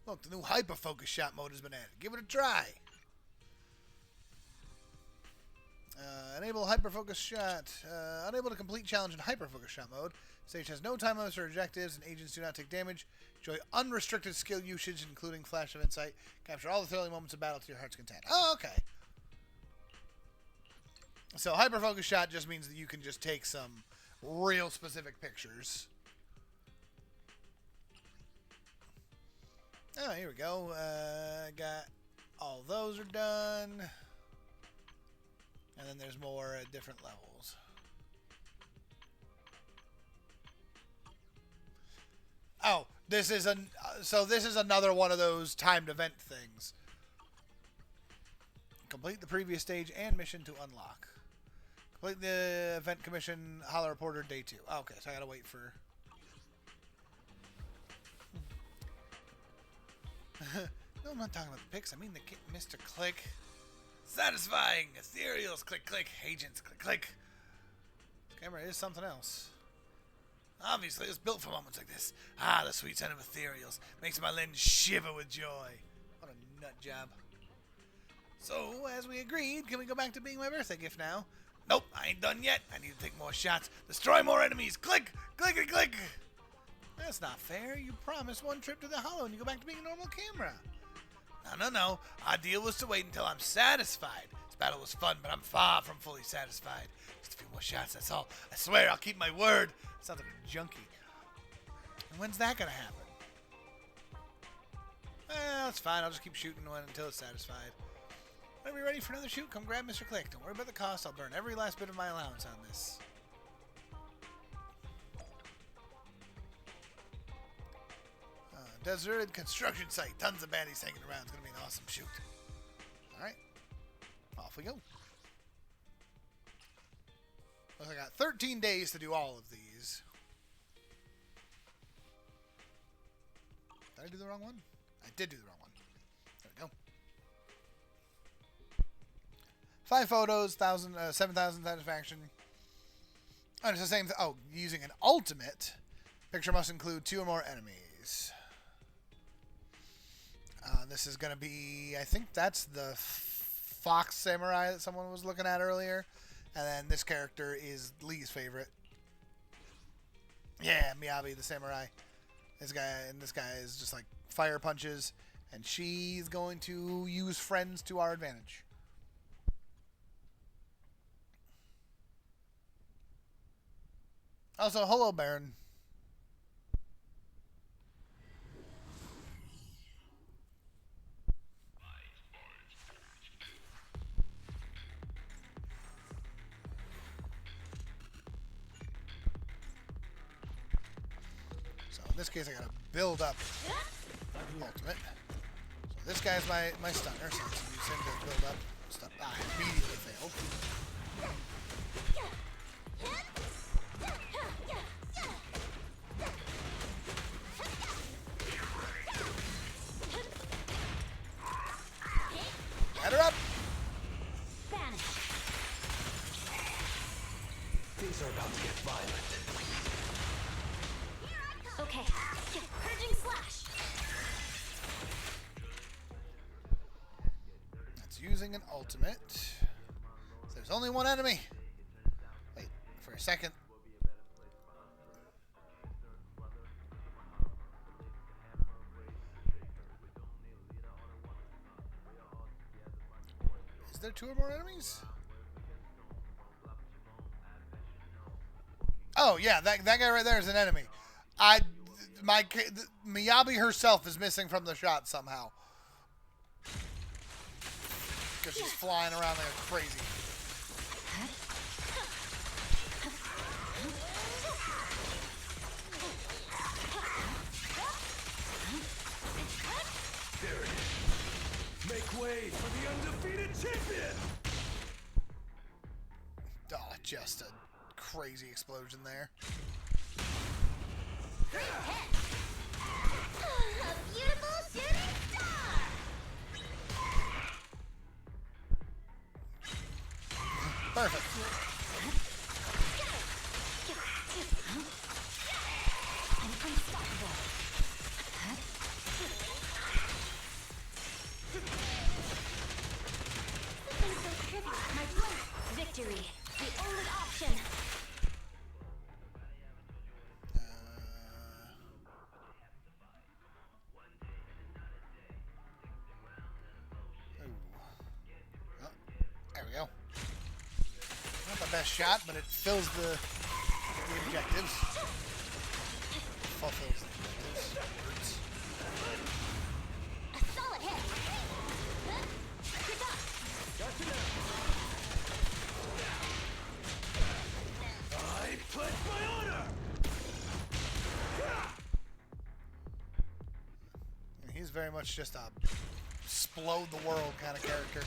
Look, the new hyper-focus shot mode has been added. Give it a try. Enable hyper-focus shot. Unable to complete challenge in hyper-focus shot mode. Stage has no time limits or objectives, and agents do not take damage. Enjoy unrestricted skill usage, including flash of insight. Capture all the thrilling moments of battle to your heart's content. Oh, okay. So hyper-focus shot just means that you can just take some real specific pictures. Oh, here we go. Got all those are done. And then there's more at different levels. Oh, this is this is another one of those timed event things. Complete the previous stage and mission to unlock. Complete the event commission, Holler Reporter, day 2. Oh, okay, so I gotta wait for... No, I'm not talking about the pics. I mean the Mr. Click. Satisfying! Ethereals, click, click. Agents, click, click. This camera is something else. Obviously, it's built for moments like this. Ah, the sweet scent of ethereals makes my lens shiver with joy. What a nut job. So, as we agreed, can we go back to being my birthday gift now? Nope, I ain't done yet. I need to take more shots. Destroy more enemies. Click! Click and click! That's not fair. You promised one trip to the Hollow and you go back to being a normal camera. No. Our deal was to wait until I'm satisfied. This battle was fun, but I'm far from fully satisfied. Just a few more shots, that's all. I swear I'll keep my word. Sounds like a junkie. And when's that gonna happen? Well, it's fine. I'll just keep shooting one until it's satisfied. Whenever you're ready for another shoot, come grab Mr. Click. Don't worry about the cost. I'll burn every last bit of my allowance on this. Deserted construction site. Tons of baddies hanging around. It's going to be an awesome shoot. Alright. Off we go. Looks like I got 13 days to do all of these. Did I do the wrong one? I did do the wrong one. There we go. 5 photos, 7,000 satisfaction. Oh, it's the same thing. Oh, using an ultimate. Picture must include 2 or more enemies. This is going to be, I think that's the Fox Samurai that someone was looking at earlier. And then this character is Lee's favorite. Yeah, Miyabi the Samurai. This guy is just like fire punches. And she's going to use friends to our advantage. Also, hello, Baron. So in this case, I gotta build up ultimate. So this guy's my stunner, so let's use him to build up stuff. I immediately failed. Get her up! Things are about to get violent. Okay, purging slash. That's using an ultimate. There's only one enemy. Wait for a second. Is there 2 or more enemies? Oh yeah, that guy right there is an enemy. Miyabi herself is missing from the shot somehow. Because she's flying around like crazy. There it is. Make way for the undefeated champion! Oh, just a crazy explosion there. A beautiful shooting star! Perfect. I'm unstoppable. Something so trivial. My point. Victory. The only option. There we go. Not the best shot, but it fills the objectives. Fulfills the objectives. A solid hit. Good up. Gotcha now. I pledge my honor! And he's very much just a explode the world kind of character.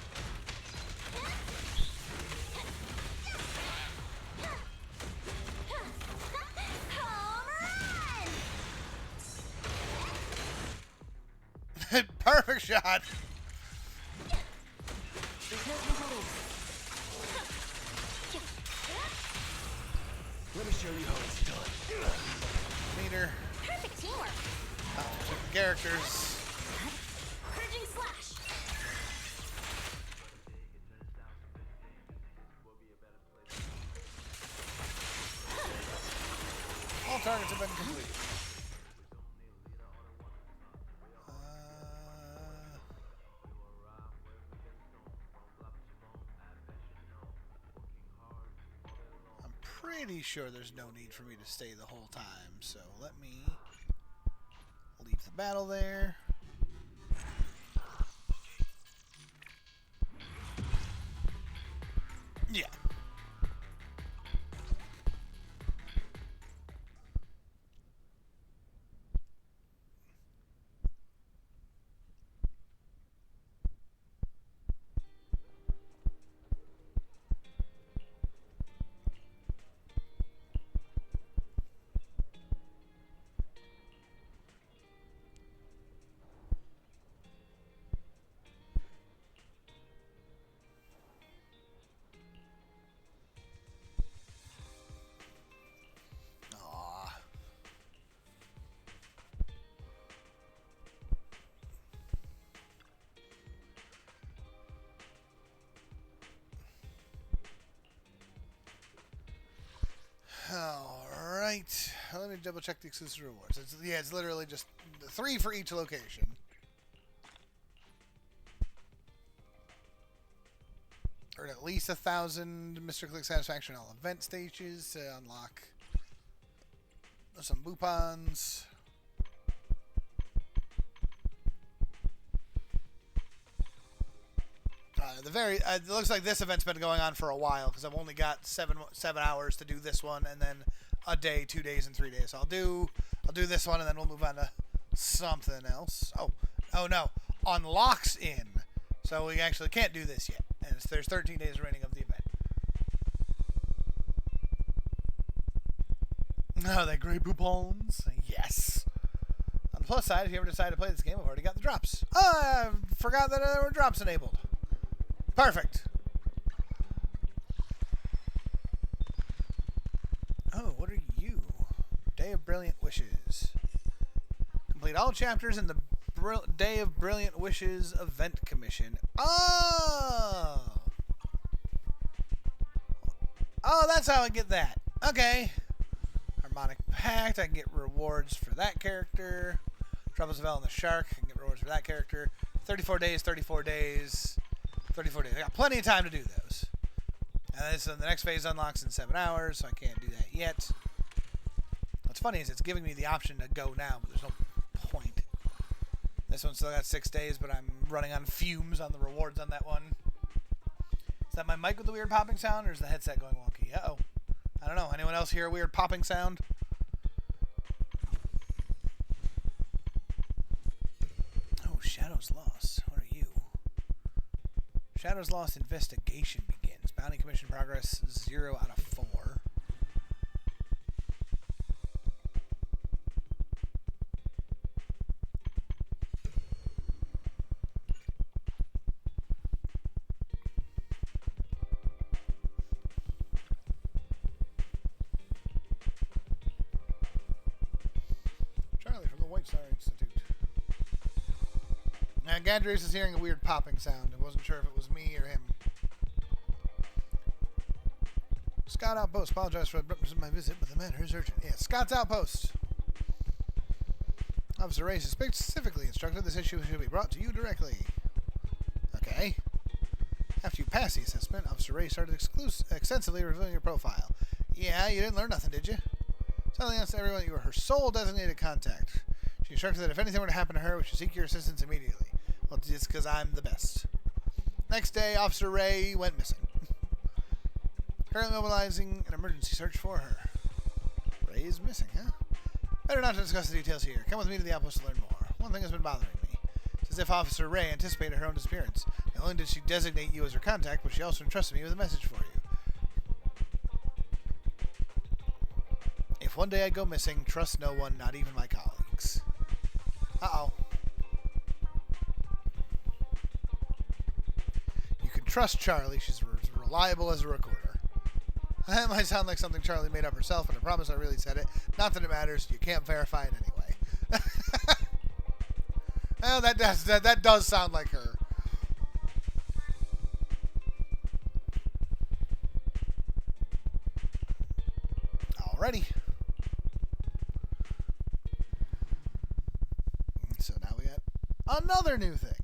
Perfect shot. Let me show you how it's done. Meter. Perfect teamwork. Characters. Purging slash. All targets have been complete. I'm pretty sure there's no need for me to stay the whole time, so let me leave the battle there. Yeah. Alright. Let me double check the exclusive rewards. It's literally just 3 for each location. Earn at least 1,000 Mr. Click satisfaction on all event stages to unlock some boupons. It looks like this event's been going on for a while because I've only got 7 hours to do this one, and then a day, 2 days, and 3 days. So I'll do this one, and then we'll move on to something else. Oh no, unlocks in. So we actually can't do this yet, and there's 13 days remaining of the event. Oh, they great boupons. Yes. On the plus side, if you ever decide to play this game, I've already got the drops. Oh, I forgot that there were drops enabled. Perfect. Oh, what are you? Day of Brilliant Wishes. Complete all chapters in the Day of Brilliant Wishes event commission. Oh! Oh, that's how I get that. Okay. Harmonic Pact, I can get rewards for that character. Troubles of El and the Shark, I can get rewards for that character. 34 days, 34 days. 34 days. I got plenty of time to do those. And so the next phase unlocks in 7 hours, so I can't do that yet. What's funny is it's giving me the option to go now, but there's no point. This one's still got 6 days, but I'm running on fumes on the rewards on that one. Is that my mic with the weird popping sound, or is the headset going wonky? Uh-oh. I don't know. Anyone else hear a weird popping sound? Oh, Shadows Lost. What are you? Shadows Lost investigation begins. Bounty commission progress 0 out of 4. Charlie from the White Star Institute. Now, Gadrius is hearing a weird popping sound. I wasn't sure if it was me or him. Scott Outpost. Apologize for my visit, but the matter is urgent. Yeah, Scott's Outpost. Officer Ray specifically instructed this issue should be brought to you directly. Okay. After you pass the assessment, Officer Ray started extensively reviewing your profile. Yeah, you didn't learn nothing, did you? Telling us everyone you were her sole designated contact. She instructed that if anything were to happen to her, we should seek your assistance immediately. Well, it's because I'm the best. Next day, Officer Ray went missing. Currently mobilizing an emergency search for her. Ray is missing, huh? Better not to discuss the details here. Come with me to the outpost to learn more. One thing has been bothering me. It's as if Officer Ray anticipated her own disappearance. Not only did she designate you as her contact, but she also entrusted me with a message for you. If one day I go missing, trust no one, not even my colleagues. Uh-oh. You can trust Charlie. She's reliable as a recorder. That might sound like something Charlie made up herself, but I promise I really said it. Not that it matters. You can't verify it anyway. Well, that does sound like her. Alrighty. So now we got another new thing.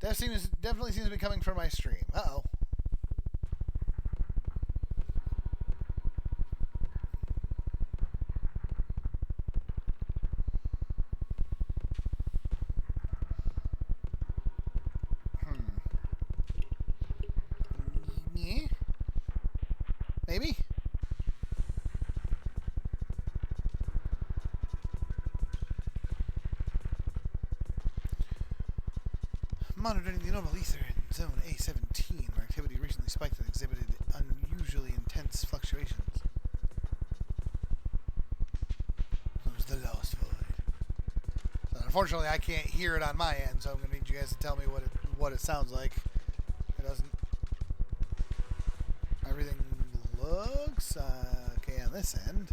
Definitely seems to be coming from my stream. Uh-oh. Yeah? Maybe? Monitoring the normal ether in zone A17, where activity recently spiked and exhibited unusually intense fluctuations. There's the Lost Void. So unfortunately, I can't hear it on my end, so I'm going to need you guys to tell me what it sounds like. It doesn't. Everything looks okay on this end.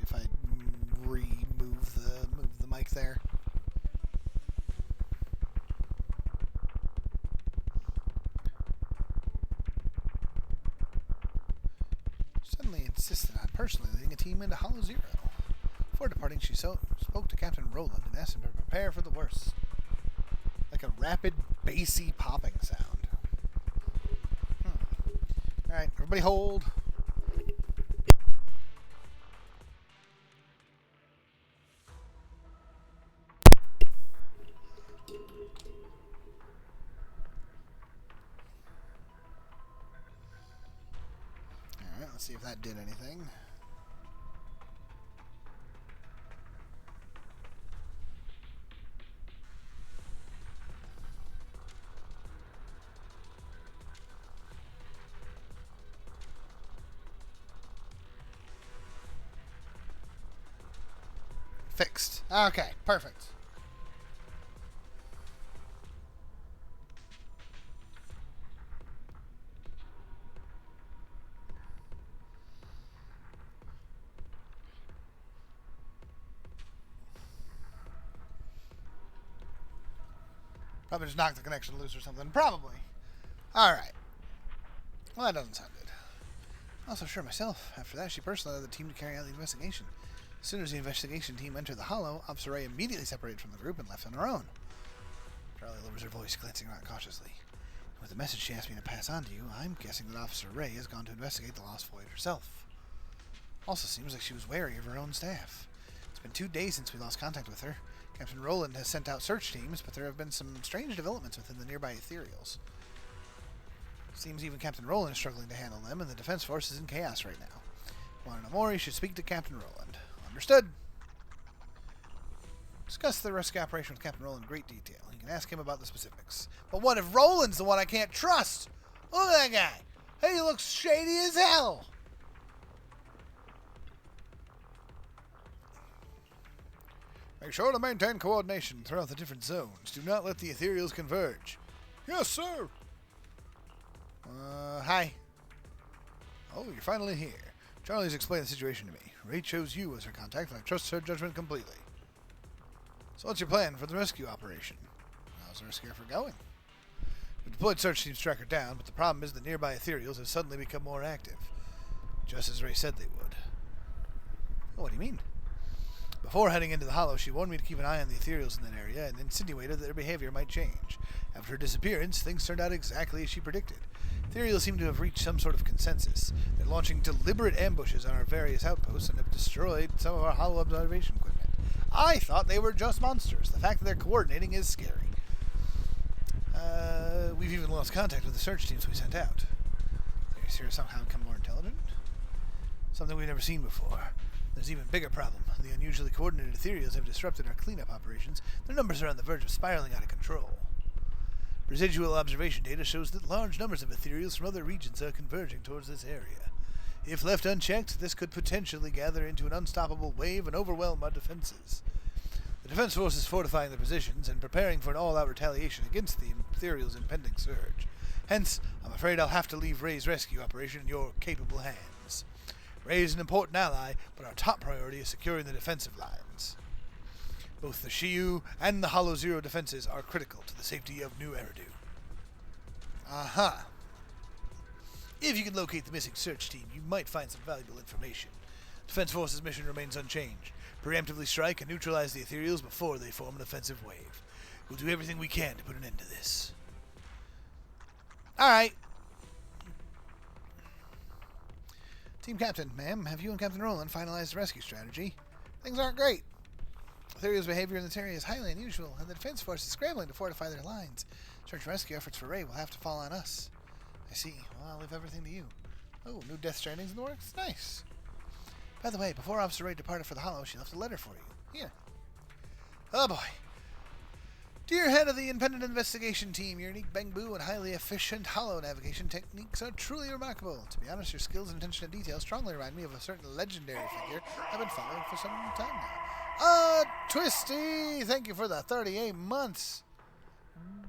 If I move the mic there. personally leading a team into Hollow Zero. Before departing, she spoke to Captain Roland and asked him to prepare for the worst. Like a rapid, bassy popping sound. Alright, everybody hold. Alright, let's see if that did anything. Fixed. Okay, perfect. Probably just knocked the connection loose or something. Probably. Alright. Well, that doesn't sound good. Also sure myself. After that, she personally led the team to carry out the investigation. As soon as the investigation team entered the Hollow, Officer Ray immediately separated from the group and left on her own. Charlie lowers her voice, glancing around cautiously. With the message she asked me to pass on to you, I'm guessing that Officer Ray has gone to investigate the lost void herself. Also seems like she was wary of her own staff. It's been 2 days since we lost contact with her. Captain Roland has sent out search teams, but there have been some strange developments within the nearby ethereals. Seems even Captain Roland is struggling to handle them, and the Defense Force is in chaos right now. If you want to know more, you should speak to Captain Roland. Understood. Discuss the rescue operation with Captain Roland in great detail. You can ask him about the specifics. But what if Roland's the one I can't trust? Look at that guy. Hey, he looks shady as hell. Make sure to maintain coordination throughout the different zones. Do not let the ethereals converge. Yes, sir. Hi. Oh, you're finally here. Charlie's explained the situation to me. Ray chose you as her contact, and I trust her judgment completely. So what's your plan for the rescue operation? How's the rescue effort going? We deployed search teams to track her down, but the problem is the nearby ethereals have suddenly become more active. Just as Ray said they would. Oh, what do you mean? Before heading into the Hollow, she warned me to keep an eye on the ethereals in that area and insinuated that their behavior might change. After her disappearance, things turned out exactly as she predicted. Ethereals seem to have reached some sort of consensus. They're launching deliberate ambushes on our various outposts and have destroyed some of our Hollow observation equipment. I thought they were just monsters. The fact that they're coordinating is scary. We've even lost contact with the search teams we sent out. They're here somehow become more intelligent? Something we've never seen before. There's an even bigger problem. The unusually coordinated ethereals have disrupted our cleanup operations. Their numbers are on the verge of spiraling out of control. Residual observation data shows that large numbers of ethereals from other regions are converging towards this area. If left unchecked, this could potentially gather into an unstoppable wave and overwhelm our defenses. The Defense Force is fortifying their positions and preparing for an all-out retaliation against the ethereals' impending surge. Hence, I'm afraid I'll have to leave Ray's rescue operation in your capable hands. Ray is an important ally, but our top priority is securing the defensive lines. Both the Shiyu and the Hollow Zero defenses are critical to the safety of New Eridu. Aha. If you can locate the missing search team, you might find some valuable information. Defense Force's mission remains unchanged. Preemptively strike and neutralize the ethereals before they form an offensive wave. We'll do everything we can to put an end to this. Alright. Team Captain, ma'am, have you and Captain Roland finalized the rescue strategy? Things aren't great. Ethereal's behavior in this area is highly unusual, and the Defense Force is scrambling to fortify their lines. Search and rescue efforts for Ray will have to fall on us. I see. Well, I'll leave everything to you. Oh, new Death Strandings in the works? Nice. By the way, before Officer Ray departed for the Hollow, she left a letter for you. Here. Oh boy. Dear head of the independent investigation team, your unique bangbu and highly efficient Hollow navigation techniques are truly remarkable. To be honest, your skills and attention to detail strongly remind me of a certain legendary figure I've been following for some time now. Twisty! Thank you for the 38 months.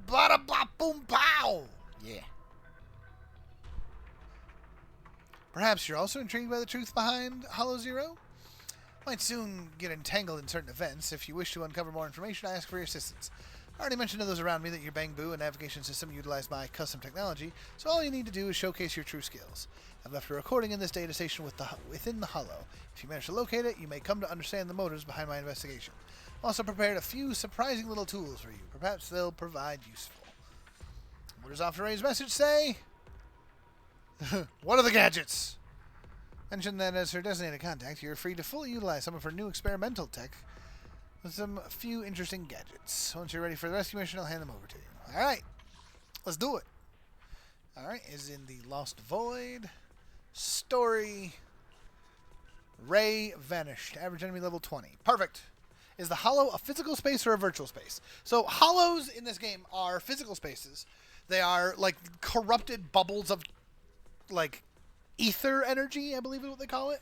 Bada bop boom pow! Yeah. Perhaps you're also intrigued by the truth behind Hollow Zero? Might soon get entangled in certain events. If you wish to uncover more information, I ask for your assistance. I already mentioned to those around me that your Bang Boo and navigation system utilize my custom technology, so all you need to do is showcase your true skills. I've left a recording in this data station within the Hollow. If you manage to locate it, you may come to understand the motives behind my investigation. I've also prepared a few surprising little tools for you. Perhaps they'll provide useful. What does Officer Ray's message say? What are the gadgets? Mention that as her designated contact, you're free to fully utilize some of her new experimental tech with some few interesting gadgets. Once you're ready for the rescue mission, I'll hand them over to you. Alright, let's do it. Alright, is in the Lost Void. Story. Ray vanished. Average enemy level 20. Perfect. Is the Hollow a physical space or a virtual space? So Hollows in this game are physical spaces. They are like corrupted bubbles of like ether energy, I believe is what they call it.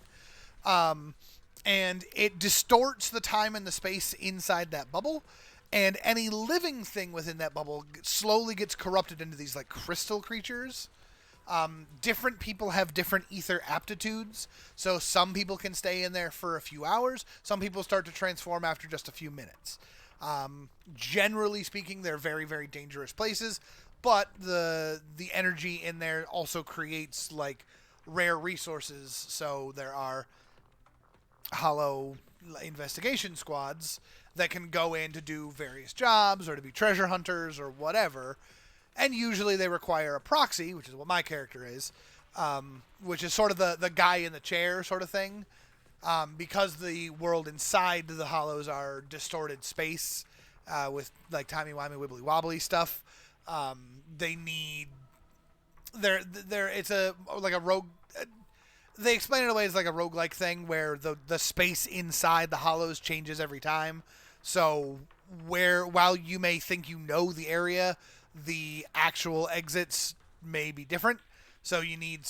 And it distorts the time and the space inside that bubble. And any living thing within that bubble slowly gets corrupted into these like crystal creatures. Different people have different ether aptitudes. So some people can stay in there for a few hours. Some people start to transform after just a few minutes. Generally speaking, they're very, very dangerous places. But the energy in there also creates like rare resources. So there are Hollow investigation squads that can go in to do various jobs or to be treasure hunters or whatever. And usually they require a proxy, which is what my character is, which is sort of the guy in the chair sort of thing. Because the world inside the Hollows are distorted space with like timey-wimey, wibbly-wobbly stuff. They need... It's a like a rogue... They explain it away as like a roguelike thing where the space inside the Hollows changes every time. So while you may think you know the area, the actual exits may be different. So you need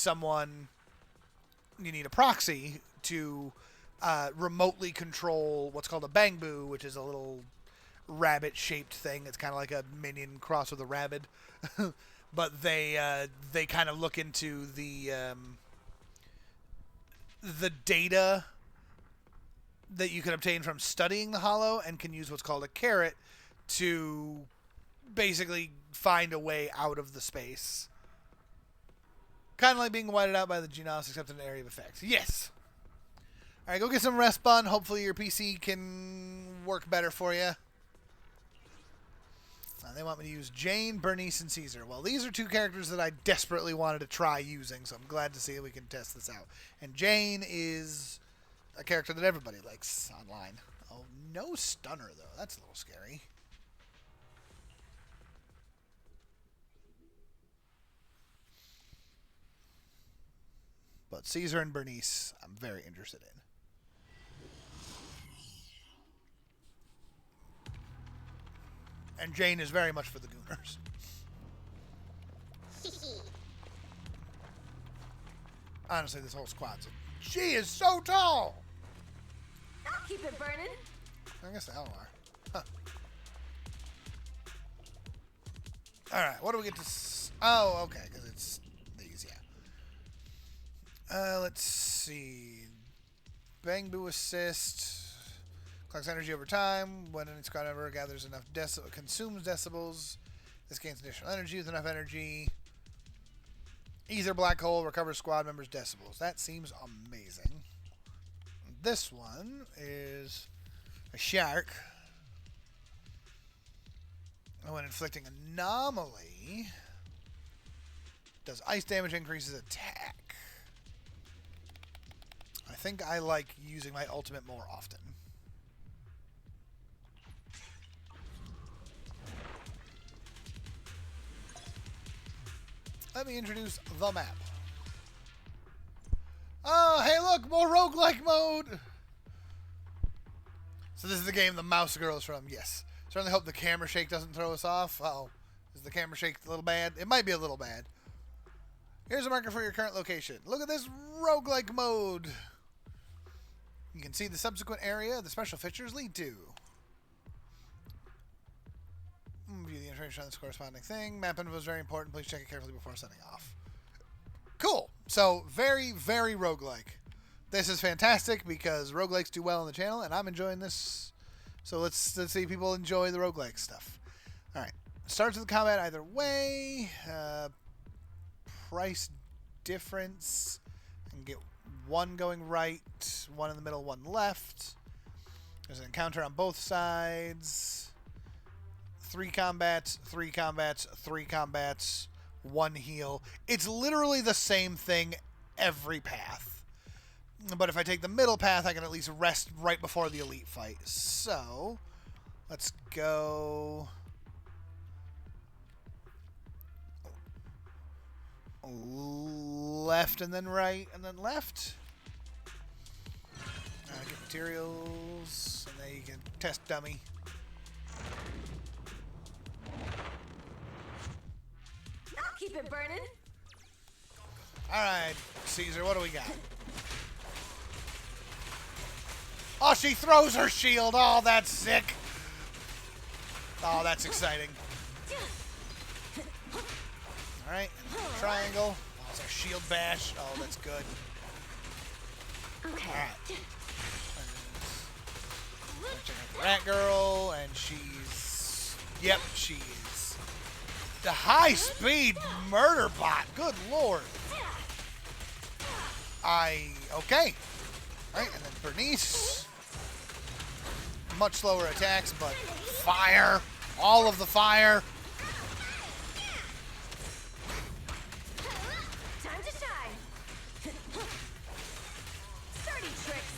a proxy to remotely control what's called a Bang Boo, which is a little rabbit-shaped thing. It's kind of like a minion crossed with a rabbit. But they kind of look into the data that you can obtain from studying the Hollow and can use what's called a carrot to basically find a way out of the space. Kind of like being whited out by the Genos, except in an area of effect. Yes! Alright, go get some rest, bun. Hopefully your PC can work better for you. They want me to use Jane, Bernice, and Caesar. Well, these are two characters that I desperately wanted to try using, so I'm glad to see that we can test this out. And Jane is a character that everybody likes online. Oh, no stunner, though. That's a little scary. But Caesar and Bernice, I'm very interested in. And Jane is very much for the Gooners. Honestly, this whole squad's... She is so tall! I'll keep it burning. I guess they all are. Huh. Alright, what do we get to... Oh, okay, because it's these, yeah. Let's see. Bang Boo assist... Collects energy over time. When any squad member gathers enough consumes decibels, this gains additional energy. With enough energy, Ether Black Hole recovers squad members' decibels. That seems amazing. This one is a shark. When inflicting anomaly, does ice damage increases attack. I think I like using my ultimate more often. Let me introduce the map. Oh, hey look, more roguelike mode! So this is the game the mouse girl is from, yes. Certainly hope the camera shake doesn't throw us off. Uh-oh. Is the camera shake a little bad? It might be a little bad. Here's a marker for your current location. Look at this roguelike mode! You can see the subsequent area the special features lead to. View the information on this corresponding thing. Map info is very important. Please check it carefully before setting off. Cool. So, very, very roguelike. This is fantastic because roguelikes do well on the channel, and I'm enjoying this. So let's see if people enjoy the roguelike stuff. Alright. Starts with combat either way. Price difference. I can get one going right, one in the middle, one left. There's an encounter on both sides. 3 combats, 3 combats, 3 combats, 1 heal. It's literally the same thing every path. But if I take the middle path, I can at least rest right before the elite fight. So, let's go left and then right and then left. Get materials, and then you can test dummy. I'll keep it burning. Alright, Caesar, what do we got? Oh, she throws her shield. Oh, that's sick. Oh, that's exciting. Alright, triangle. Oh, it's a shield bash. Oh, that's good. Okay. Alright. Check out the rat girl, and she's... Yep, she's the high-speed murder bot. Good lord. Okay. Alright, and then Bernice. Much slower attacks, but fire. All of the fire. Time to shine. Sturdy tricks.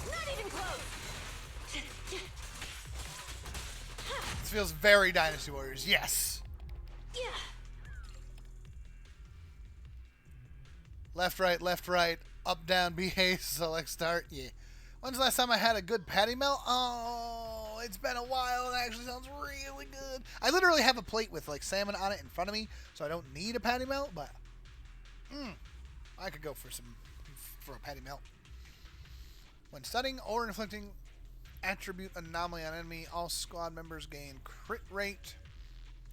Not even close. This feels very Dynasty Warriors. Yes. Yeah. Left, right, up, down, B, haste, select, start. Yeah. When's the last time I had a good patty melt? Oh, it's been a while. It actually sounds really good. I literally have a plate with like salmon on it in front of me, so I don't need a patty melt, but I could go for a patty melt. When stunning or inflicting attribute anomaly on enemy, all squad members gain crit rate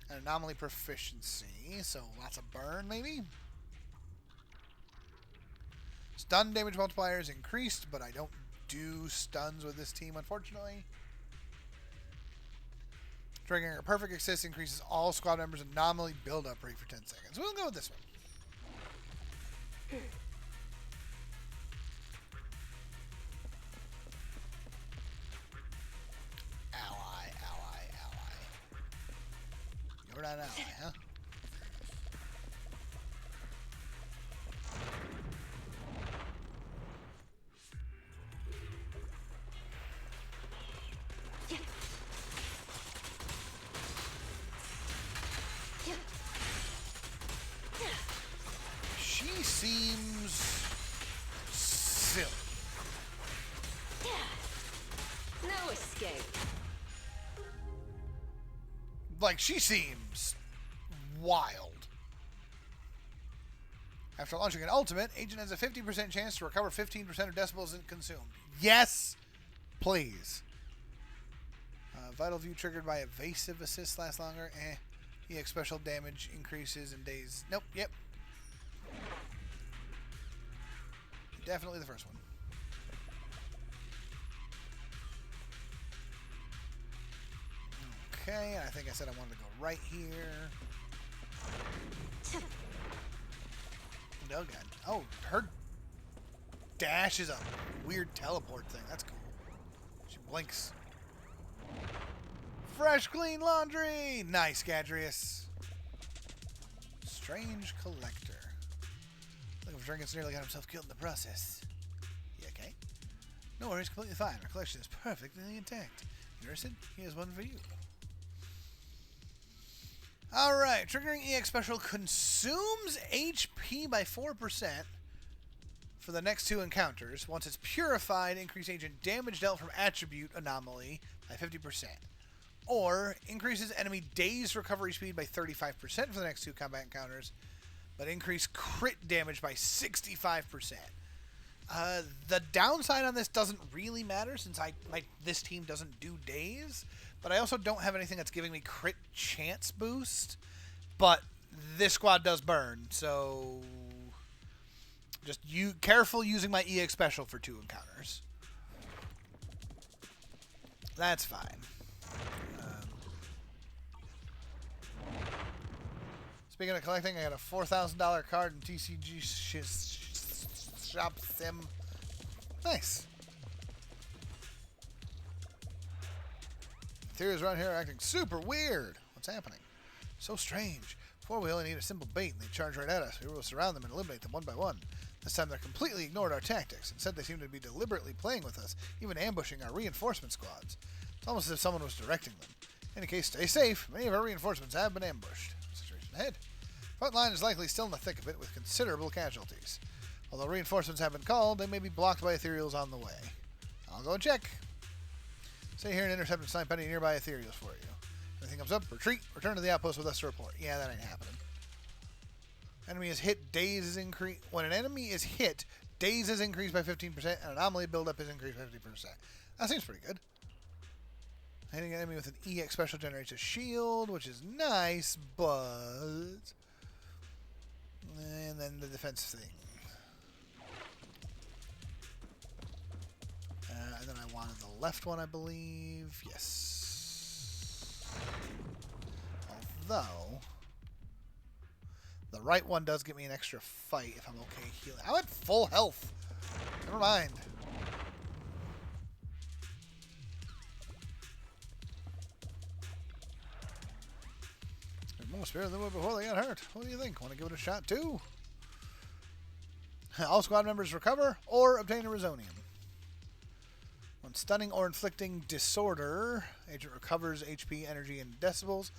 and anomaly proficiency. So lots of burn, maybe. Stun damage multiplier is increased, but I don't do stuns with this team, unfortunately. Triggering a perfect assist increases all squad members' anomaly build-up rate for 10 seconds. We'll go with this one. Ally. You're not an ally, huh? She seems silly. No escape. Like, she seems wild. After launching an ultimate, Agent has a 50% chance to recover 15% of decibels consumed. Yes, please. Vital View triggered by evasive assist lasts longer. EX special damage increases in days. Nope, yep. Definitely the first one. Okay, I think I said I wanted to go right here. No gun. Oh, her dash is a weird teleport thing. That's cool. She blinks. Fresh, clean laundry! Nice, Gadrius. Strange collector. Looking for trinkets, nearly got himself killed in the process. You okay? No worries, completely fine. Our collection is perfectly intact. Interested? Here's one for you. Alright, triggering EX special consumes HP by 4% for the next 2 encounters. Once it's purified, increase agent damage dealt from attribute anomaly by 50%. Or increases enemy days recovery speed by 35% for the next 2 combat encounters, but increase crit damage by 65%. The downside on this doesn't really matter since this team doesn't do days, but I also don't have anything that's giving me crit chance boost. But this squad does burn, so just careful using my EX special for 2 encounters. That's fine. Speaking of collecting, I got a $4,000 card in TCG Shop Sim. Nice. Theories around here are acting super weird. What's happening? So strange. Before we only need a simple bait and they charge right at us. We will surround them and eliminate them one by one. This time they're completely ignored our tactics. Instead they seem to be deliberately playing with us, even ambushing our reinforcement squads. It's almost as if someone was directing them. In any case, stay safe. Many of our reinforcements have been ambushed. Situation ahead. Front line is likely still in the thick of it with considerable casualties. Although reinforcements have been called, they may be blocked by ethereals on the way. I'll go and check. Stay here and intercept and snipe any nearby ethereals for you. If anything comes up, retreat. Return to the outpost with us to report. Yeah, that ain't happening. Enemy is hit, days is increased. When an enemy is hit, days is increased by 15% and anomaly buildup is increased by 50%. That seems pretty good. Hitting an enemy with an EX special generates a shield, which is nice, but... And then the defense thing. And then I wanted the left one, I believe. Yes. Although... the right one does give me an extra fight if I'm okay healing. I'm at full health. Never mind. They're more spirit than they were before they got hurt. What do you think? Want to give it a shot too? All squad members recover or obtain a resonium. When stunning or inflicting disorder, agent recovers HP, energy, and decibels.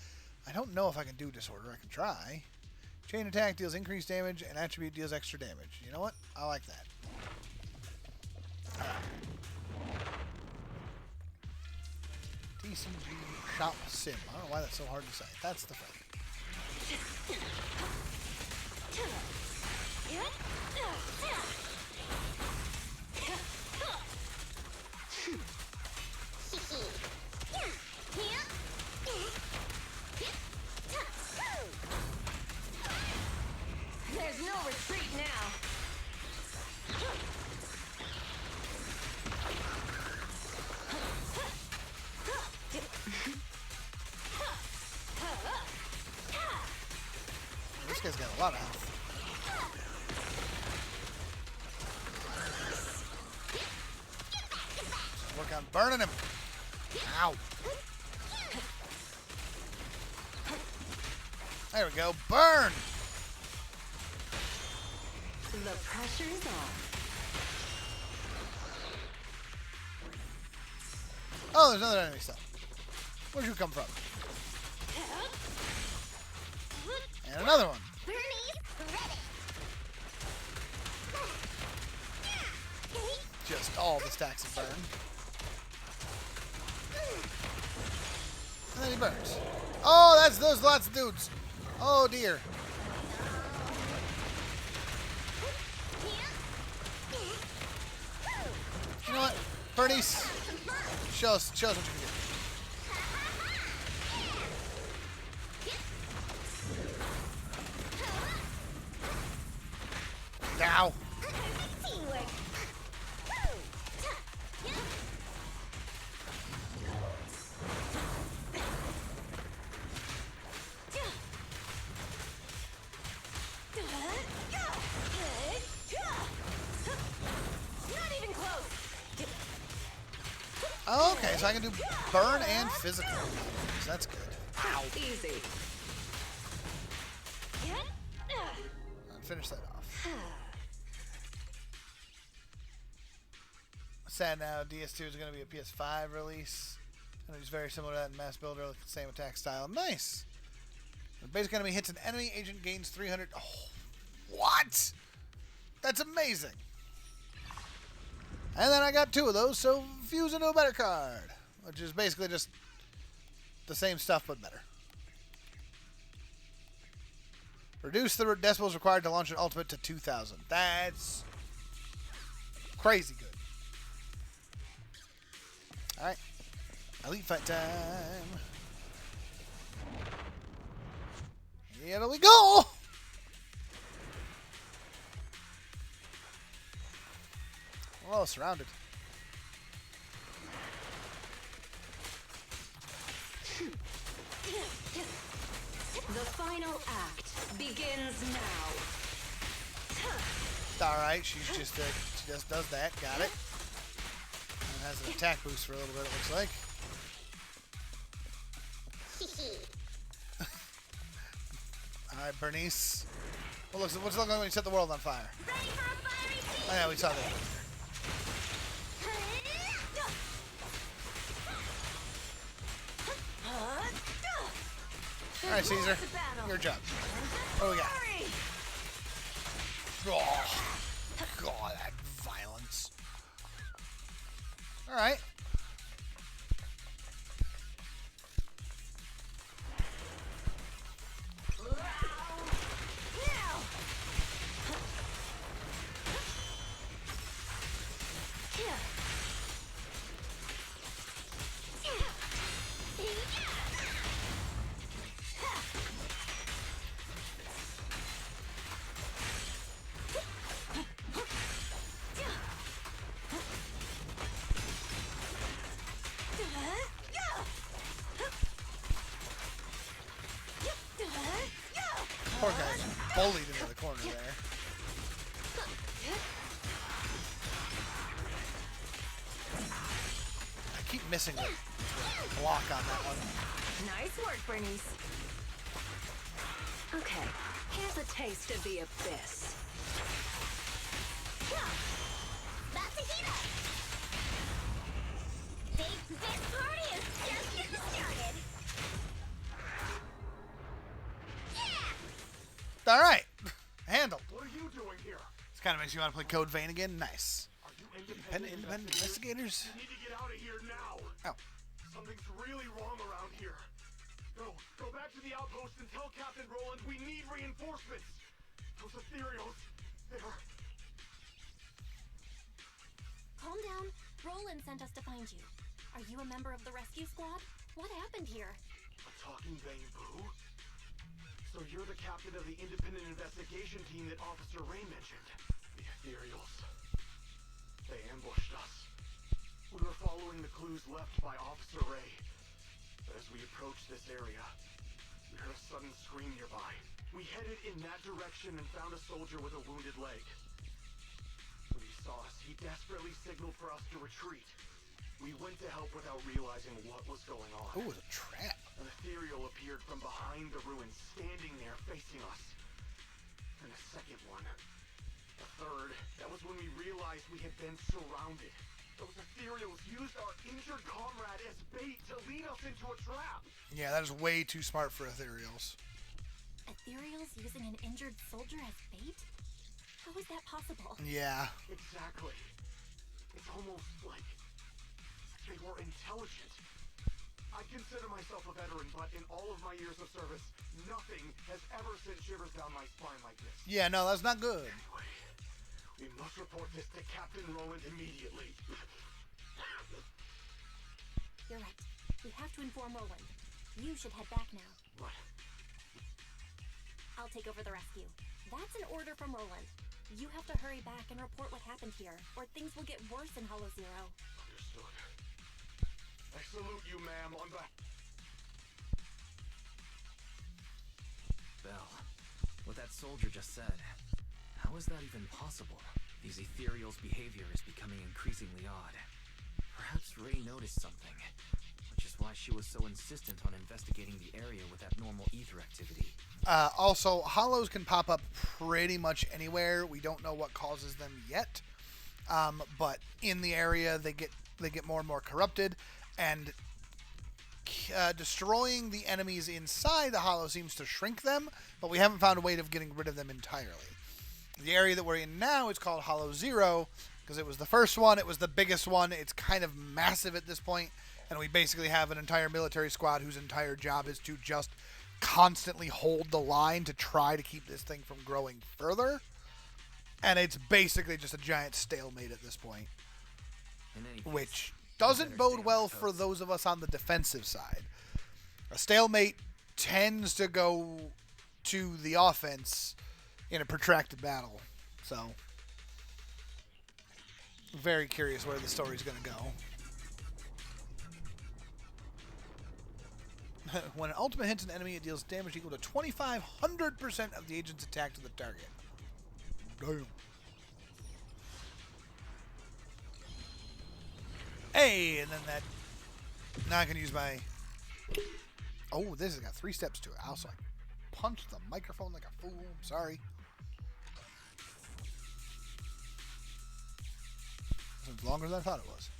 I don't know if I can do disorder. I can try. Chain attack deals increased damage, and attribute deals extra damage. You know what? I like that. TCG Shop Sim. I don't know why that's so hard to say. That's the thing. There's no retreat now. This guy's got a lot of health. Let's work on burning him. Ow. There we go. Burn! The pressure's on. Oh, there's another enemy stuff. Where'd you come from? And another one. Just all the stacks of burn. And then he burns. Oh, that's those lots of dudes. Oh dear. You know what? Bernice, show us what you can do. Ow. Okay, so I can do burn and physical. So that's good. Ow. Easy. I'll finish that off. Sad now, DS2 is going to be a PS5 release. And it's very similar to that in Mass Builder, like the same attack style. Nice! The basic enemy hits an enemy, agent gains 300. Oh, what? That's amazing! And then I got 2 of those, so fuse into a better card. Which is basically just the same stuff, but better. Reduce the decibels required to launch an ultimate to 2,000. That's crazy good. Alright. Elite fight time. Here we go! Oh, surrounded. The final act begins now. Alright, she just does that. Got it. And has an attack boost for a little bit, it looks like. Alright, Bernice. What's it looking like when you set the world on fire? Oh yeah, we saw that. Alright, Caesar. Your job. What do we got? Oh, God, that violence. Alright. Poor guy's bullied into the corner there. I keep missing the block on that one. Nice work, Bernice. Okay, here's a taste of the abyss. About to heat up. This party is just getting started. Alright. Handled. What are you doing here? This kind of makes you want to play Code Vein again. Nice. Are you Independent investigators? You need to get out of here now. Oh. Something's really wrong around here. Go back to the outpost and tell Captain Roland we need reinforcements. Those ethereals, they're... Calm down. Roland sent us to find you. Are you a member of the rescue squad? What happened here? A talking Bang Boo? So you're the captain of the independent investigation team that Officer Ray mentioned. The ethereals. They ambushed us. We were following the clues left by Officer Ray. But as we approached this area, we heard a sudden scream nearby. We headed in that direction and found a soldier with a wounded leg. When he saw us, he desperately signaled for us to retreat. We went to help without realizing what was going on. Oh, it was a trap. An ethereal appeared from behind the ruins, standing there facing us. And a second one. A third. That was when we realized we had been surrounded. Those ethereals used our injured comrade as bait to lead us into a trap. Yeah, that is way too smart for ethereals. Ethereals using an injured soldier as bait? How is that possible? Yeah. Exactly. It's almost like they were intelligent. I consider myself a veteran, but in all of my years of service, nothing has ever sent shivers down my spine like this. Yeah, no, that's not good. Anyway, we must report this to Captain Roland immediately. You're right. We have to inform Roland. You should head back now. What? I'll take over the rescue. That's an order from Roland. You have to hurry back and report what happened here, or things will get worse in Hollow Zero. Understood. I salute you, ma'am, on the... Bell, what that soldier just said, how is that even possible? These ethereals' behavior is becoming increasingly odd. Perhaps Ray noticed something, which is why she was so insistent on investigating the area with abnormal ether activity. Also, hollows can pop up pretty much anywhere. We don't know what causes them yet, but in the area they get more and more corrupted, and destroying the enemies inside the hollow seems to shrink them, but we haven't found a way of getting rid of them entirely. The area that we're in now is called Hollow Zero because it was the first one, it was the biggest one, it's kind of massive at this point, and we basically have an entire military squad whose entire job is to just constantly hold the line to try to keep this thing from growing further, and it's basically just a giant stalemate at this point, which doesn't bode well for those of us on the defensive side. A stalemate tends to go to the offense in a protracted battle, so very curious where the story's going to go. When an ultimate hits an enemy, it deals damage equal to 2,500% of the agent's attack to the target. Damn. Hey, and then that. Now I can use my. Oh, this has got 3 steps to it. I also punched the microphone like a fool. I'm sorry. This was longer than I thought it was.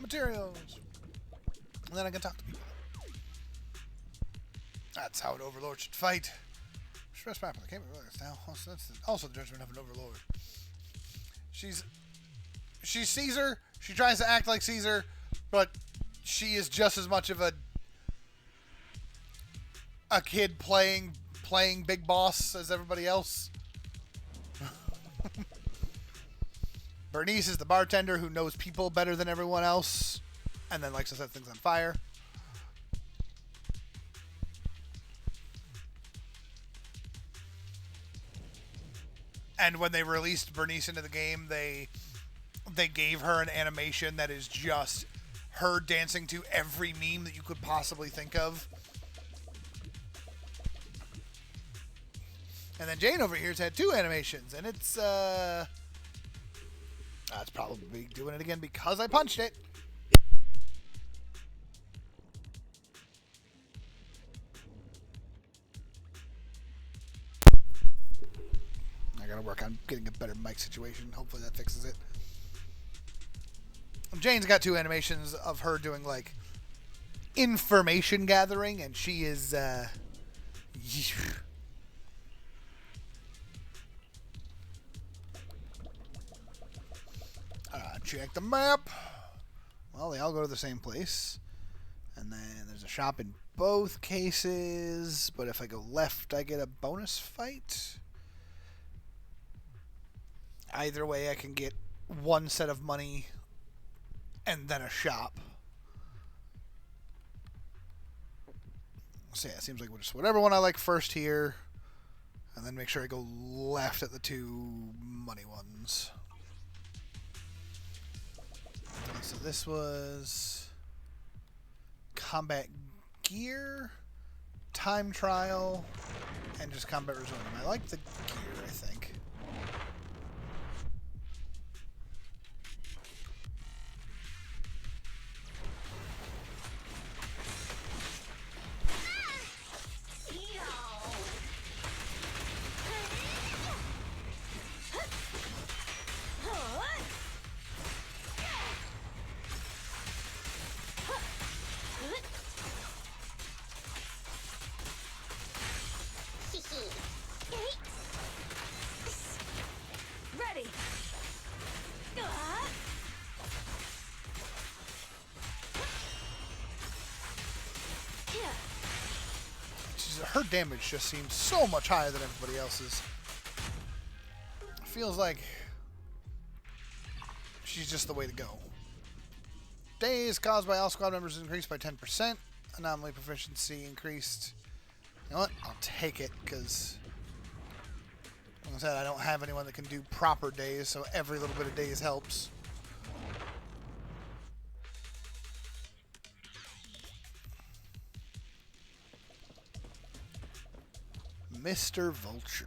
Materials. And then I can talk to people. That's how an overlord should fight. Stress map of the camera now. Also the judgment of an overlord. She's Caesar. She tries to act like Caesar, but she is just as much of a kid playing big boss as everybody else. Bernice is the bartender who knows people better than everyone else and then likes to set things on fire. And when they released Bernice into the game, they gave her an animation that is just her dancing to every meme that you could possibly think of. And then Jane over here's had 2 animations, and it's probably doing it again because I punched it. I gotta work on getting a better mic situation. Hopefully that fixes it. Jane's got 2 animations of her doing like information gathering, and she is check the map. Well, they all go to the same place. And then there's a shop in both cases. But if I go left, I get a bonus fight. Either way, I can get 1 set of money and then a shop. So yeah, it seems like we'll just whatever one I like first here. And then make sure I go left at the 2 money ones. So this was combat gear, time trial, and just combat resume. I like the gear, I think. Ready. Her damage just seems so much higher than everybody else's. Feels like she's just the way to go. Days caused by all squad members increased by 10%. Anomaly proficiency increased. You know what? I'll take it because, like I said, I don't have anyone that can do proper days, so every little bit of days helps. Mr. Vulture.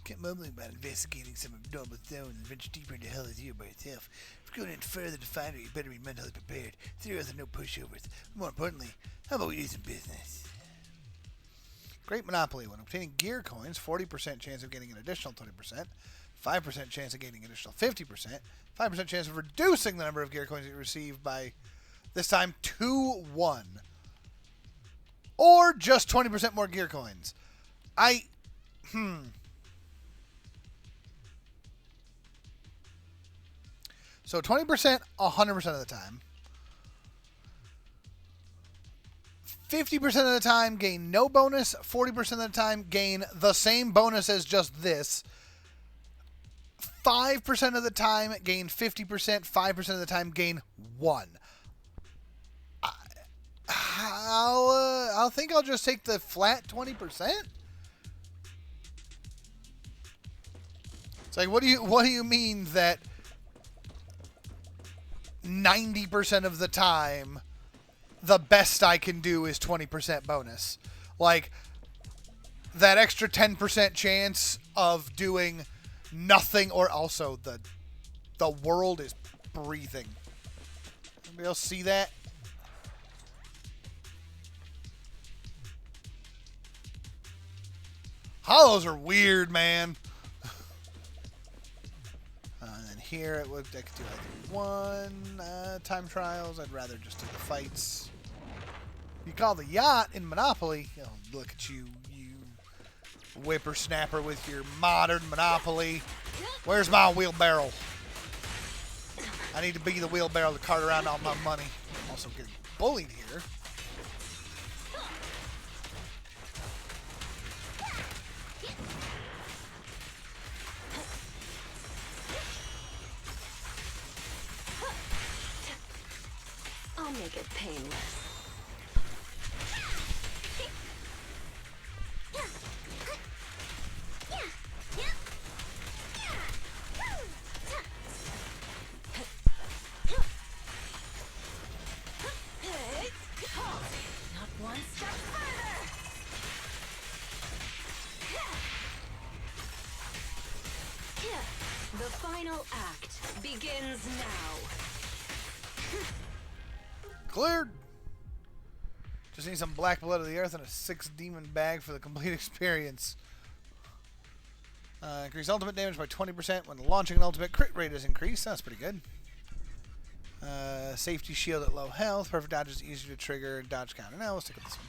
Kept mumbling about investigating some abnormal zones and venture deeper into hell as you by yourself. If you're going in further to find her, you better be mentally prepared. 3 others are no pushovers. More importantly, how about we do some business? Great Monopoly. When obtaining gear coins, 40% chance of getting an additional 20%, 5% chance of gaining an additional 50%, 5% chance of reducing the number of gear coins that you receive by this time 2-1. Or just 20% more gear coins. So 20% 100% of the time. 50% of the time gain no bonus. 40% of the time gain the same bonus as just this. 5% of the time gain 50%. 5% of the time gain 1. I think I'll just take the flat 20%. It's like, what do you mean that 90% of the time the best I can do is 20% bonus? Like, that extra 10% chance of doing nothing, or also the world is breathing. Anybody else see that? Hollows are weird, man. And then here I could do either one time trials. I'd rather just do the fights. You call the yacht in Monopoly. Oh, look at you, you whippersnapper with your modern Monopoly. Where's my wheelbarrow? I need to be the wheelbarrow to cart around all my money. I'm also getting bullied here. I'll make it painless. Not one step further. The final act begins now. Cleared. Just need some black blood of the earth and a 6 demon bag for the complete experience. Increase ultimate damage by 20% when launching an ultimate. Crit rate is increased. That's pretty good. Safety shield at low health. Perfect dodge is easier to trigger and dodge counter. Now let's stick with this one.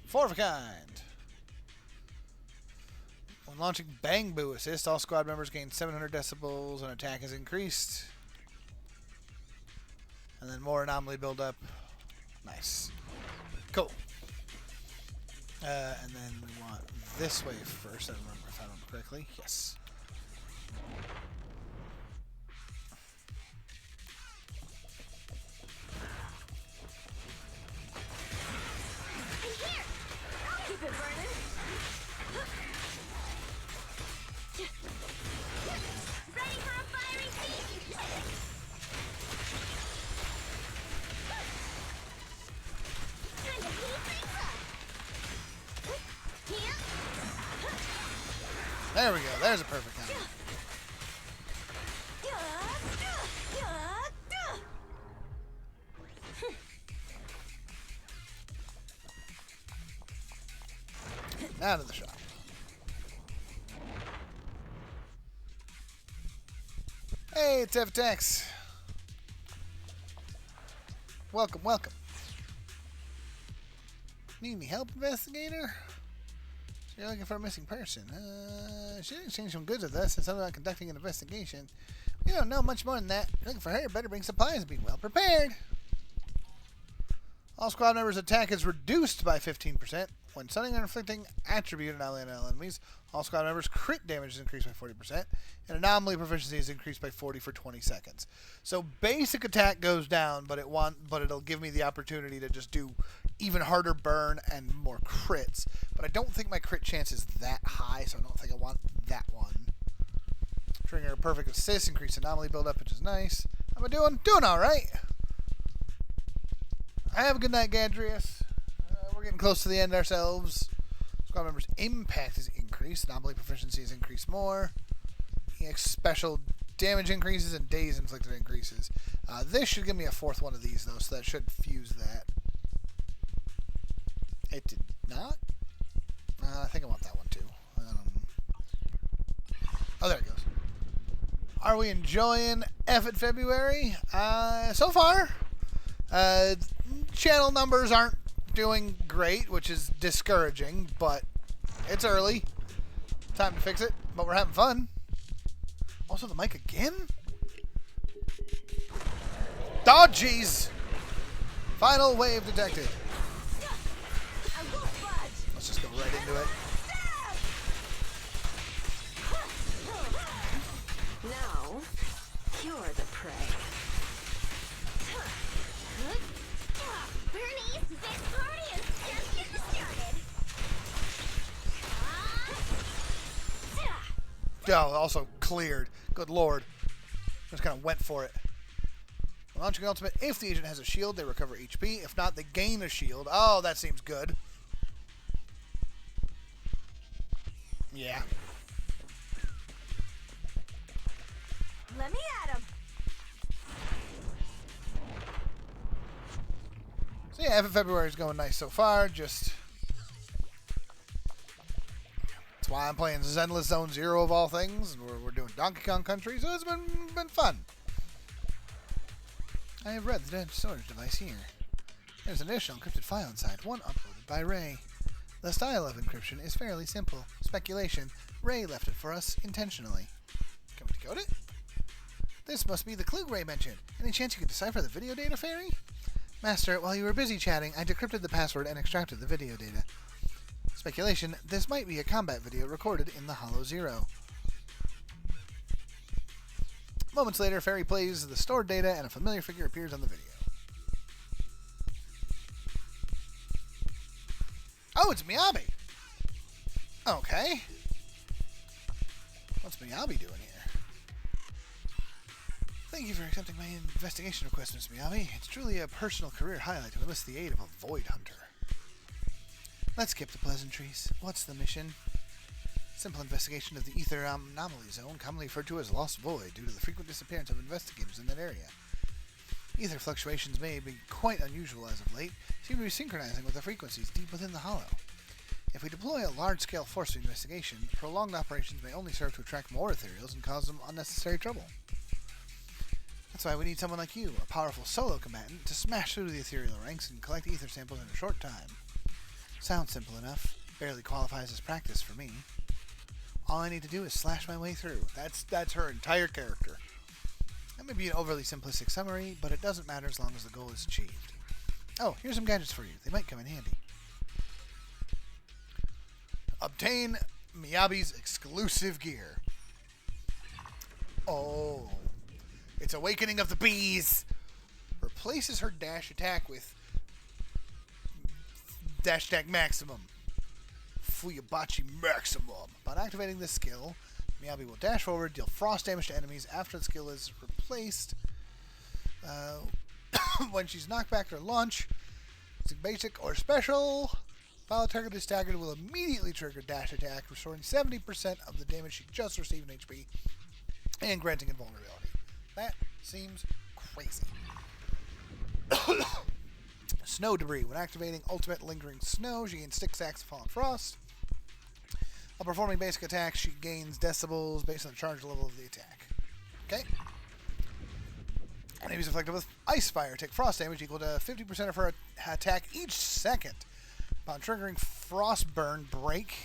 4 of a kind. When launching Bang Boo assist, all squad members gain 700 decibels and attack is increased. And then more anomaly build up. Nice. Cool. And then we want this way first. I don't remember if I remember correctly. Yes. Keep it burning. Ready for a fiery feast. Time to heat things up. Here. There we go. There's a perfect count. Out of the shop. Hey, it's FTX. Welcome, welcome. Need any help, investigator? So you're looking for a missing person. Should exchange some goods with us and something about conducting an investigation. We don't know much more than that. You're looking for her, better bring supplies and be well prepared. All squad members' attack is reduced by 15%. When stunning or inflicting attribute anomaly on enemies, all squad members' crit damage is increased by 40%, and anomaly proficiency is increased by 40 for 20 seconds. So basic attack goes down, but it'll give me the opportunity to just do even harder burn and more crits. But I don't think my crit chance is that high, so I don't think I want that one. Trigger a perfect assist, increase anomaly buildup, which is nice. How am I doing? Doing all right. Have a good night, Gadrius. We're getting close to the end ourselves. Squad members' impact is increased. Anomaly proficiency is increased more. EX special damage increases and days inflicted increases. This should give me a 4th one of these, though, so that should fuse that. It did not? I think I want that one, too. Oh, there it goes. Are we enjoying F at February? So far. Channel numbers aren't doing great, which is discouraging, but it's early. Time to fix it, but we're having fun. Also, the mic again? Oh, jeez! Final wave detected. Let's just go right into it. Now, you're the prey. Bernie, this party is just getting started. Oh, also cleared. Good lord. Just kind of went for it. Launching an ultimate. If the agent has a shield, they recover HP. If not, they gain a shield. Oh, that seems good. Yeah. Let me at him. So yeah, February is going nice so far. Just that's why I'm playing Zenless Zone Zero of all things. We're doing Donkey Kong Country, so it's been fun. I have read the dead storage device here. There's an additional encrypted file inside, one uploaded by Ray. The style of encryption is fairly simple. Speculation. Ray left it for us intentionally. Can we decode it? This must be the clue Ray mentioned. Any chance you could decipher the video data, Fairy? Master, while you were busy chatting, I decrypted the password and extracted the video data. Speculation. This might be a combat video recorded in the Hollow Zero. Moments later, Fairy plays the stored data and a familiar figure appears on the video. Oh, it's Miyabi! Okay. What's Miyabi doing here? Thank you for accepting my investigation request, Miss Miyabi. It's truly a personal career highlight to enlist the aid of a void hunter. Let's skip the pleasantries. What's the mission? Simple investigation of the ether anomaly zone, commonly referred to as Lost Void, due to the frequent disappearance of investigators in that area. Ether fluctuations may be quite unusual as of late, seem to be synchronizing with the frequencies deep within the hollow. If we deploy a large-scale force of investigation, prolonged operations may only serve to attract more ethereals and cause them unnecessary trouble. That's why we need someone like you, a powerful solo combatant, to smash through the ethereal ranks and collect ether samples in a short time. Sounds simple enough. Barely qualifies as practice for me. All I need to do is slash my way through. That's her entire character. That may be an overly simplistic summary, but it doesn't matter as long as the goal is achieved. Oh, here's some gadgets for you. They might come in handy. Obtain Miyabi's exclusive gear. Oh. It's Awakening of the Bees. Replaces her dash attack with dash attack maximum. Fuyabachi maximum. Upon activating this skill, Miyabi will dash forward, deal frost damage to enemies after the skill is replaced. When she's knocked back to launch, it's basic or special. While a target is staggered, it will immediately trigger dash attack, restoring 70% of the damage she just received in HP and granting invulnerability. That seems crazy. Snow debris. When activating ultimate lingering snow, she gains 6 stacks of fallen frost. While performing basic attacks, she gains decibels based on the charge level of the attack. Okay. Enemies afflicted with ice fire take frost damage equal to 50% of her attack each second. Upon triggering Frostburn Break,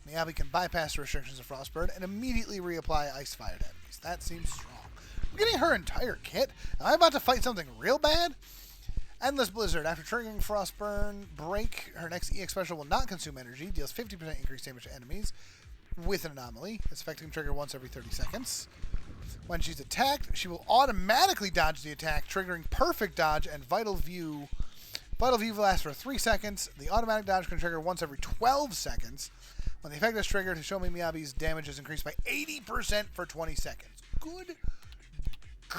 Miyabi can bypass the restrictions of Frostburn and immediately reapply ice fire to enemies. That seems strong. I'm getting her entire kit. Am I about to fight something real bad? Endless Blizzard. After triggering Frostburn Break, her next EX special will not consume energy, deals 50% increased damage to enemies with an anomaly. It's effective and trigger once every 30 seconds. When she's attacked, she will automatically dodge the attack, triggering Perfect Dodge and Vital View. Vital View will last for 3 seconds. The automatic dodge can trigger once every 12 seconds. When the effect is triggered, Hishomi Miyabi's damage is increased by 80% for 20 seconds. Good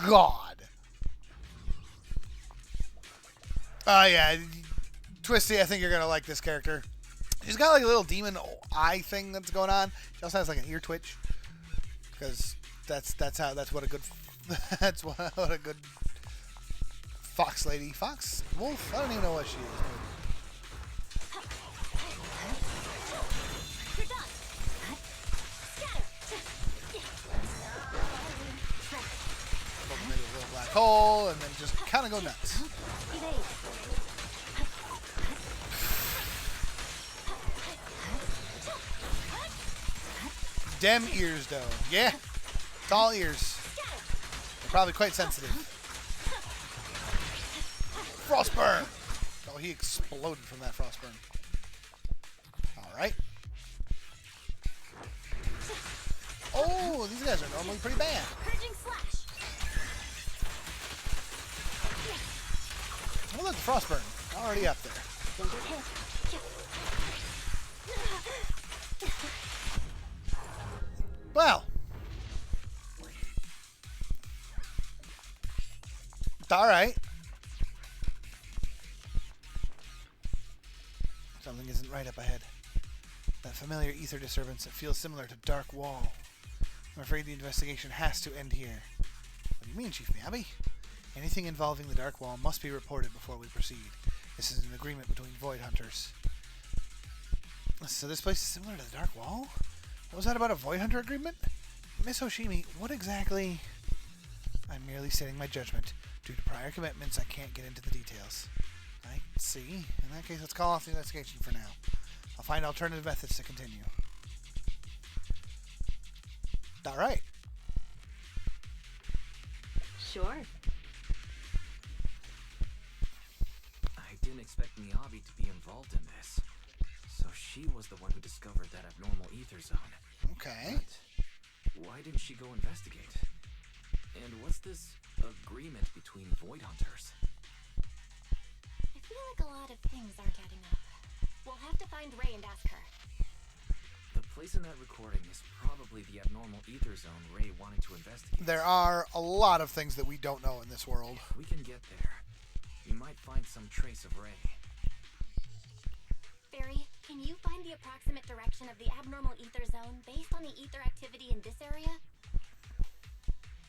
God. Yeah. Twisty, I think you're going to like this character. She's got like a little demon eye thing that's going on. She also has like an ear twitch. Because that's what a good that's what a good fox lady. Fox? Wolf? I don't even know what she is. You're done. Put them into a little black hole and then just kind of go nuts. Dem ears, though. Yeah. Tall ears. They're probably quite sensitive. Frostburn! Oh, he exploded from that Frostburn. Alright. Oh, these guys are normally pretty bad. Oh, look, the Frostburn. Already up there. Well, Alright. Something isn't right up ahead. That familiar ether disturbance that feels similar to Dark Wall. I'm afraid the investigation has to end here. What do you mean, Chief Miyabi? Anything involving the Dark Wall must be reported before we proceed. This is an agreement between Void Hunters. So this place is similar to the Dark Wall? What was that about a Void Hunter agreement? Miss Hoshimi, what exactly... I'm merely stating my judgment. Due to prior commitments, I can't get into the details. I see. In that case, let's call off the investigation for now. I'll find alternative methods to continue. Alright. Sure. I didn't expect Miyabi to be involved in this. So she was the one who discovered that abnormal ether zone. Okay. But why didn't she go investigate? And what's this agreement between Void Hunters? I feel like a lot of things aren't adding up. We'll have to find Ray and ask her. The place in that recording is probably the abnormal ether zone Ray wanted to investigate. There are a lot of things that we don't know in this world. If we can get there, we might find some trace of Ray. Barry, can you find the approximate direction of the abnormal ether zone based on the ether activity in this area?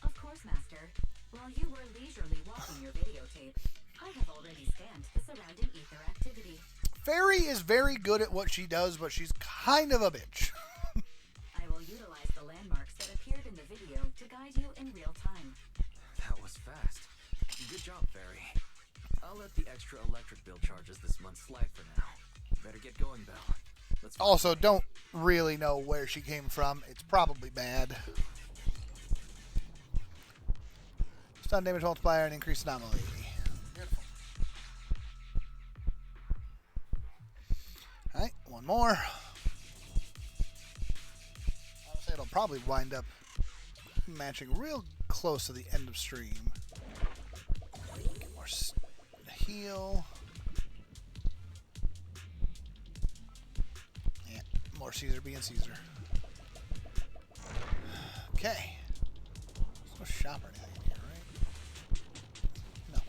Of course, Master. While you were leisurely watching your videotape, I have already scanned the surrounding ether activity. Fairy is very good at what she does, but she's kind of a bitch. I will utilize the landmarks that appeared in the video to guide you in real time. That was fast. Good job, Fairy. I'll let the extra electric bill charges this month slide for now. Better get going, Belle. Let's Also, don't really know where she came from. It's probably bad. Stun damage multiplier and increased anomaly. Beautiful. Alright, one more. Honestly, it'll probably wind up matching real close to the end of stream. Get more heal. Yeah, more Caesar being Caesar. Okay. There's no shop or anything in here, right? No.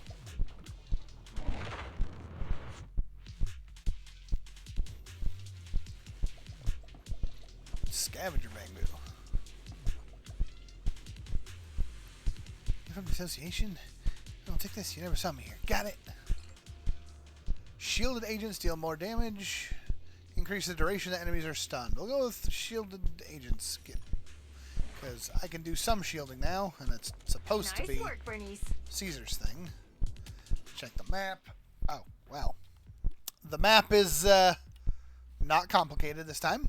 Scavenger bamboo. You're from the association? I'll take this. You never saw me here. Got it. Shielded agents deal more damage. Increase the duration that enemies are stunned. We'll go with shielded agents. Because I can do some shielding now, and that's supposed to be work, Bernice. Caesar's thing. Check the map. Oh, wow. The map is not complicated this time.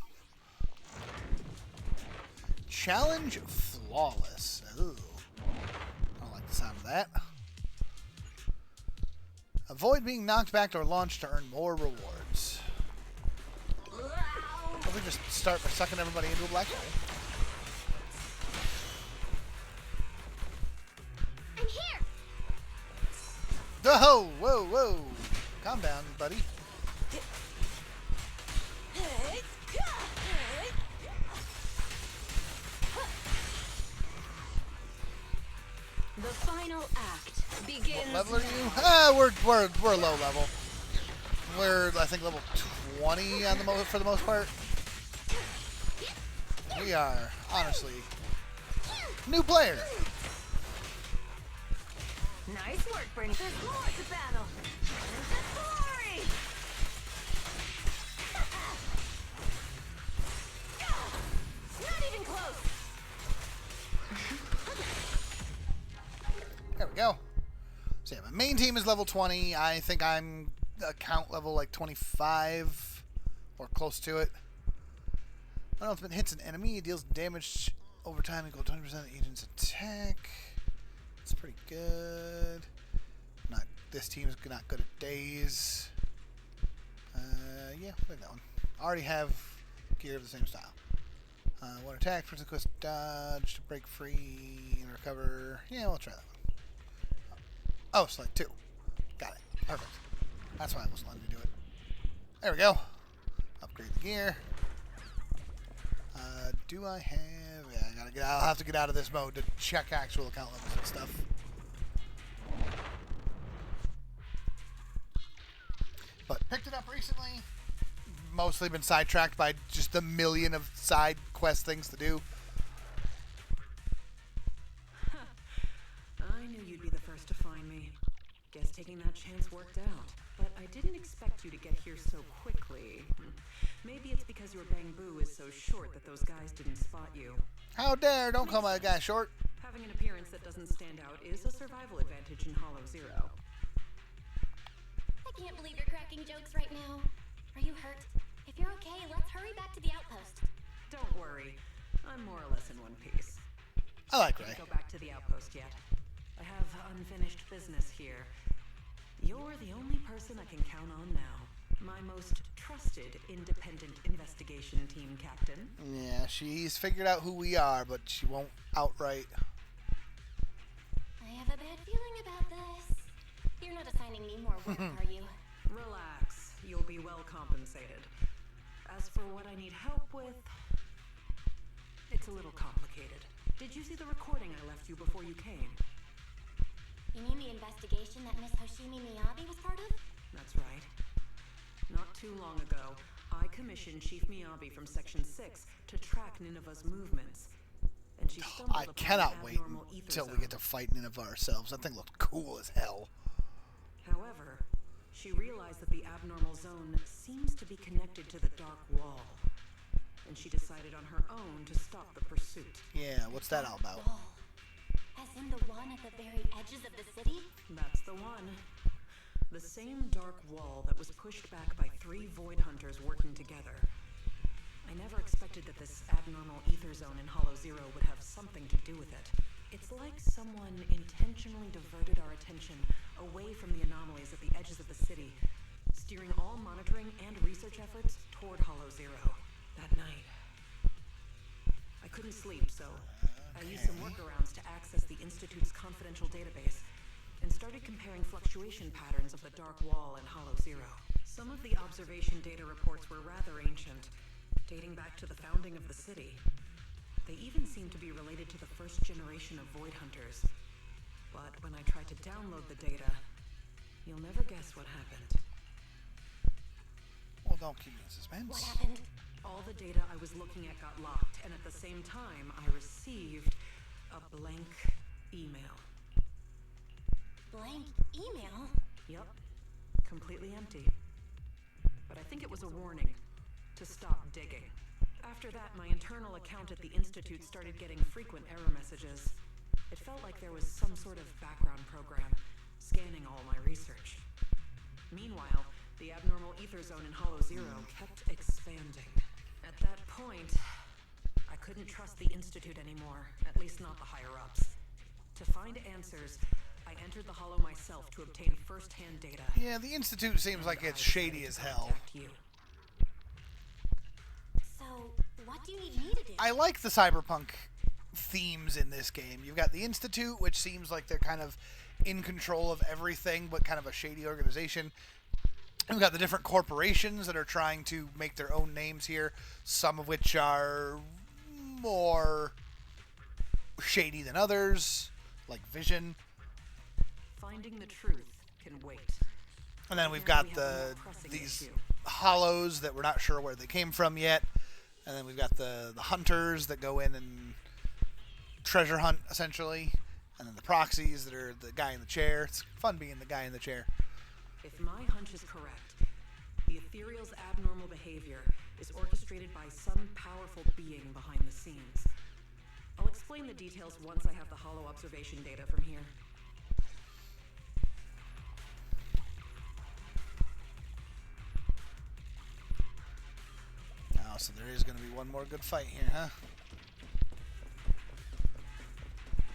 Challenge flawless. Ooh. I don't like the sound of that. Avoid being knocked back or launched to earn more rewards. Probably just start by sucking everybody into a black hole. I'm here. Whoa, whoa, whoa. Calm down, buddy. The final act begins. What level are you? We're low level. We're I think level 20 on the for the most part. We are honestly new player. Nice work, Bernice. There's more to battle. There's the glory. Not even close. There we go. So yeah, my main team is level 20. I think I'm account level like 25 or close to it. When ultimate hits an enemy, it deals damage over time equal to 20% of the agent's attack. It's pretty good. This team is not good at days. Yeah, like that one. I already have gear of the same style. One attack, first quest dodge to break free and recover. Yeah, we'll try that one. Oh, it's like 2. Got it. Perfect. That's why I wasn't letting me do it. There we go. Upgrade the gear. Do I have... Yeah, I'll have to get out of this mode to check actual account levels and stuff. Picked it up recently. Mostly been sidetracked by just the million of side quest things to do. I knew you'd be the first to find me. Guess taking that chance worked out. But I didn't expect you to get here so quickly. Maybe it's because your bamboo is so short that those guys didn't spot you. How dare, don't call my guy short. Having an appearance that doesn't stand out is a survival advantage in Hollow Zero. I can't believe you're cracking jokes right now. Are you hurt? If you're okay, let's hurry back to the outpost. Don't worry. I'm more or less in one piece. I like Ray. Can't go back to the outpost yet. I have unfinished business here. You're the only person I can count on now. My most trusted independent investigation team captain. Yeah, she's figured out who we are, but she won't outright. I have a bad feeling about this. You're not assigning me more work, are you? Relax. You'll be well compensated. As for what I need help with, it's a little complicated. Did you see the recording I left you before you came? You mean the investigation that Miss Hoshimi Miyabi was part of? That's right. Not too long ago, I commissioned Chief Miyabi from Section 6 to track Nineveh's movements. And she stumbled I upon cannot an wait abnormal ether until we zone. get to fight Nineveh ourselves. That thing looked cool as hell. However, she realized that the abnormal zone seems to be connected to the Dark Wall. And she decided on her own to stop the pursuit. Yeah, what's that all about? Wall. As in the one at the very edges of the city? That's the one. The same dark wall that was pushed back by 3 void hunters working together. I never expected that this abnormal ether zone in Hollow Zero would have something to do with it. It's like someone intentionally diverted our attention away from the anomalies at the edges of the city, steering all monitoring and research efforts toward Hollow Zero. That night, I couldn't sleep, so I used some workarounds to access the Institute's confidential database and started comparing fluctuation patterns of the Dark Wall and Hollow Zero. Some of the observation data reports were rather ancient, dating back to the founding of the city. They even seemed to be related to the first generation of Void Hunters. But when I tried to download the data, you'll never guess what happened. Well, don't keep me in suspense. What happened? All the data I was looking at got locked, and at the same time, I received a blank email. Blank email? Yup. Completely empty. But I think it was a warning to stop digging. After that, my internal account at the Institute started getting frequent error messages. It felt like there was some sort of background program scanning all my research. Meanwhile, the abnormal ether zone in Hollow Zero kept expanding. At that point, I couldn't trust the Institute anymore, at least not the higher-ups. To find answers, I entered the Hollow myself to obtain first-hand data. Yeah, the Institute seems like it's shady as hell. You. So, what do you need me to do? I like the cyberpunk themes in this game. You've got the Institute, which seems like they're kind of in control of everything, but kind of a shady organization. We've got the different corporations that are trying to make their own names here, some of which are more shady than others, like Vision. Finding the truth can wait. And then we've got these hollows that we're not sure where they came from yet. And then we've got the hunters that go in and treasure hunt, essentially. And then the proxies that are the guy in the chair. It's fun being the guy in the chair. If my hunch is correct, the Ethereal's abnormal behavior is orchestrated by some powerful being behind the scenes. I'll explain the details once I have the Hollow observation data from here. Oh, so there is going to be one more good fight here, huh?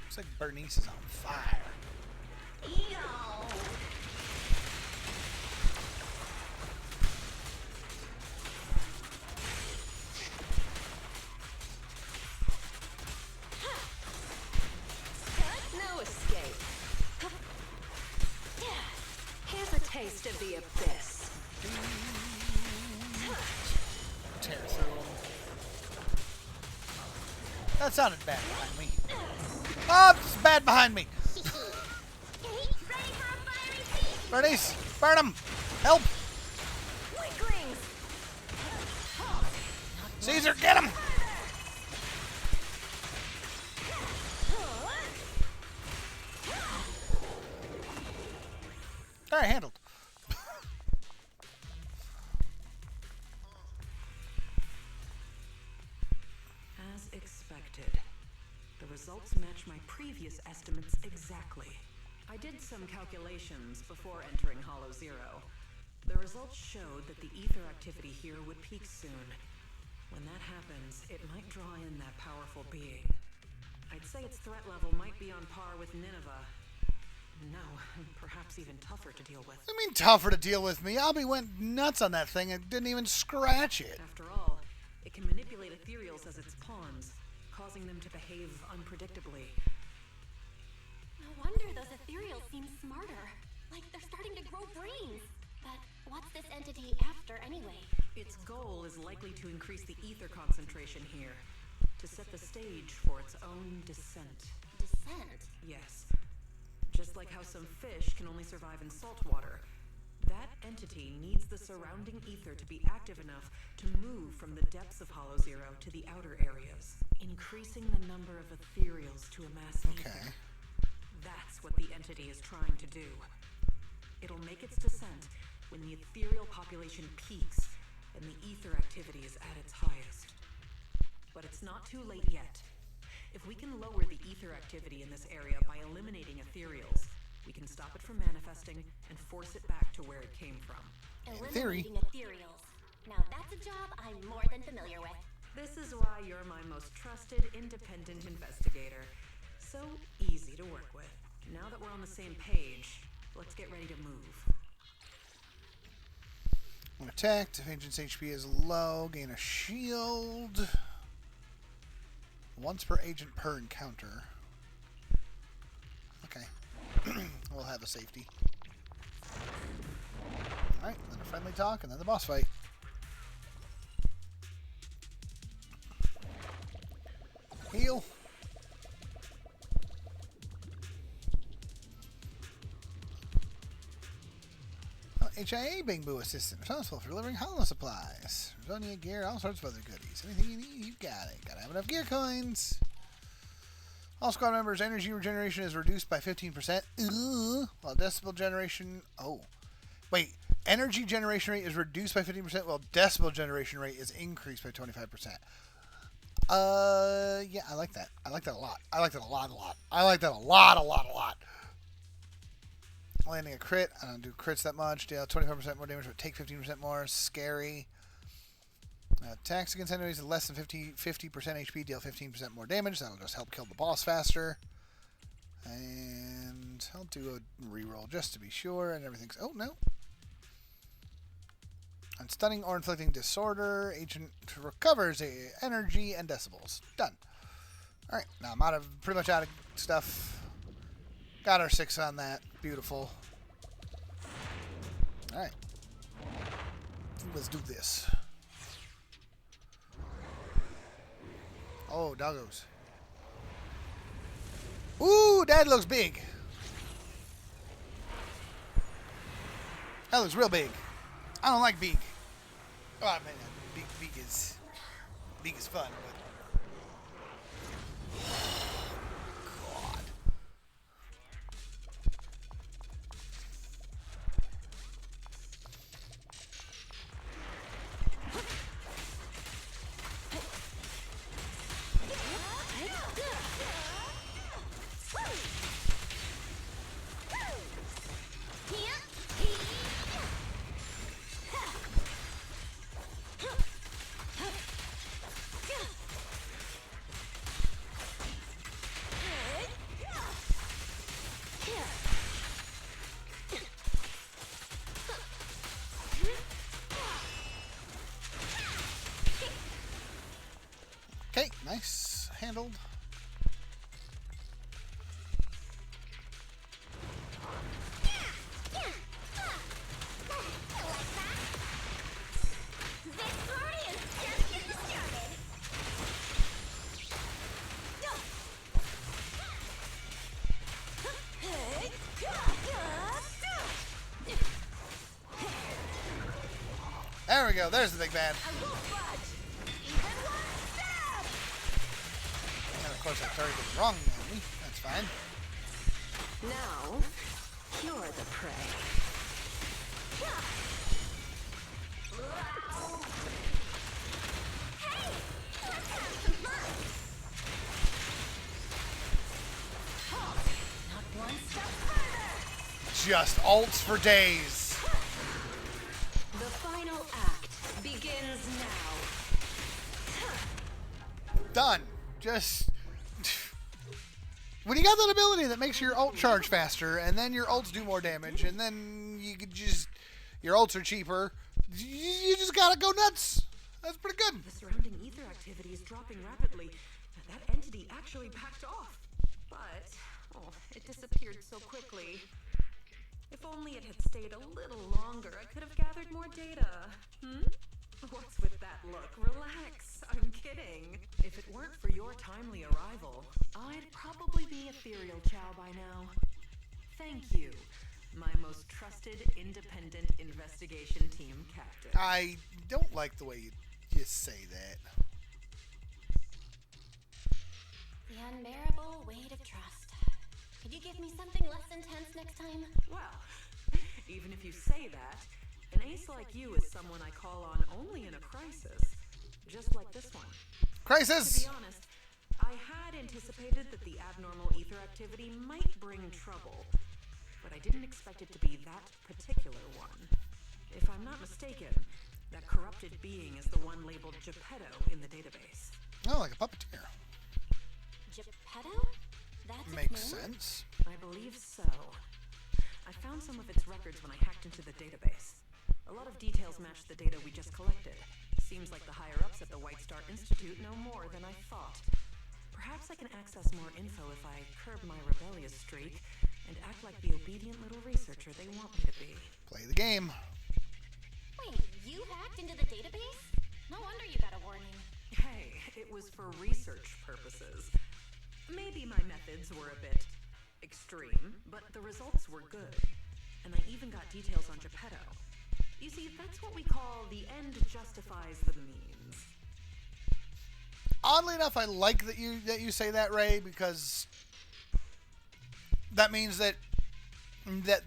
Looks like Bernice is on fire. No escape. Here's a taste of the abyss. Tear through them. That sounded bad behind me. Oh, it's bad behind me. Bernice, burn him. Help. Caesar, get him! Alright, handled. As expected. The results match my previous estimates exactly. I did some calculations before entering Hollow Zero. The results showed that the ether activity here would peak soon. When that happens, it might draw in that powerful being. I'd say its threat level might be on par with Nineveh. No, perhaps even tougher to deal with. I mean tougher to deal with me? Albie went nuts on that thing and didn't even scratch it. After all, it can manipulate ethereals as its pawns, causing them to behave unpredictably. No wonder those ethereals seem smarter. Like they're starting to grow brains. But what's this entity after anyway? Its goal is likely to increase the ether concentration here, to set the stage for its own descent. Descent? Yes. Just like how some fish can only survive in salt water, that entity needs the surrounding ether to be active enough to move from the depths of Hollow Zero to the outer areas, increasing the number of ethereals to amass ether. That's what the entity is trying to do. It'll make its descent when the ethereal population peaks and the ether activity is at its highest. But it's not too late yet. If we can lower the ether activity in this area by eliminating ethereals, we can stop it from manifesting and force it back to where it came from. Eliminating ethereals. Now that's a job I'm more than familiar with. This is why you're my most trusted, independent investigator. So easy to work with. Now that we're on the same page, let's get ready to move. When attacked, if agent's HP is low, gain a shield. Once per agent per encounter. Okay. We'll have a safety. Alright, then a friendly talk, and then the boss fight. Heal. HIA Bingbu assistant, responsible for delivering hollow supplies. Resonia gear, all sorts of other goodies. Anything you need, you got it. Gotta have enough gear coins. All squad members' energy regeneration is reduced by 15%. While decibel generation... Oh. Wait. Energy generation rate is reduced by 15%, while decibel generation rate is increased by 25%. Yeah, I like that. I like that a lot. I like that a lot. I like that a lot. Landing a crit. I don't do crits that much. Deal 25% more damage, but take 15% more. Scary. Attacks against enemies with less than 50% HP deal 15% more damage. That'll just help kill the boss faster. And I'll do a reroll just to be sure. And everything's... Oh, no. On stunning or inflicting disorder, agent recovers energy and decibels. Done. Alright, now I'm pretty much out of stuff. Got our 6 on that. Beautiful. Alright. Let's do this. Oh, doggos. Ooh, that looks big. That looks real big. I don't like big. Oh, I mean, big is fun, but... Okay, nice. Handled. There we go. There's the big bad. Of course, I targeted the wrong enemy. That's fine. Now, you're the prey. Just ults for days. The final act begins now. Done. Just... When you got that ability that makes your ult charge faster, and then your ults do more damage, and then you could just... Your ults are cheaper, you just gotta go nuts. That's pretty good. The surrounding ether activity is dropping rapidly. That entity actually backed off. But, it disappeared so quickly. If only it had stayed a little longer, I could have gathered more data. What's with that look? Relax. I'm kidding. If it weren't for your timely arrival, I'd probably be Ethereal Chow by now. Thank you, my most trusted independent investigation team captain. I don't like the way you say that. The unbearable weight of trust. Could you give me something less intense next time? Well, even if you say that, an ace like you is someone I call on only in a crisis. Just like this one. Crisis! To be honest, I had anticipated that the abnormal ether activity might bring trouble, but I didn't expect it to be that particular one. If I'm not mistaken, that corrupted being is the one labeled Geppetto in the database. Oh, like a puppeteer. Geppetto? That's Makes its name? sense. I believe so. I found some of its records when I hacked into the database. A lot of details match the data we just collected. Seems like the higher-ups at the White Star Institute know more than I thought. Perhaps I can access more info if I curb my rebellious streak and act like the obedient little researcher they want me to be. Play the game. Wait, you hacked into the database? No wonder you got a warning. Hey, it was for research purposes. Maybe my methods were a bit extreme, but the results were good. And I even got details on Geppetto. You see, that's what we call the end justifies the means. Oddly enough, I like that you say that, Ray, because that means that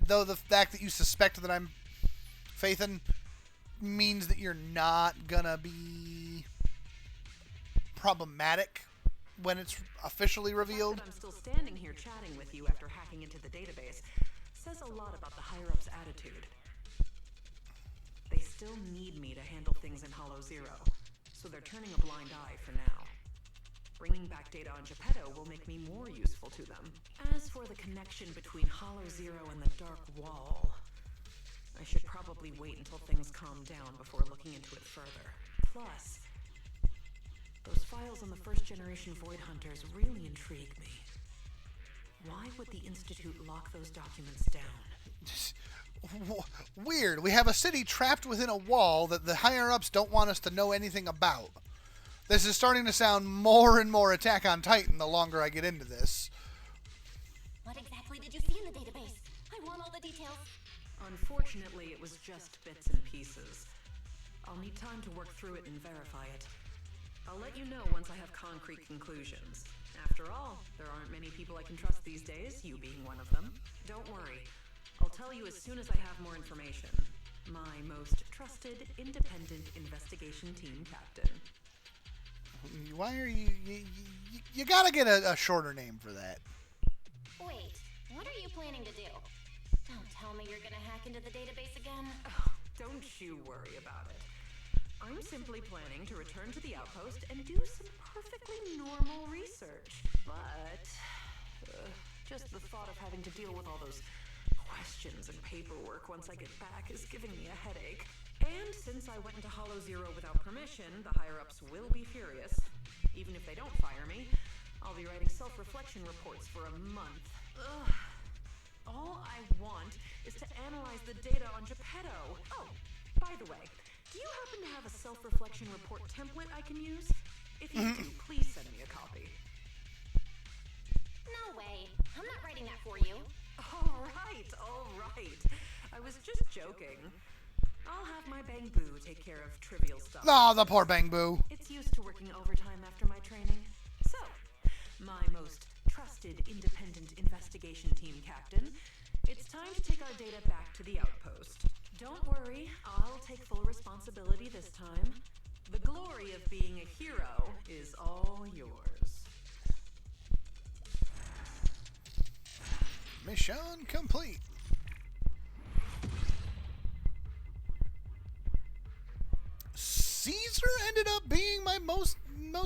though the fact that you suspect that I'm Faithin means that you're not gonna be problematic when it's officially revealed. The fact that I'm still standing here chatting with you after hacking into the database says a lot about the higher-ups' attitude. They still need me to handle things in Hollow Zero, so they're turning a blind eye for now. Bringing back data on Geppetto will make me more useful to them. As for the connection between Hollow Zero and the Dark Wall, I should probably wait until things calm down before looking into it further. Plus, those files on the first-generation Void Hunters really intrigue me. Why would the Institute lock those documents down? Weird. We have a city trapped within a wall that the higher-ups don't want us to know anything about. This is starting to sound more and more Attack on Titan the longer I get into this. What exactly did you see in the database? I want all the details. Unfortunately, it was just bits and pieces. I'll need time to work through it and verify it. I'll let you know once I have concrete conclusions. After all, there aren't many people I can trust these days, you being one of them. Don't worry. I'll tell you as soon as I have more information. My most trusted, independent investigation team captain. Why are you gotta get a shorter name for that. Wait, what are you planning to do? Don't tell me you're gonna hack into the database again. Oh, don't you worry about it. I'm simply planning to return to the outpost and do some perfectly normal research. But just the thought of having to deal with all those questions and paperwork once I get back is giving me a headache. And since I went into Hollow Zero without permission, the higher-ups will be furious. Even if they don't fire me, I'll be writing self-reflection reports for a month. Ugh. All I want is to analyze the data on Geppetto. Oh, by the way, do you happen to have a self-reflection report template I can use? If you do, please send me a copy. No way. I'm not writing that for you. All right. I was just joking. I'll have my Bang Boo take care of trivial stuff. Oh, the poor Bang Boo. It's used to working overtime after my training. So, my trusted independent investigation team, Captain. It's time to take our data back to the outpost. Don't worry, I'll take full responsibility this time. The glory of being a hero is all yours. Mission complete. Caesar ended up being my most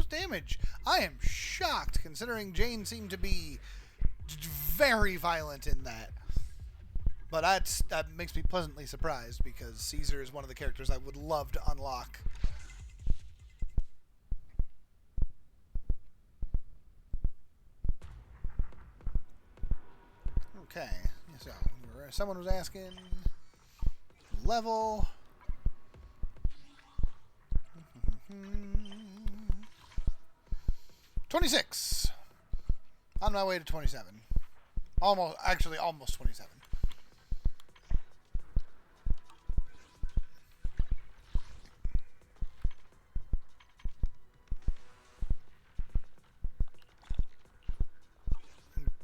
damage. I am shocked considering Jane seemed to be very violent in that. But that makes me pleasantly surprised because Caesar is one of the characters I would love to unlock. Okay, so someone was asking level. 26. On my way to 27. Almost 27.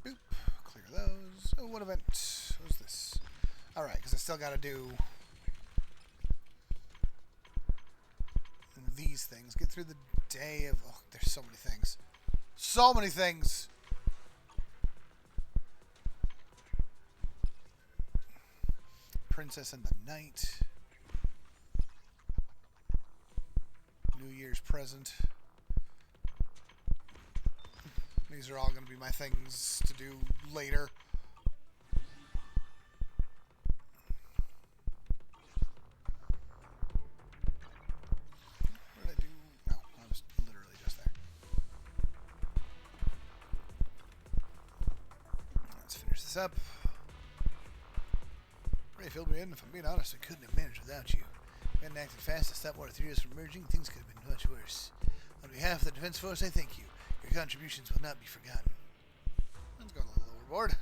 Boop. Clear those. Oh, what event was this? Alright, because I still got to do these things. Get through the day of... Oh, there's so many things. So many things! Princess in the Night. New Year's present. These are all going to be my things to do later. What did I do? No, I was literally just there. Let's finish this up. Ray filled me in. If I'm being honest, I couldn't have managed without you. If I hadn't acted fast to stop one of the Ethereals from emerging, things could have been much worse. On behalf of the Defense Force, I thank you. Your contributions will not be forgotten. Let's go a little overboard.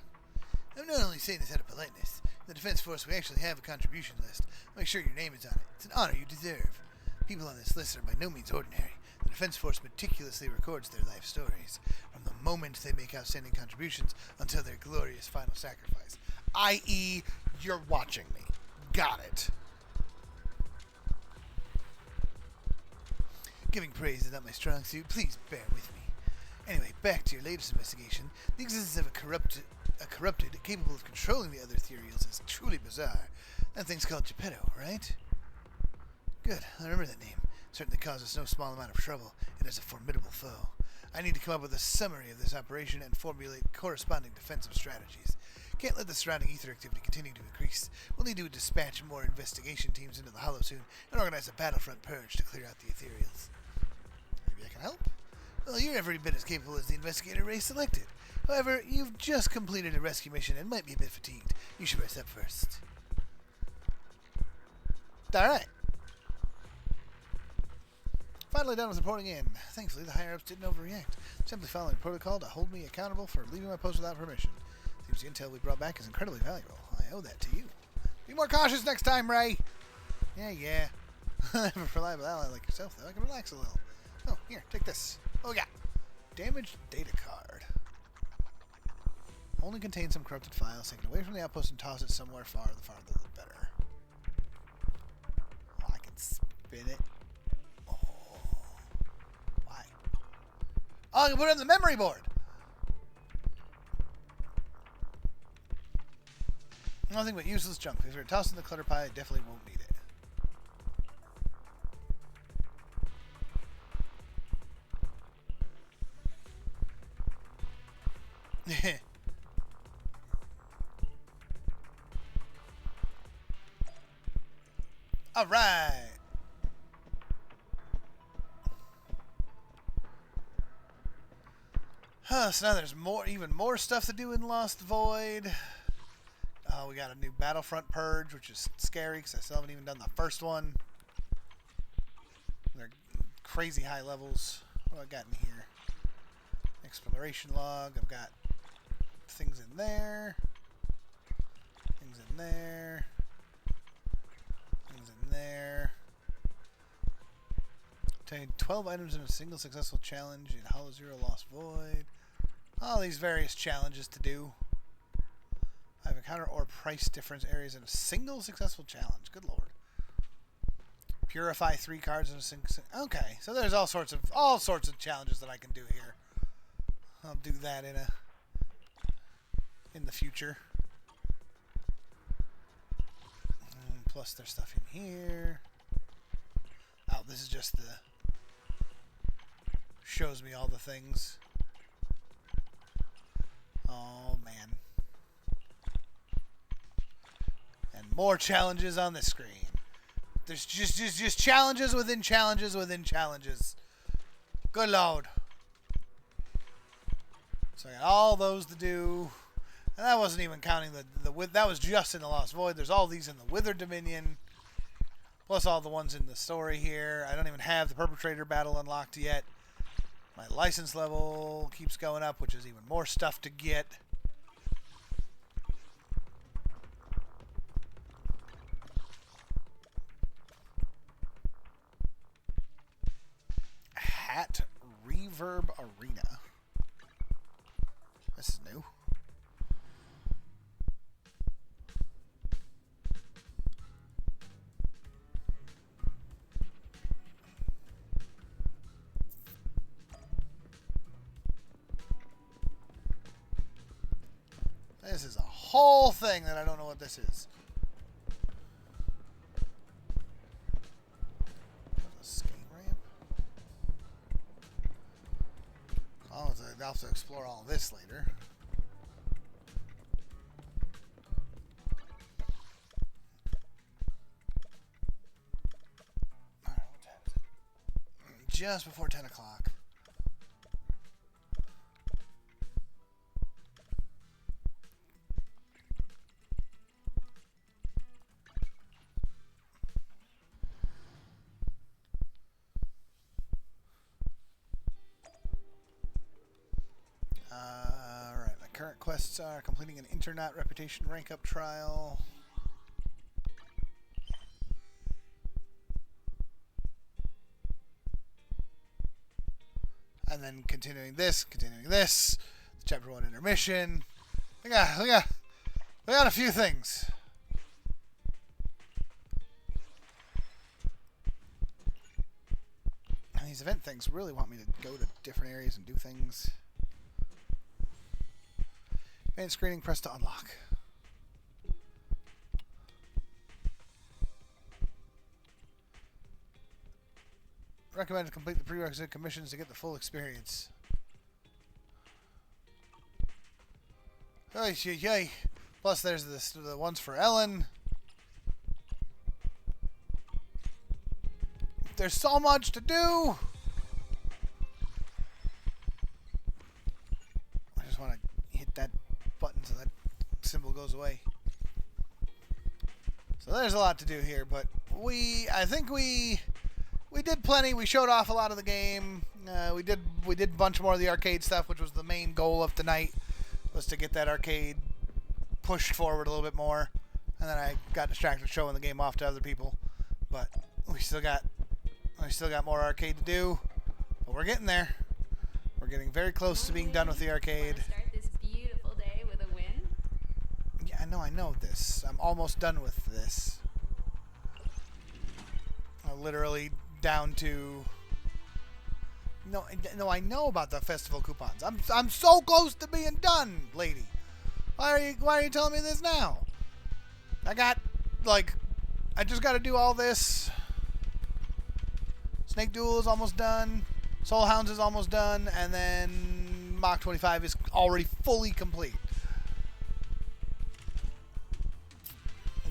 I'm not only saying this out of politeness. In the Defense Force, we actually have a contribution list. Make sure your name is on it. It's an honor you deserve. People on this list are by no means ordinary. The Defense Force meticulously records their life stories, from the moment they make outstanding contributions until their glorious final sacrifice. I.e., you're watching me. Got it. Giving praise is not my strong suit. Please bear with me. Anyway, back to your latest investigation. The existence of a corrupted, capable of controlling the other ethereals is truly bizarre. That thing's called Geppetto, right? Good, I remember that name. It certainly causes no small amount of trouble. It is a formidable foe. I need to come up with a summary of this operation and formulate corresponding defensive strategies. Can't let the surrounding ether activity continue to increase. We'll need to dispatch more investigation teams into the Hollow soon and organize a battlefront purge to clear out the ethereals. Maybe I can help? Well, you're every bit as capable as the investigator Ray selected. However, you've just completed a rescue mission and might be a bit fatigued. You should rest up first. Alright. Finally done with reporting in. Thankfully, the higher-ups didn't overreact, simply following protocol to hold me accountable for leaving my post without permission. Seems the intel we brought back is incredibly valuable. I owe that to you. Be more cautious next time, Ray! Yeah. I have a reliable ally like yourself, though. I can relax a little. Oh, here, take this. Oh, yeah. Damaged data card. Only contains some corrupted files. Take it away from the outpost and toss it somewhere farther the better. Oh, I can spin it. Oh. Why? Oh, I can put it on the memory board. Nothing but useless junk. If you're tossing the clutter pile, I definitely won't need it. All right. So now there's even more stuff to do in Lost Void. Oh, we got a new Battlefront Purge, which is scary because I still haven't even done the first one. They're crazy high levels. What have I got in here? Exploration log. I've got things in there. Things in there. Things in there. Obtained 12 items in a single successful challenge in Hollow Zero Lost Void. All these various challenges to do. I've encountered or price difference areas in a single successful challenge. Good lord. Purify 3 cards in a single. Okay, so there's all sorts of challenges that I can do here. I'll do that in the future. And plus, there's stuff in here. Oh, this is just the shows me all the things. Oh man. And more challenges on the screen. There's just challenges within challenges within challenges. Good lord. So I got all those to do. And that wasn't even counting that was just in the Lost Void. There's all these in the Wither Dominion. Plus all the ones in the story here. I don't even have the Perpetrator battle unlocked yet. My license level keeps going up, which is even more stuff to get. Hat Reverb Arena. This is new. This is a whole thing that I don't know what this is. A skate ramp. I'll have to explore all this later. Alright, what time is it? Just before 10 o'clock. Alright, my current quests are completing an Internet Reputation Rank Up trial. And then continuing this, chapter 1 intermission. We got a few things. And these event things really want me to go to different areas and do things. Main screening, press to unlock. Recommend to complete the prerequisite commissions to get the full experience. Yay. Plus there's the ones for Ellen. There's so much to do. I just want to hit that button so that symbol goes away. So there's a lot to do here, but I think we did plenty. We showed off a lot of the game. We did a bunch more of the arcade stuff, which was the main goal of tonight, was to get that arcade pushed forward a little bit more. And then I got distracted showing the game off to other people. But we still got more arcade to do. But we're getting there. We're getting very close to being done with the arcade. Start this beautiful day with a win. Yeah, I know this. I'm almost done with this. Literally down to... No, I know about the festival coupons. I'm so close to being done, lady. Why are you telling me this now? I just got to do all this. Snake Duel is almost done. Soul Hounds is almost done, and then Mach 25 is already fully complete.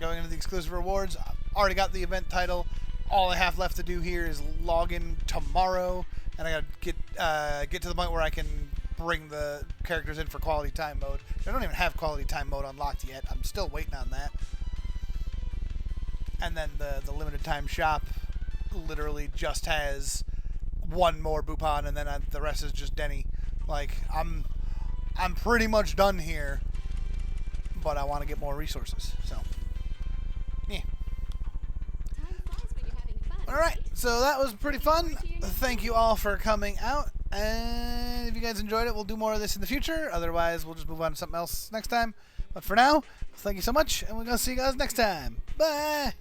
Going into the exclusive rewards, I've already got the event title. All I have left to do here is log in tomorrow, and I gotta get to the point where I can bring the characters in for quality time mode. I don't even have quality time mode unlocked yet. I'm still waiting on that. And then the limited time shop literally just has one more Bupon, and then the rest is just Denny. Like, I'm pretty much done here, but I want to get more resources. So, yeah. Time flies when you're having fun. All right, so that was pretty fun. Thank you all for coming out. And if you guys enjoyed it, we'll do more of this in the future. Otherwise, we'll just move on to something else next time. But for now, thank you so much, and we're going to see you guys next time. Bye!